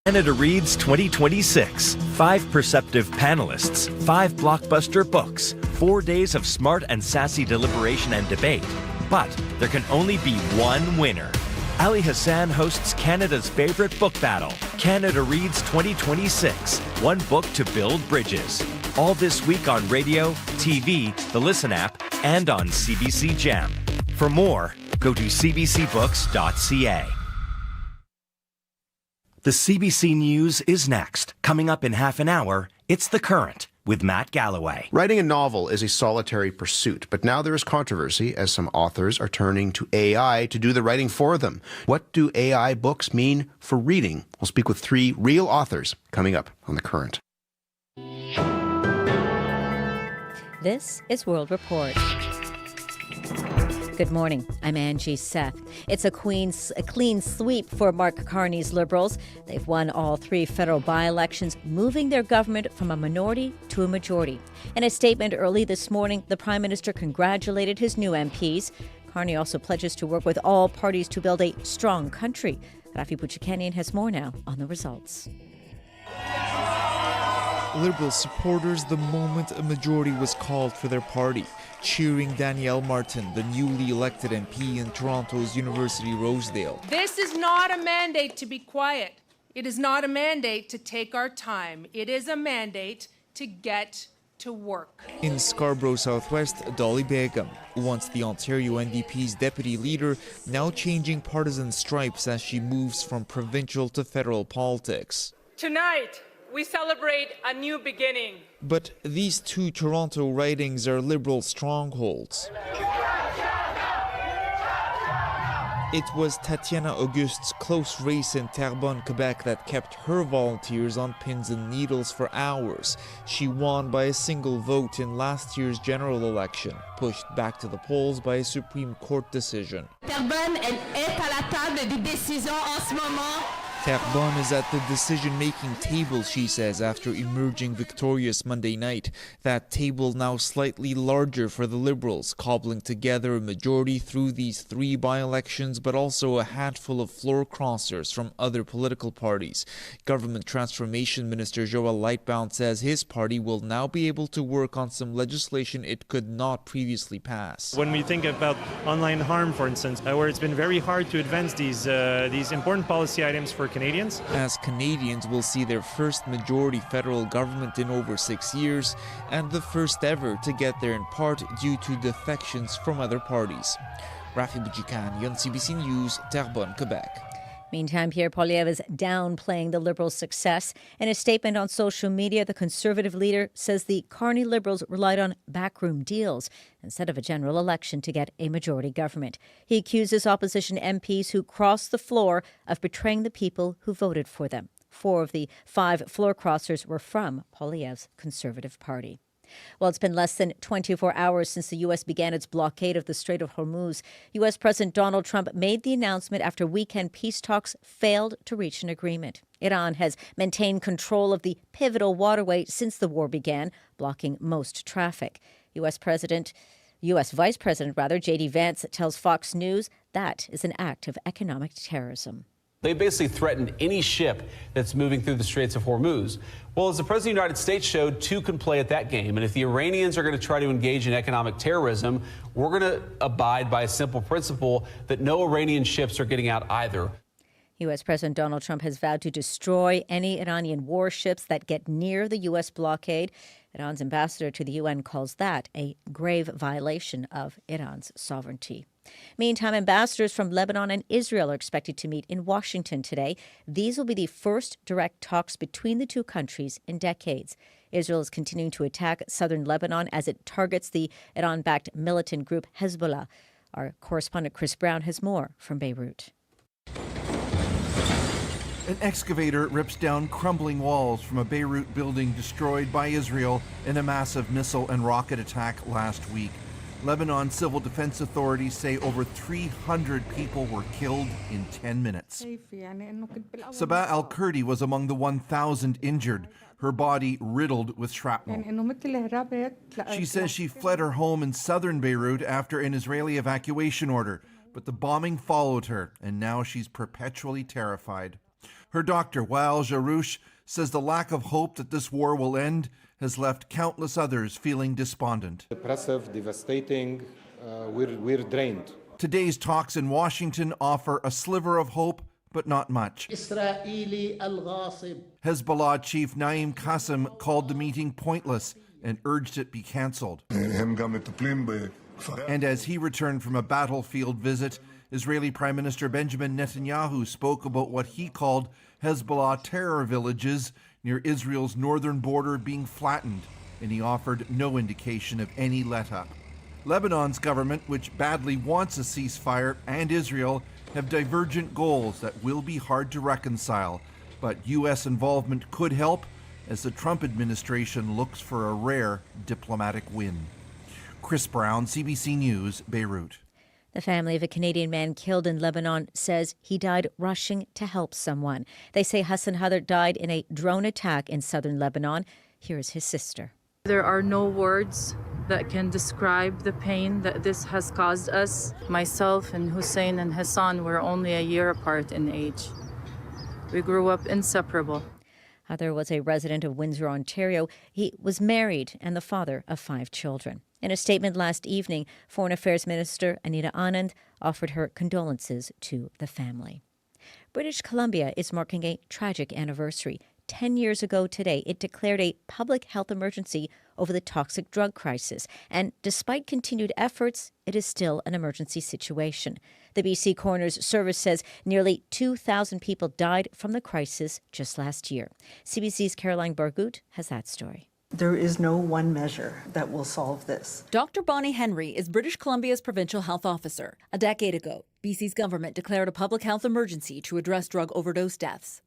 Canada Reads 2026. 5 perceptive panelists, 5 blockbuster books, 4 days of smart and sassy deliberation and debate. But there can only be one winner. Ali Hassan hosts Canada's favorite book battle, Canada Reads 2026. One book to build bridges. All this week on radio, TV, the Listen app, and on CBC Jam. For more, go to cbcbooks.ca. The CBC News is next. Coming up in half an hour, it's The Current with Matt Galloway. Writing a novel is a solitary pursuit, but now there is controversy as some authors are turning to AI to do the writing for them. What do AI books mean for reading? We'll speak with 3 real authors coming up on The Current. This is World Report. Good morning. I'm Angie Seth. It's a clean sweep for Mark Carney's Liberals. They've won all 3 federal by-elections, moving their government from a minority to a majority. In a statement early this morning, the Prime Minister congratulated his new MPs. Carney also pledges to work with all parties to build a strong country. Rafi Buchikanian has more now on the results. Liberal supporters the moment a majority was called for their party, cheering Danielle Martin, the newly elected MP in Toronto's University Rosedale. This is not a mandate to be quiet. It is not a mandate to take our time. It is a mandate to get to work. In Scarborough Southwest, Dolly Begum, once the Ontario NDP's deputy leader, now changing partisan stripes as she moves from provincial to federal politics. Tonight, we celebrate a new beginning. But these 2 Toronto ridings are Liberal strongholds. It was Tatiana Auguste's close race in Terrebonne, Quebec that kept her volunteers on pins and needles for hours. She won by a single vote in last year's general election, pushed back to the polls by a Supreme Court decision. Terrebonne, elle est à la table des décisions en ce moment. Terrebonne is at the decision-making table, she says, after emerging victorious Monday night. That table now slightly larger for the Liberals, cobbling together a majority through these 3 by-elections, but also a handful of floor crossers from other political parties. Government Transformation Minister Joel Lightbound says his party will now be able to work on some legislation it could not previously pass. When we think about online harm, for instance, where it's been very hard to advance these important policy items for Canadians. As Canadians will see their first majority federal government in over 6 years, and the first ever to get there in part due to defections from other parties. Rafi Bujikani on CBC News, Terrebonne, Quebec. Meantime, Pierre Poilievre is downplaying the Liberals' success. In a statement on social media, the Conservative leader says the Carney Liberals relied on backroom deals instead of a general election to get a majority government. He accuses opposition MPs who crossed the floor of betraying the people who voted for them. 4 of the 5 floor crossers were from Poilievre's Conservative Party. Well, it's been less than 24 hours since the U.S. began its blockade of the Strait of Hormuz. U.S. President Donald Trump made the announcement after weekend peace talks failed to reach an agreement. Iran has maintained control of the pivotal waterway since the war began, blocking most traffic. U.S. Vice President J.D. Vance tells Fox News that is an act of economic terrorism. They basically threatened any ship that's moving through the Straits of Hormuz. Well, as the President of the United States showed, 2 can play at that game. And if the Iranians are going to try to engage in economic terrorism, we're going to abide by a simple principle that no Iranian ships are getting out either. U.S. President Donald Trump has vowed to destroy any Iranian warships that get near the U.S. blockade. Iran's ambassador to the UN calls that a grave violation of Iran's sovereignty. Meantime, ambassadors from Lebanon and Israel are expected to meet in Washington today. These will be the first direct talks between the 2 countries in decades. Israel is continuing to attack southern Lebanon as it targets the Iran-backed militant group Hezbollah. Our correspondent Chris Brown has more from Beirut. An excavator rips down crumbling walls from a Beirut building destroyed by Israel in a massive missile and rocket attack last week. Lebanon civil defense authorities say over 300 people were killed in 10 minutes. Sabah Al-Kurdi was among the 1,000 injured, her body riddled with shrapnel. She says she fled her home in southern Beirut after an Israeli evacuation order, but the bombing followed her, and now she's perpetually terrified. Her doctor, Wael Jarouche, says the lack of hope that this war will end has left countless others feeling despondent. Depressive, devastating, we're drained. Today's talks in Washington offer a sliver of hope, but not much. Hezbollah chief Naim Qassem called the meeting pointless and urged it be cancelled. And as he returned from a battlefield visit, Israeli Prime Minister Benjamin Netanyahu spoke about what he called Hezbollah terror villages near Israel's northern border being flattened, and he offered no indication of any let-up. Lebanon's government, which badly wants a ceasefire, and Israel have divergent goals that will be hard to reconcile, but U.S. involvement could help as the Trump administration looks for a rare diplomatic win. Chris Brown, CBC News, Beirut. The family of a Canadian man killed in Lebanon says he died rushing to help someone. They say Hassan Hadar died in a drone attack in southern Lebanon. Here is his sister. There are no words that can describe the pain that this has caused us. Myself and Hussein and Hassan were only a year apart in age. We grew up inseparable. Hadar was a resident of Windsor, Ontario. He was married and the father of 5 children. In a statement last evening, Foreign Affairs Minister Anita Anand offered her condolences to the family. British Columbia is marking a tragic anniversary. 10 years ago today, it declared a public health emergency over the toxic drug crisis. And despite continued efforts, it is still an emergency situation. The BC Coroner's Service says nearly 2,000 people died from the crisis just last year. CBC's Caroline Bargut has that story. There is no one measure that will solve this. Dr. Bonnie Henry is British Columbia's provincial health officer. A decade ago, BC's government declared a public health emergency to address drug overdose deaths.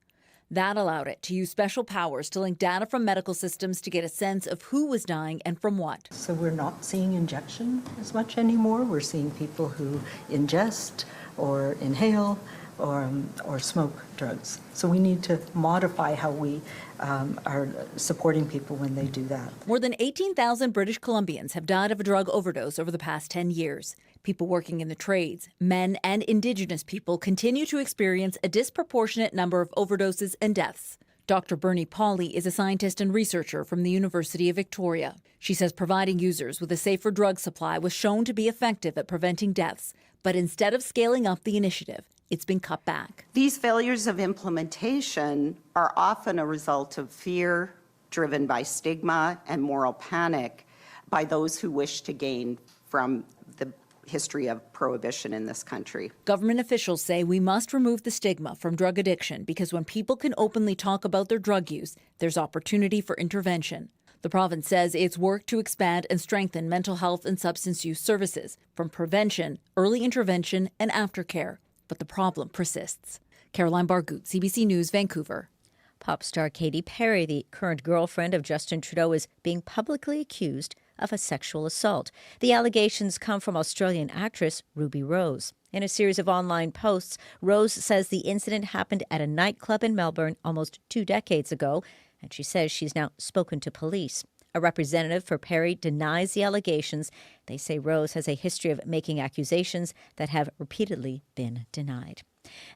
That allowed it to use special powers to link data from medical systems to get a sense of who was dying and from what. So we're not seeing injection as much anymore. We're seeing people who ingest or inhale or smoke drugs. So we need to modify how we are supporting people when they do that. More than 18,000 British Columbians have died of a drug overdose over the past 10 years. People working in the trades, men and Indigenous people continue to experience a disproportionate number of overdoses and deaths. Dr. Bernie Pauley is a scientist and researcher from the University of Victoria. She says providing users with a safer drug supply was shown to be effective at preventing deaths, but instead of scaling up the initiative, it's been cut back. These failures of implementation are often a result of fear driven by stigma and moral panic by those who wish to gain from the history of prohibition in this country. Government officials say we must remove the stigma from drug addiction because when people can openly talk about their drug use, there's opportunity for intervention. The province says it's worked to expand and strengthen mental health and substance use services, from prevention, early intervention, and aftercare. But the problem persists. Caroline Bargut, CBC News, Vancouver. Pop star Katy Perry, the current girlfriend of Justin Trudeau, is being publicly accused of a sexual assault. The allegations come from Australian actress Ruby Rose. In a series of online posts, Rose says the incident happened at a nightclub in Melbourne almost 2 decades ago, and she says she's now spoken to police. A representative for Perry denies the allegations. They say Rose has a history of making accusations that have repeatedly been denied.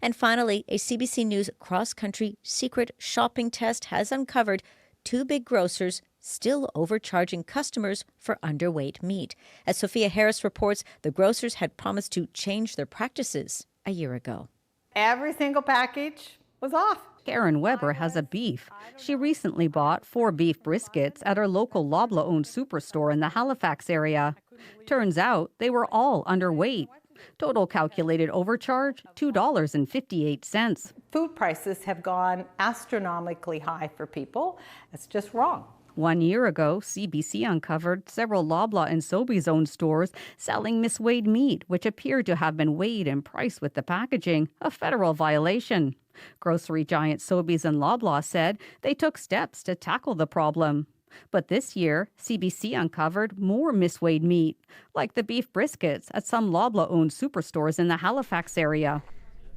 And finally, a CBC News cross-country secret shopping test has uncovered 2 big grocers still overcharging customers for underweight meat. As Sophia Harris reports, the grocers had promised to change their practices a year ago. Every single package was off. Karen Weber has a beef. She recently bought 4 beef briskets at her local Loblaw-owned superstore in the Halifax area. Turns out they were all underweight. Total calculated overcharge, $2.58. Food prices have gone astronomically high for people. It's just wrong. 1 year ago, CBC uncovered several Loblaw and Sobeys owned stores selling misweighed meat, which appeared to have been weighed and priced with the packaging, a federal violation. Grocery giant Sobeys and Loblaw said they took steps to tackle the problem. But this year, CBC uncovered more misweighed meat, like the beef briskets at some Loblaw-owned superstores in the Halifax area.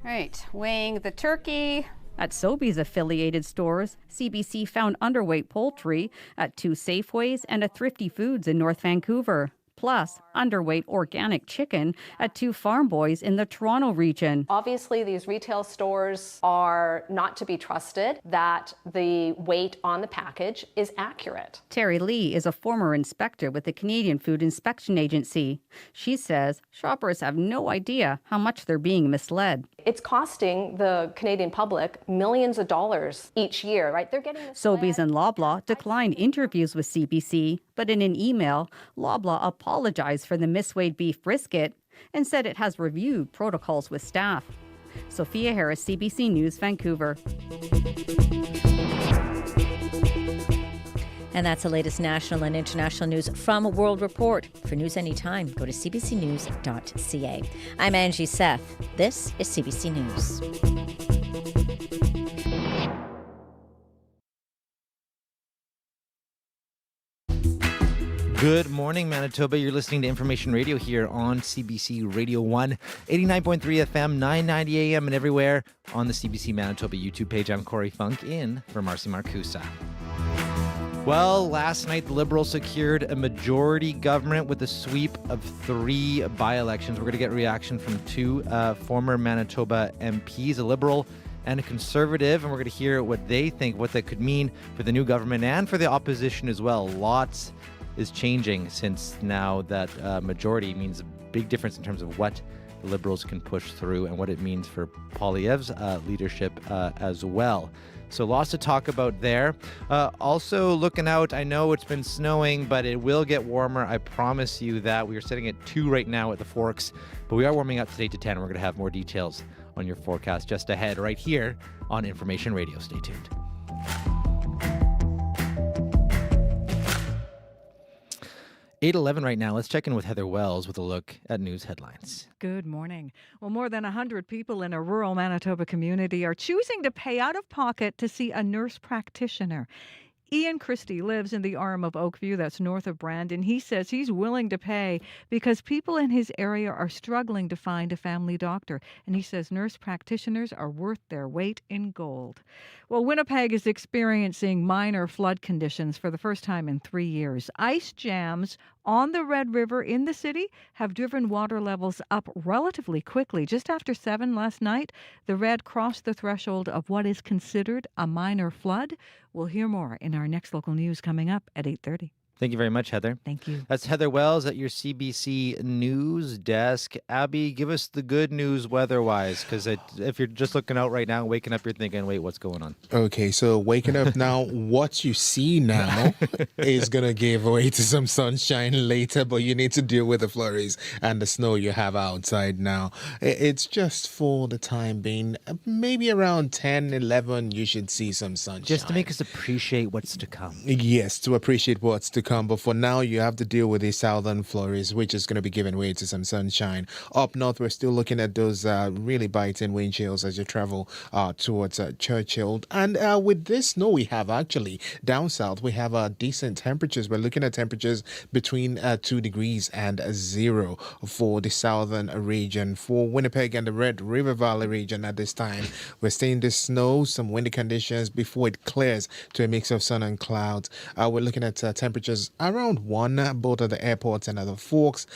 Right, weighing the turkey. At Sobeys affiliated stores, CBC found underweight poultry at 2 Safeways and a Thrifty Foods in North Vancouver. Plus, underweight organic chicken at 2 Farm Boys in the Toronto region. Obviously, these retail stores are not to be trusted, that the weight on the package is accurate. Terry Lee is a former inspector with the Canadian Food Inspection Agency. She says shoppers have no idea how much they're being misled. It's costing the Canadian public millions of dollars each year, right? They're getting Sobeys and Loblaw declined interviews with CBC, but in an email, Loblaw apologized for the misweighed beef brisket and said it has reviewed protocols with staff. Sophia Harris, CBC News, Vancouver. And that's the latest national and international news from World Report. For news anytime, go to cbcnews.ca. I'm Angie Seth. This is CBC News. Good morning, Manitoba. You're listening to Information Radio here on CBC Radio 1, 89.3 FM, 990 AM, and everywhere on the CBC Manitoba YouTube page. I'm Corey Funk, in for Marcy Marcusa. Well, last night the Liberals secured a majority government with a sweep of 3 by-elections. We're going to get reaction from 2 former Manitoba MPs, a Liberal and a Conservative, and we're going to hear what they think, what that could mean for the new government and for the opposition as well. Lots is changing since now that majority means a big difference in terms of what the Liberals can push through and what it means for Poilievre's leadership as well. So lots to talk about there. Also looking out, I know it's been snowing, but it will get warmer. I promise you that. We are sitting at 2 right now at the Forks, but we are warming up today to 10. We're going to have more details on your forecast just ahead right here on Information Radio. Stay tuned. $8:11 right now. Let's check in with Heather Wells with a look at news headlines. Good morning. Well, more than 100 people in a rural Manitoba community are choosing to pay out of pocket to see a nurse practitioner. Ian Christie lives in the arm of Oakview, that's north of Brandon. He says he's willing to pay because people in his area are struggling to find a family doctor. And he says nurse practitioners are worth their weight in gold. Well, Winnipeg is experiencing minor flood conditions for the first time in 3 years. Ice jams on the Red River in the city have driven water levels up relatively quickly. Just after 7 last night, the Red crossed the threshold of what is considered a minor flood. We'll hear more in our next local news coming up at 8:30. Thank you very much, Heather. Thank you. That's Heather Wells at your CBC News desk. Abby, give us the good news weather-wise, because if you're just looking out right now, waking up, you're thinking, wait, what's going on? Okay, so waking up now, what you see now is going to give way to some sunshine later, but you need to deal with the flurries and the snow you have outside now. It's just for the time being. Maybe around 10, 11, you should see some sunshine. Just to make us appreciate what's to come. Yes, to appreciate what's to come. But for now, you have to deal with the southern flurries, which is going to be giving way to some sunshine. Up north, we're still looking at those really biting wind chills as you travel towards Churchill. And with this snow we have actually down south, we have decent temperatures. We're looking at temperatures between 2 degrees and 0 for the southern region. For Winnipeg and the Red River Valley region at this time, we're seeing the snow, some windy conditions before it clears to a mix of sun and clouds. We're looking at temperatures around 1, both at the airports and at the Forks.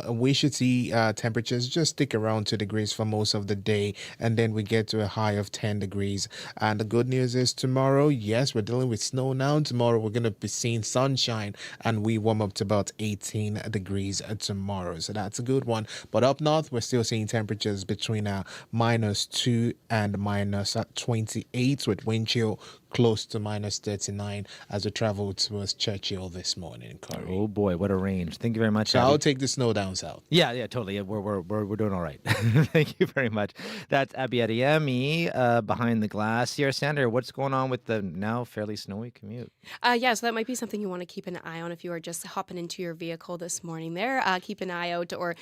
We should see temperatures just stick around 2 degrees for most of the day, and then we get to a high of 10 degrees. And the good news is tomorrow, yes, we're dealing with snow now. Tomorrow we're going to be seeing sunshine, and we warm up to about 18 degrees tomorrow. So that's a good one. But up north, we're still seeing temperatures between -2 and -28 with wind chill close to minus 39 as we travel towards Churchill this morning, Corey. Oh boy, what a range! Thank you very much. So Abby. I'll take the snow down south. Yeah, totally. Yeah, we're doing all right. Thank you very much. That's Abby Adeyemi behind the glass. Sierra Sander, what's going on with the now fairly snowy commute? Yeah, so that might be something you want to keep an eye on if you are just hopping into your vehicle this morning there. Keep an eye out or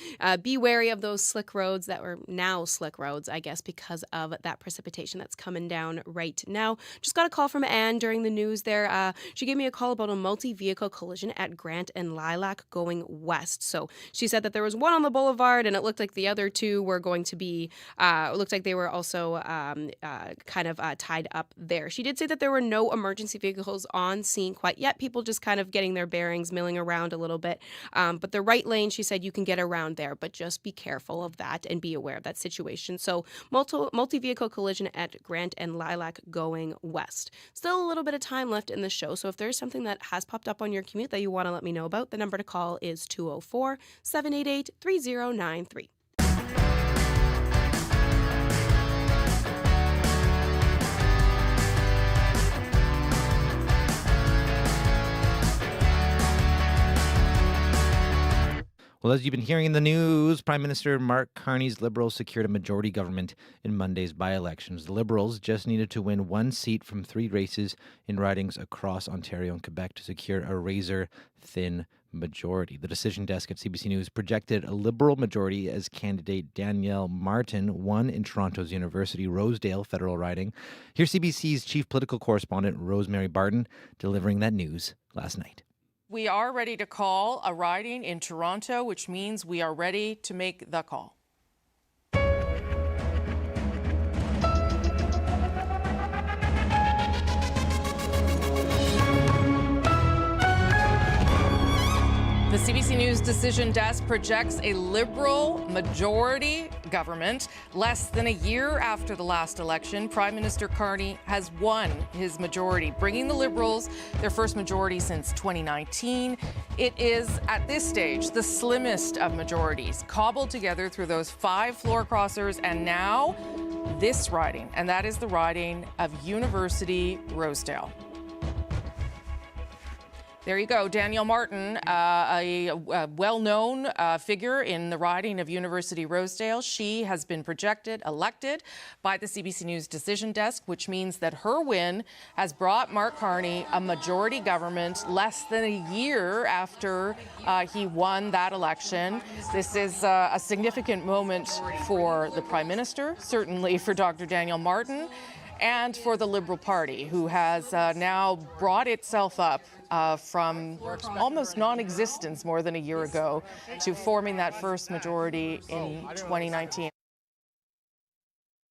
be wary of those slick roads that were now slick roads, I guess, because of that precipitation that's coming down right now. Just got a call from Anne during the news there. She gave me a call about a multi-vehicle collision at Grant and Lilac going west. So she said that there was one on the boulevard and it looked like the other two were going to be, it looked like they were also kind of tied up there. She did say that there were no emergency vehicles on scene quite yet. People just kind of getting their bearings, milling around a little bit. But the right lane, she said you can get around there, but just be careful of that and be aware of that situation. So multi-vehicle collision at Grant and Lilac going west. Still a little bit of time left in the show, so if there's something that has popped up on your commute that you want to let me know about, the number to call is 204-788-3093. Well, as you've been hearing in the news, Prime Minister Mark Carney's Liberals secured a majority government in Monday's by-elections. The Liberals just needed to win one seat from 3 races in ridings across Ontario and Quebec to secure a razor-thin majority. The decision desk at CBC News projected a Liberal majority as candidate Danielle Martin won in Toronto's University Rosedale federal riding. Here's CBC's chief political correspondent Rosemary Barton delivering that news last night. We are ready to call a riding in Toronto, which means we are ready to make the call. The CBC News decision desk projects a Liberal majority government. Less than a year after the last election, Prime Minister Carney has won his majority, bringing the Liberals their first majority since 2019. It is, at this stage, the slimmest of majorities, cobbled together through those 5 floor crossers and now this riding, and that is the riding of University Rosedale. There you go. Danielle Martin, a well-known figure in the riding of University Rosedale. She has been elected by the CBC News decision desk, which means that her win has brought Mark Carney a majority government less than a year after he won that election. This is a significant moment for the Prime Minister, certainly for Dr. Danielle Martin, and for the Liberal Party, who has now brought itself up from almost non-existence more than a year ago to forming that first majority in 2019.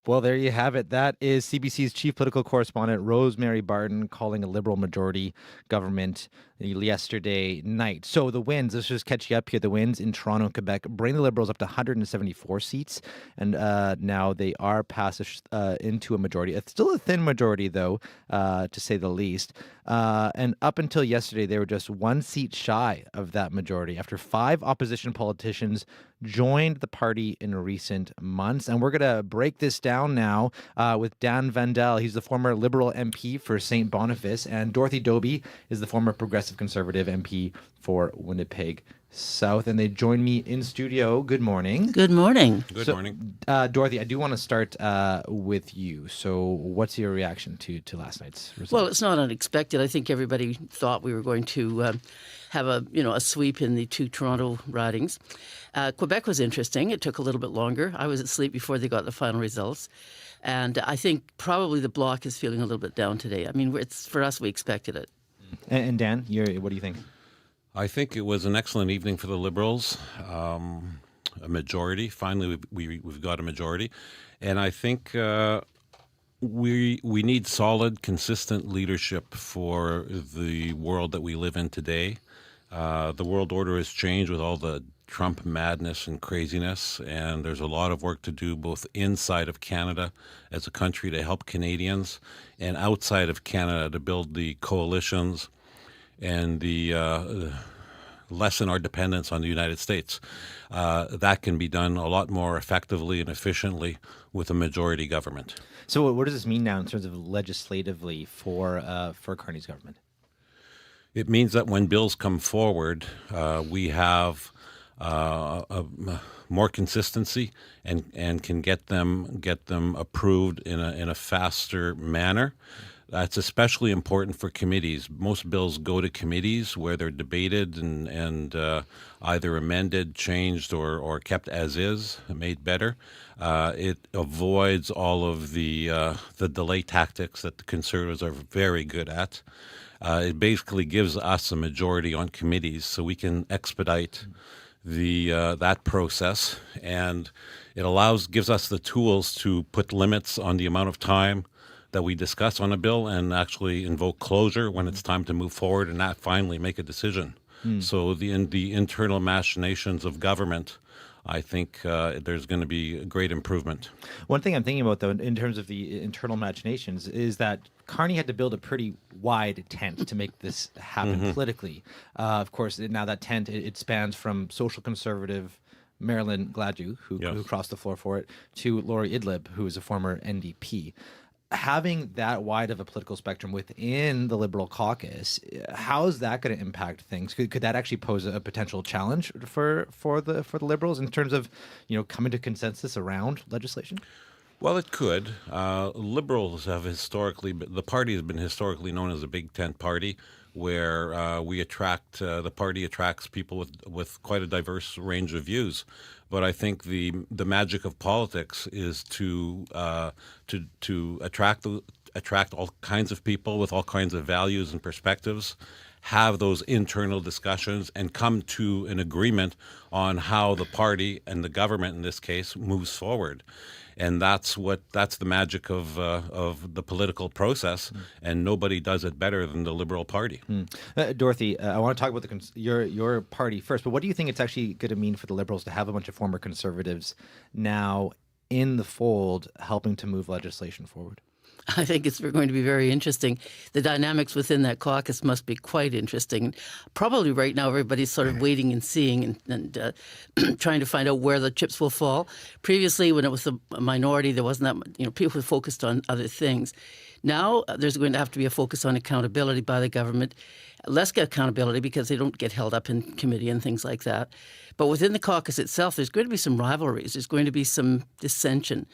Well, there you have it. That is CBC's chief political correspondent, Rosemary Barton, calling a Liberal majority government yesterday night. So the wins, let's just catch you up here. The wins in Toronto and Quebec bring the Liberals up to 174 seats. And now they are passed into a majority. It's still a thin majority, though, to say the least. And up until yesterday, they were just 1 seat shy of that majority after 5 opposition politicians joined the party in recent months. And we're going to break this down now with Dan Vandel. He's the former Liberal MP for St. Boniface, and Dorothy Doby is the former Progressive Conservative MP for Winnipeg South. And they join me in studio. Good morning. Good morning. Good morning. Dorothy, I do want to start with you. So what's your reaction to last night's results? Well, it's not unexpected. I think everybody thought we were going to have a sweep in the 2 Toronto ridings. Quebec was interesting. It took a little bit longer. I was asleep before they got the final results. And I think probably the Bloc is feeling a little bit down today. I mean, for us, we expected it. And Dan, what do you think? I think it was an excellent evening for the Liberals. A majority. Finally, we've got a majority. And I think we need solid, consistent leadership for the world that we live in today. The world order has changed with all the Trump madness and craziness, and there's a lot of work to do both inside of Canada as a country to help Canadians and outside of Canada to build the coalitions and the lessen our dependence on the United States. That can be done a lot more effectively and efficiently with a majority government. So what does this mean now in terms of legislatively for Carney's government? It means that when bills come forward, we have more consistency and can get them approved in a faster manner. That's especially important for committees. Most bills go to committees where they're debated and either amended, changed, or kept as is, made better. It avoids all of the delay tactics that the Conservatives are very good at. It basically gives us a majority on committees so we can expedite that process, and it gives us the tools to put limits on the amount of time that we discuss on a bill and actually invoke closure when it's time to move forward and not finally make a decision. So the internal machinations of government, I think there's going to be a great improvement. One thing I'm thinking about, though, in terms of the internal machinations, is that Carney had to build a pretty wide tent to make this happen politically. Of course, now that tent, it spans from social conservative Marilyn Gladue, who crossed the floor for it, to Lori Idlib, who is a former NDP. Having that wide of a political spectrum within the Liberal caucus, how is that going to impact things? Could that actually pose a potential challenge for the Liberals in terms of coming to consensus around legislation? Well, it could. Liberals have the party has been historically known as a big tent party, where the party attracts people with quite a diverse range of views. But I think the magic of politics is to attract all kinds of people with all kinds of values and perspectives, have those internal discussions, and come to an agreement on how the party and the government, in this case, moves forward. And that's the magic of the political process, and nobody does it better than the Liberal Party. Dorothy, I want to talk about your party first, but what do you think it's actually going to mean for the Liberals to have a bunch of former Conservatives now in the fold helping to move legislation forward? I think it's going to be very interesting. The dynamics within that caucus must be quite interesting. Probably right now everybody's sort of waiting and seeing and trying to find out where the chips will fall. Previously, when it was a minority, there wasn't that people were focused on other things. Now there's going to have to be a focus on accountability by the government. Less accountability because they don't get held up in committee and things like that. But within the caucus itself, there's going to be some rivalries. There's going to be some dissension,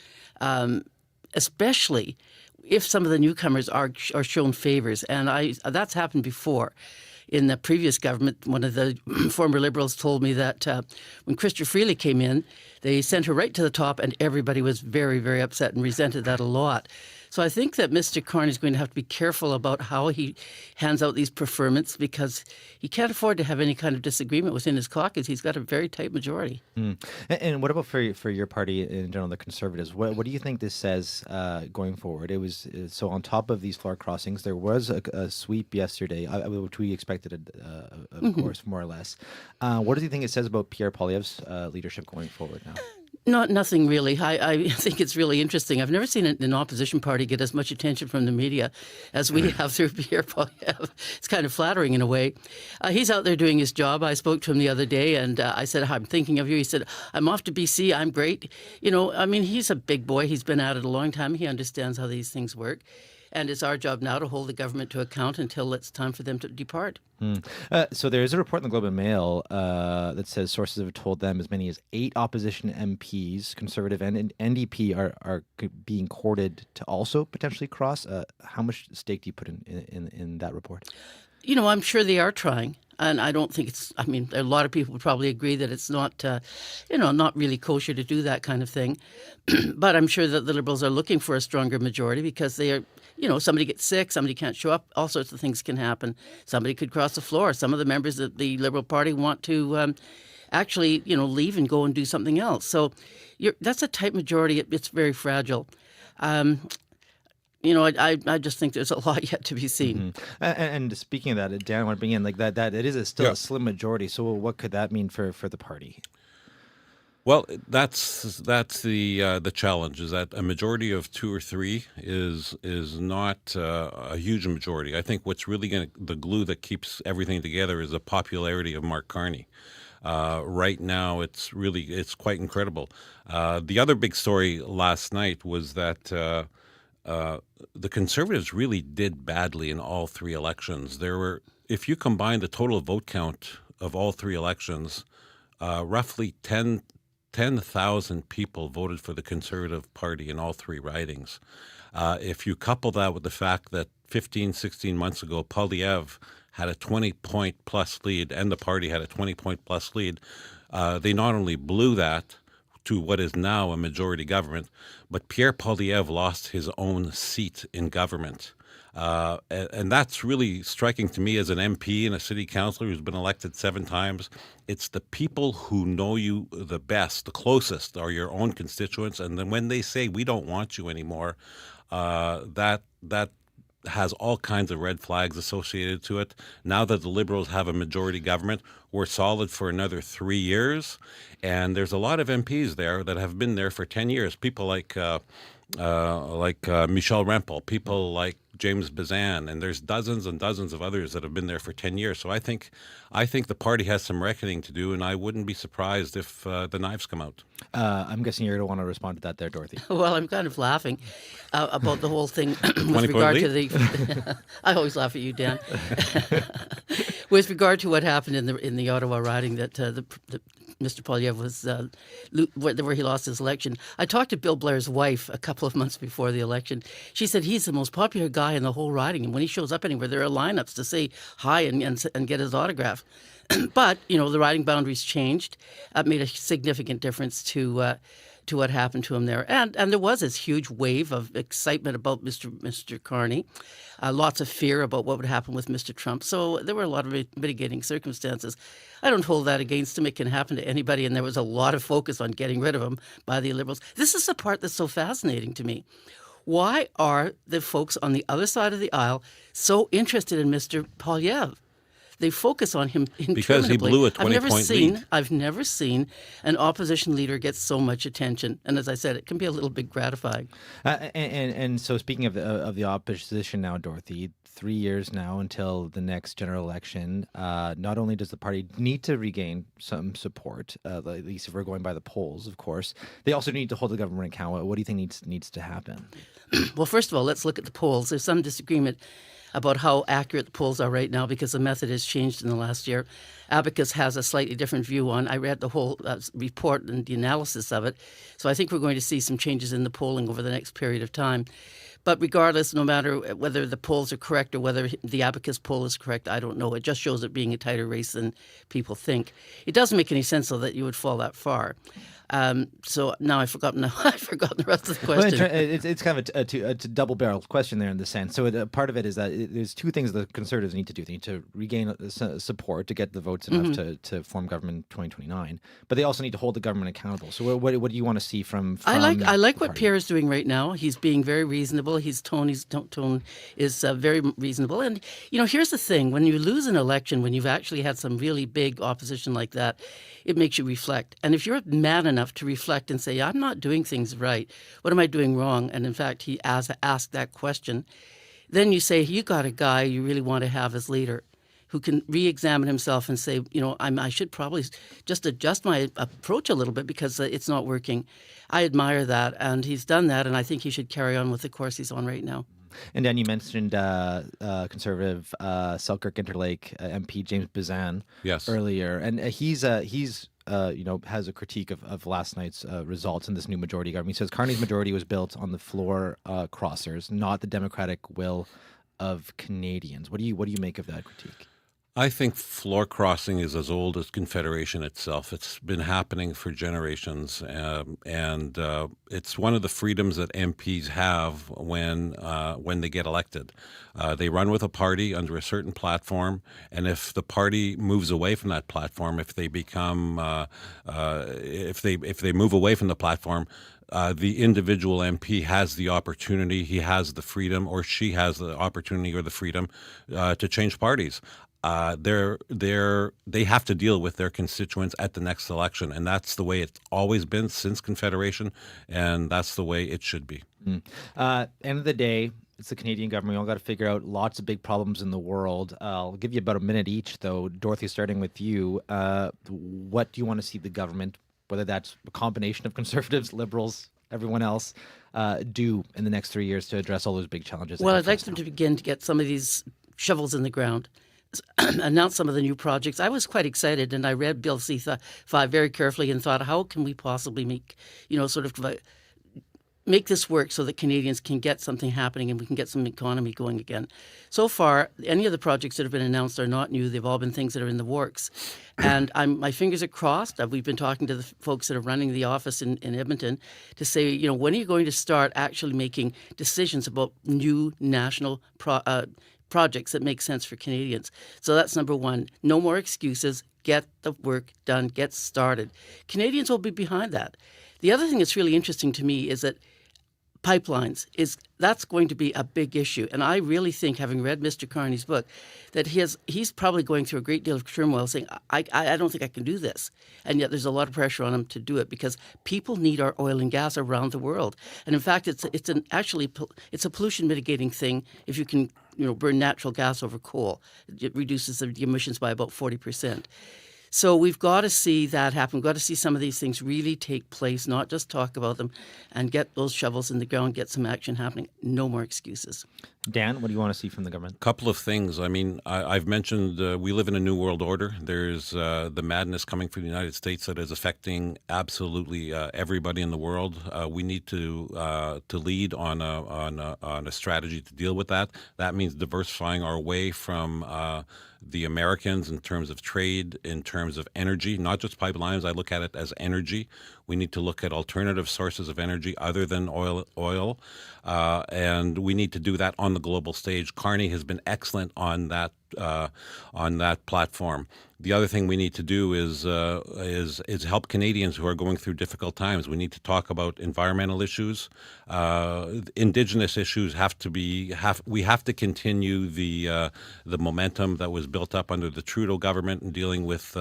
especially if some of the newcomers are shown favors. And that's happened before. In the previous government, one of the former Liberals told me that when Chrystia Freeland came in, they sent her right to the top, and everybody was very, very upset and resented that a lot. So I think that Mr. Carney is going to have to be careful about how he hands out these preferments, because he can't afford to have any kind of disagreement within his caucus. He's got a very tight majority. And what about for your party in general, the Conservatives? What do you think this says going forward? It was so on top of these floor crossings, there was a sweep yesterday, which we expected, of course, more or less. What do you think it says about Pierre Poilievre's leadership going forward now? Nothing really. I think it's really interesting. I've never seen an opposition party get as much attention from the media as we have through Pierre Poilievre. It's kind of flattering in a way. He's out there doing his job. I spoke to him the other day, and I said, I'm thinking of you. He said, I'm off to BC. I'm great. He's a big boy. He's been at it a long time. He understands how these things work. And it's our job now to hold the government to account until it's time for them to depart. So there is a report in the Globe and Mail that says sources have told them as many as 8 opposition MPs, Conservative and NDP, are being courted to also potentially cross. How much stake do you put in that report? I'm sure they are trying. And I don't think a lot of people would probably agree that it's not, not really kosher to do that kind of thing. But I'm sure that the Liberals are looking for a stronger majority because they are, somebody gets sick, somebody can't show up, all sorts of things can happen. Somebody could cross the floor. Some of the members of the Liberal Party want to actually, leave and go and do something else. So that's a tight majority. It's very fragile. I just think there's a lot yet to be seen. And speaking of that, Dan, I want to bring in that it is still a slim majority. So what could that mean for the party? Well, that's the challenge, is that a majority of 2 or 3 is not a huge majority. I think what's really the glue that keeps everything together is the popularity of Mark Carney. Right now, it's quite incredible. The other big story last night was that the Conservatives really did badly in all 3 elections. If you combine the total vote count of all 3 elections, roughly 10,000 people voted for the Conservative Party in all 3 ridings. If you couple that with the fact that 15, 16 months ago, Poilievre had a 20-point plus lead and the party had a 20-point plus lead, they not only blew that to what is now a majority government, but Pierre Poilievre lost his own seat in government. And that's really striking to me as an MP and a city councillor who's been elected 7 times. It's the people who know you the best, the closest, are your own constituents. And then when they say, we don't want you anymore, that has all kinds of red flags associated to it. Now that the Liberals have a majority government, we're solid for another 3 years. And there's a lot of MPs there that have been there for 10 years. People like Michel Rempel, people like James Bazan, and there's dozens and dozens of others that have been there for 10 years. So I think the party has some reckoning to do, and I wouldn't be surprised if the knives come out. I'm guessing you're going to want to respond to that there, Dorothy. Well, I'm kind of laughing about the whole thing with regard to the. I always laugh at you, Dan. With regard to what happened in the Ottawa riding that Mr. Poilievre was where he lost his election. I talked to Bill Blair's wife a couple of months before the election. She said he's the most popular guy in the whole riding, and when he shows up anywhere, there are lineups to say hi and get his autograph. But the riding boundaries changed. It made a significant difference to what happened to him there, and there was this huge wave of excitement about Mr. Carney, lots of fear about what would happen with Mr. Trump. So there were a lot of mitigating circumstances. I don't hold that against him. It can happen to anybody, and there was a lot of focus on getting rid of him by the Liberals. This is the part that's so fascinating to me. Why are the folks on the other side of the aisle so interested in Mr. Poilievre? They focus on him interminably. Because he blew a 20-point lead. I've never seen an opposition leader get so much attention. And as I said, it can be a little bit gratifying. And so speaking of the opposition now, Dorothy, 3 years now until the next general election. Not only does the party need to regain some support, at least if we're going by the polls, of course, they also need to hold the government accountable. What do you think needs to happen? Well, first of all, let's look at the polls. There's some disagreement about how accurate the polls are right now because the method has changed in the last year. Abacus has a slightly different view on. I read the whole report and the analysis of it. So I think we're going to see some changes in the polling over the next period of time. But regardless, no matter whether the polls are correct or whether the Abacus poll is correct, I don't know. It just shows it being a tighter race than people think. It doesn't make any sense, though, that you would fall that far. So now I've forgotten the rest of the question. Well, it's kind of a double-barreled question there in the sense. So part of it is that there's 2 things the Conservatives need to do. They need to regain support to get the votes enough to form government in 2029, but they also need to hold the government accountable. So what do you want to see from I like what Pierre is doing right now. He's being very reasonable. His tone is very reasonable. And, here's the thing. When you lose an election, when you've actually had some really big opposition like that, it makes you reflect. And if you're man enough to reflect and say, I'm not doing things right, what am I doing wrong? And in fact, he asked that question. Then you say, you got a guy you really want to have as leader who can re-examine himself and say, I should probably just adjust my approach a little bit because it's not working. I admire that, and he's done that, and I think he should carry on with the course he's on right now. And then you mentioned Conservative Selkirk-Interlake MP James Bazan earlier, and he's has a critique of last night's results in this new majority government. He says Carney's majority was built on the floor crossers, not the democratic will of Canadians. What do you make of that critique? I think floor crossing is as old as Confederation itself. It's been happening for generations, and it's one of the freedoms that MPs have when they get elected. They run with a party under a certain platform, and if the party moves away from that platform, if they become if they move away from the platform, the individual MP has the opportunity, he has the freedom, or she has the opportunity or the freedom to change parties. they have to deal with their constituents at the next election, and that's the way it's always been since Confederation, and that's the way it should be. End of the day, it's the Canadian government. We all got to figure out lots of big problems in the world. I'll give you about a minute each, though. Dorothy, starting with you, what do you want to see the government, whether that's a combination of conservatives, liberals, everyone else, do in the next 3 years to address all those big challenges? Well, I'd like them to begin to get some of these shovels in the ground, announce some of the new projects. I was quite excited, and I read Bill C-5 very carefully and thought, how can we possibly make, make this work so that Canadians can get something happening and we can get some economy going again. So far, any of the projects that have been announced are not new. They've all been things that are in the works. And my fingers are crossed. We've been talking to the folks that are running the office in Edmonton to say, when are you going to start actually making decisions about new national projects that make sense for Canadians? So that's number one. No more excuses. Get the work done. Get started. Canadians will be behind that. The other thing that's really interesting to me is that pipelines, that's going to be a big issue. And I really think, having read Mr. Carney's book, that he's probably going through a great deal of turmoil saying, I don't think I can do this. And yet there's a lot of pressure on him to do it because people need our oil and gas around the world. And in fact, it's a pollution mitigating thing if you can burn natural gas over coal. It reduces the emissions by about 40%. So we've got to see that happen. We've got to see some of these things really take place, not just talk about them, and get those shovels in the ground, get some action happening. No more excuses. Dan, what do you want to see from the government? A couple of things. I mean, I've mentioned we live in a new world order. There's the madness coming from the United States that is affecting absolutely everybody in the world. We need to lead on a strategy to deal with that. That means diversifying our way from the Americans in terms of trade, in terms of energy, not just pipelines. I look at it as energy. We need to look at alternative sources of energy other than oil, and we need to do that on the global stage. Carney has been excellent on that platform. The other thing we need to do is help Canadians who are going through difficult times. We need to talk about environmental issues, Indigenous issues. We have to continue the momentum that was built up under the Trudeau government in dealing with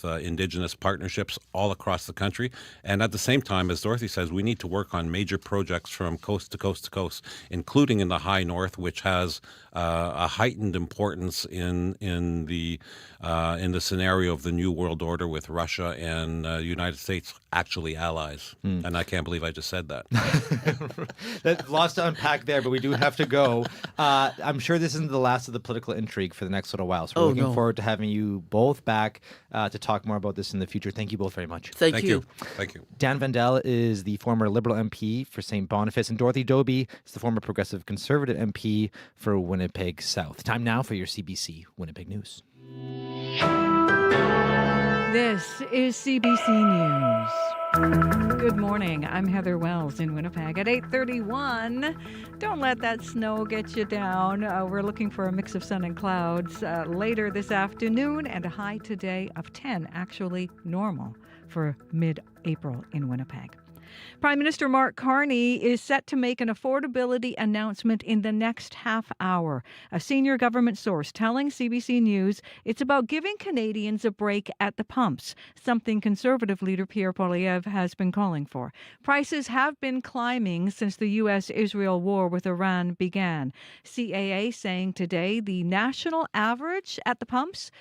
Indigenous partnerships all across the country. And at the same time, as Dorothy says, we need to work on major projects from coast to coast to coast, including in the high north, which has a heightened importance in the scenario of the new world order with Russia and the United States actually allies. And I can't believe I just said that. That's lots to unpack there, but we do have to go. I'm sure this isn't the last of the political intrigue for the next little while. So we're looking forward to having you both back to talk more about this in the future. Thank you both very much. Thank you. Thank you. Dan Vandel is the former Liberal MP for St. Boniface, and Dorothy Doby is the former Progressive Conservative MP for Winnipeg South. Time now for your CBC Winnipeg News. This is CBC News. Good morning. I'm Heather Wells in Winnipeg at 8:31. Don't let that snow get you down. We're looking for a mix of sun and clouds later this afternoon, and a high today of 10, actually normal for mid-April in Winnipeg. Prime Minister Mark Carney is set to make an affordability announcement in the next half hour. A senior government source telling CBC News it's about giving Canadians a break at the pumps, something Conservative leader Pierre Poilievre has been calling for. Prices have been climbing since the U.S.-Israel war with Iran began. CAA saying today the national average at the pumps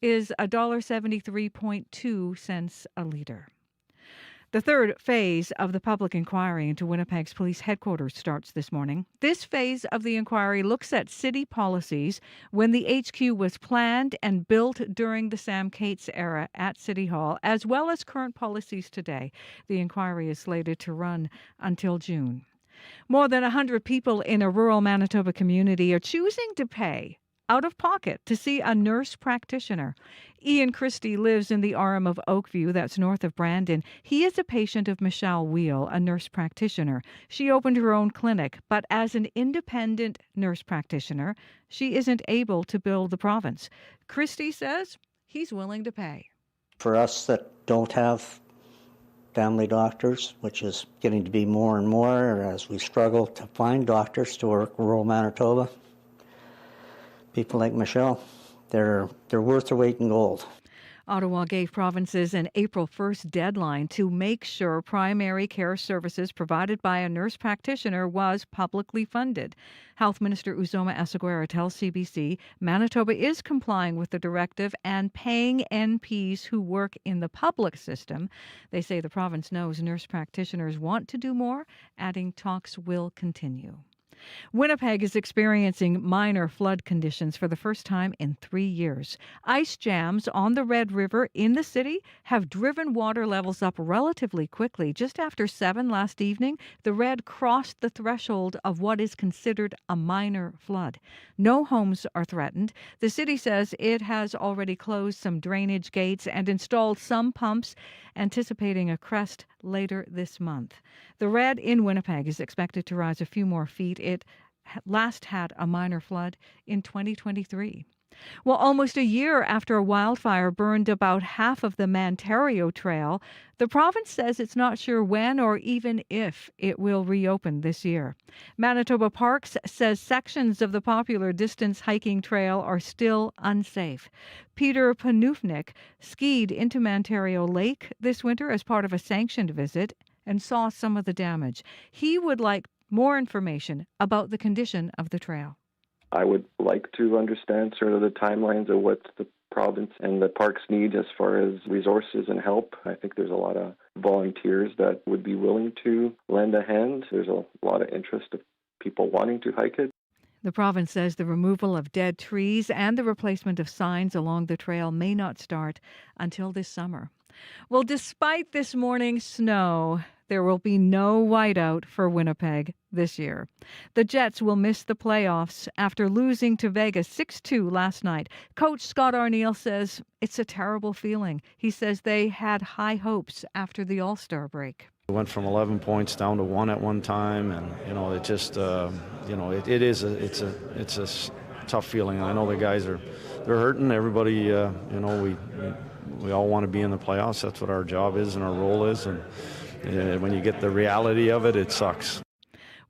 is $1.73.2 a liter. The third phase of the public inquiry into Winnipeg's police headquarters starts this morning. This phase of the inquiry looks at city policies when the HQ was planned and built during the Sam Cates era at City Hall, as well as current policies today. The inquiry is slated to run until June. More than 100 people in a rural Manitoba community are choosing to pay out of pocket to see a nurse practitioner. Ian Christie lives in the Arm of Oakview, that's north of Brandon. He is a patient of Michelle Wheel, a nurse practitioner. She opened her own clinic, but as an independent nurse practitioner, she isn't able to bill the province. Christie says he's willing to pay. For us that don't have family doctors, which is getting to be more and more as we struggle to find doctors to work rural Manitoba, people like Michelle, they're worth their weight in gold. Ottawa gave provinces an April 1st deadline to make sure primary care services provided by a nurse practitioner was publicly funded. Health Minister Uzoma Eseguera tells CBC Manitoba is complying with the directive and paying NPs who work in the public system. They say the province knows nurse practitioners want to do more, adding talks will continue. Winnipeg is experiencing minor flood conditions for the first time in 3 years. Ice jams on the Red River in the city have driven water levels up relatively quickly. Just after 7 last evening, the Red crossed the threshold of what is considered a minor flood. No homes are threatened. The city says it has already closed some drainage gates and installed some pumps, anticipating a crest later this month. The Red in Winnipeg is expected to rise a few more feet. It last had a minor flood in 2023. Well, almost a year after a wildfire burned about half of the Manario Trail, the province says it's not sure when or even if it will reopen this year. Manitoba Parks says sections of the popular distance hiking trail are still unsafe. Peter Panufnik skied into Manario Lake this winter as part of a sanctioned visit and saw some of the damage. He would like more information about the condition of the trail. I would like to understand sort of the timelines of what the province and the parks need as far as resources and help. I think there's a lot of volunteers that would be willing to lend a hand. There's a lot of interest of people wanting to hike it. The province says the removal of dead trees and the replacement of signs along the trail may not start until this summer. Well, despite this morning's snow, there will be no whiteout for Winnipeg this year. The Jets will miss the playoffs after losing to Vegas 6-2 last night. Coach Scott Arniel says it's a terrible feeling. He says they had high hopes after the All-Star break. We went from 11 points down to 1 at one time, and it just it's a tough feeling. I know the guys they're hurting. Everybody, we all want to be in the playoffs. That's what our job is and our role is, and when you get the reality of it, it sucks.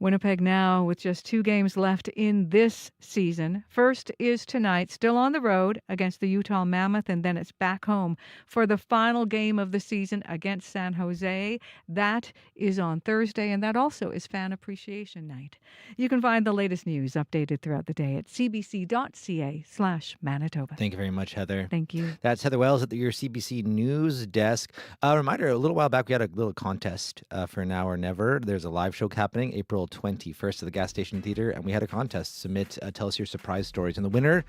Winnipeg now with just 2 games left in this season. First is tonight, still on the road against the Utah Mammoth, and then it's back home for the final game of the season against San Jose. That is on Thursday, and that also is Fan Appreciation Night. You can find the latest news updated throughout the day at cbc.ca/Manitoba. Thank you very much, Heather. Thank you. That's Heather Wells at your CBC News desk. A reminder, a little while back, we had a little contest for Now or Never. There's a live show happening April 21st at the Gas Station Theater, and we had a contest. Tell us your surprise stories. And the winner,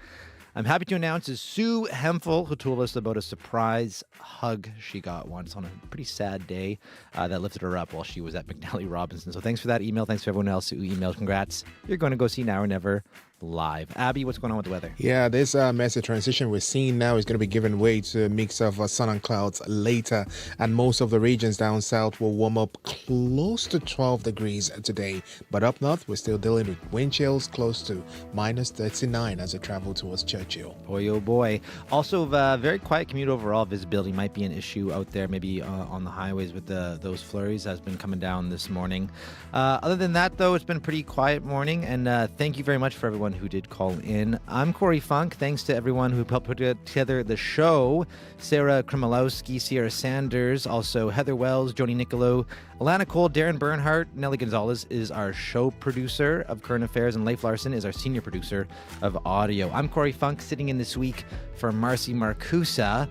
I'm happy to announce, is Sue Hemphill, who told us about a surprise hug she got once on a pretty sad day that lifted her up while she was at McNally Robinson. So thanks for that email. Thanks for everyone else who emailed. Congrats. You're going to go see Now or Never live. Abby, what's going on with the weather? Yeah, this massive transition we're seeing now is going to be giving way to a mix of sun and clouds later, and most of the regions down south will warm up close to 12 degrees today, but up north we're still dealing with wind chills close to minus 39 as we travel towards Churchill. Boy, oh boy. Also, very quiet commute overall. Visibility might be an issue out there, maybe on the highways with those flurries has been coming down this morning. Other than that, though, it's been a pretty quiet morning, and thank you very much for everyone who did call in. I'm Corey Funk. Thanks to everyone who helped put together the show. Sarah Kremolowski, Sierra Sanders, also Heather Wells, Joni Nicolo, Alana Cole, Darren Bernhardt, Nellie Gonzalez is our show producer of Current Affairs, and Leif Larson is our senior producer of audio. I'm Corey Funk, sitting in this week for Marcy Marcusa.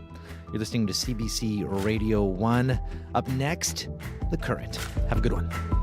You're listening to CBC Radio 1. Up next, The Current. Have a good one.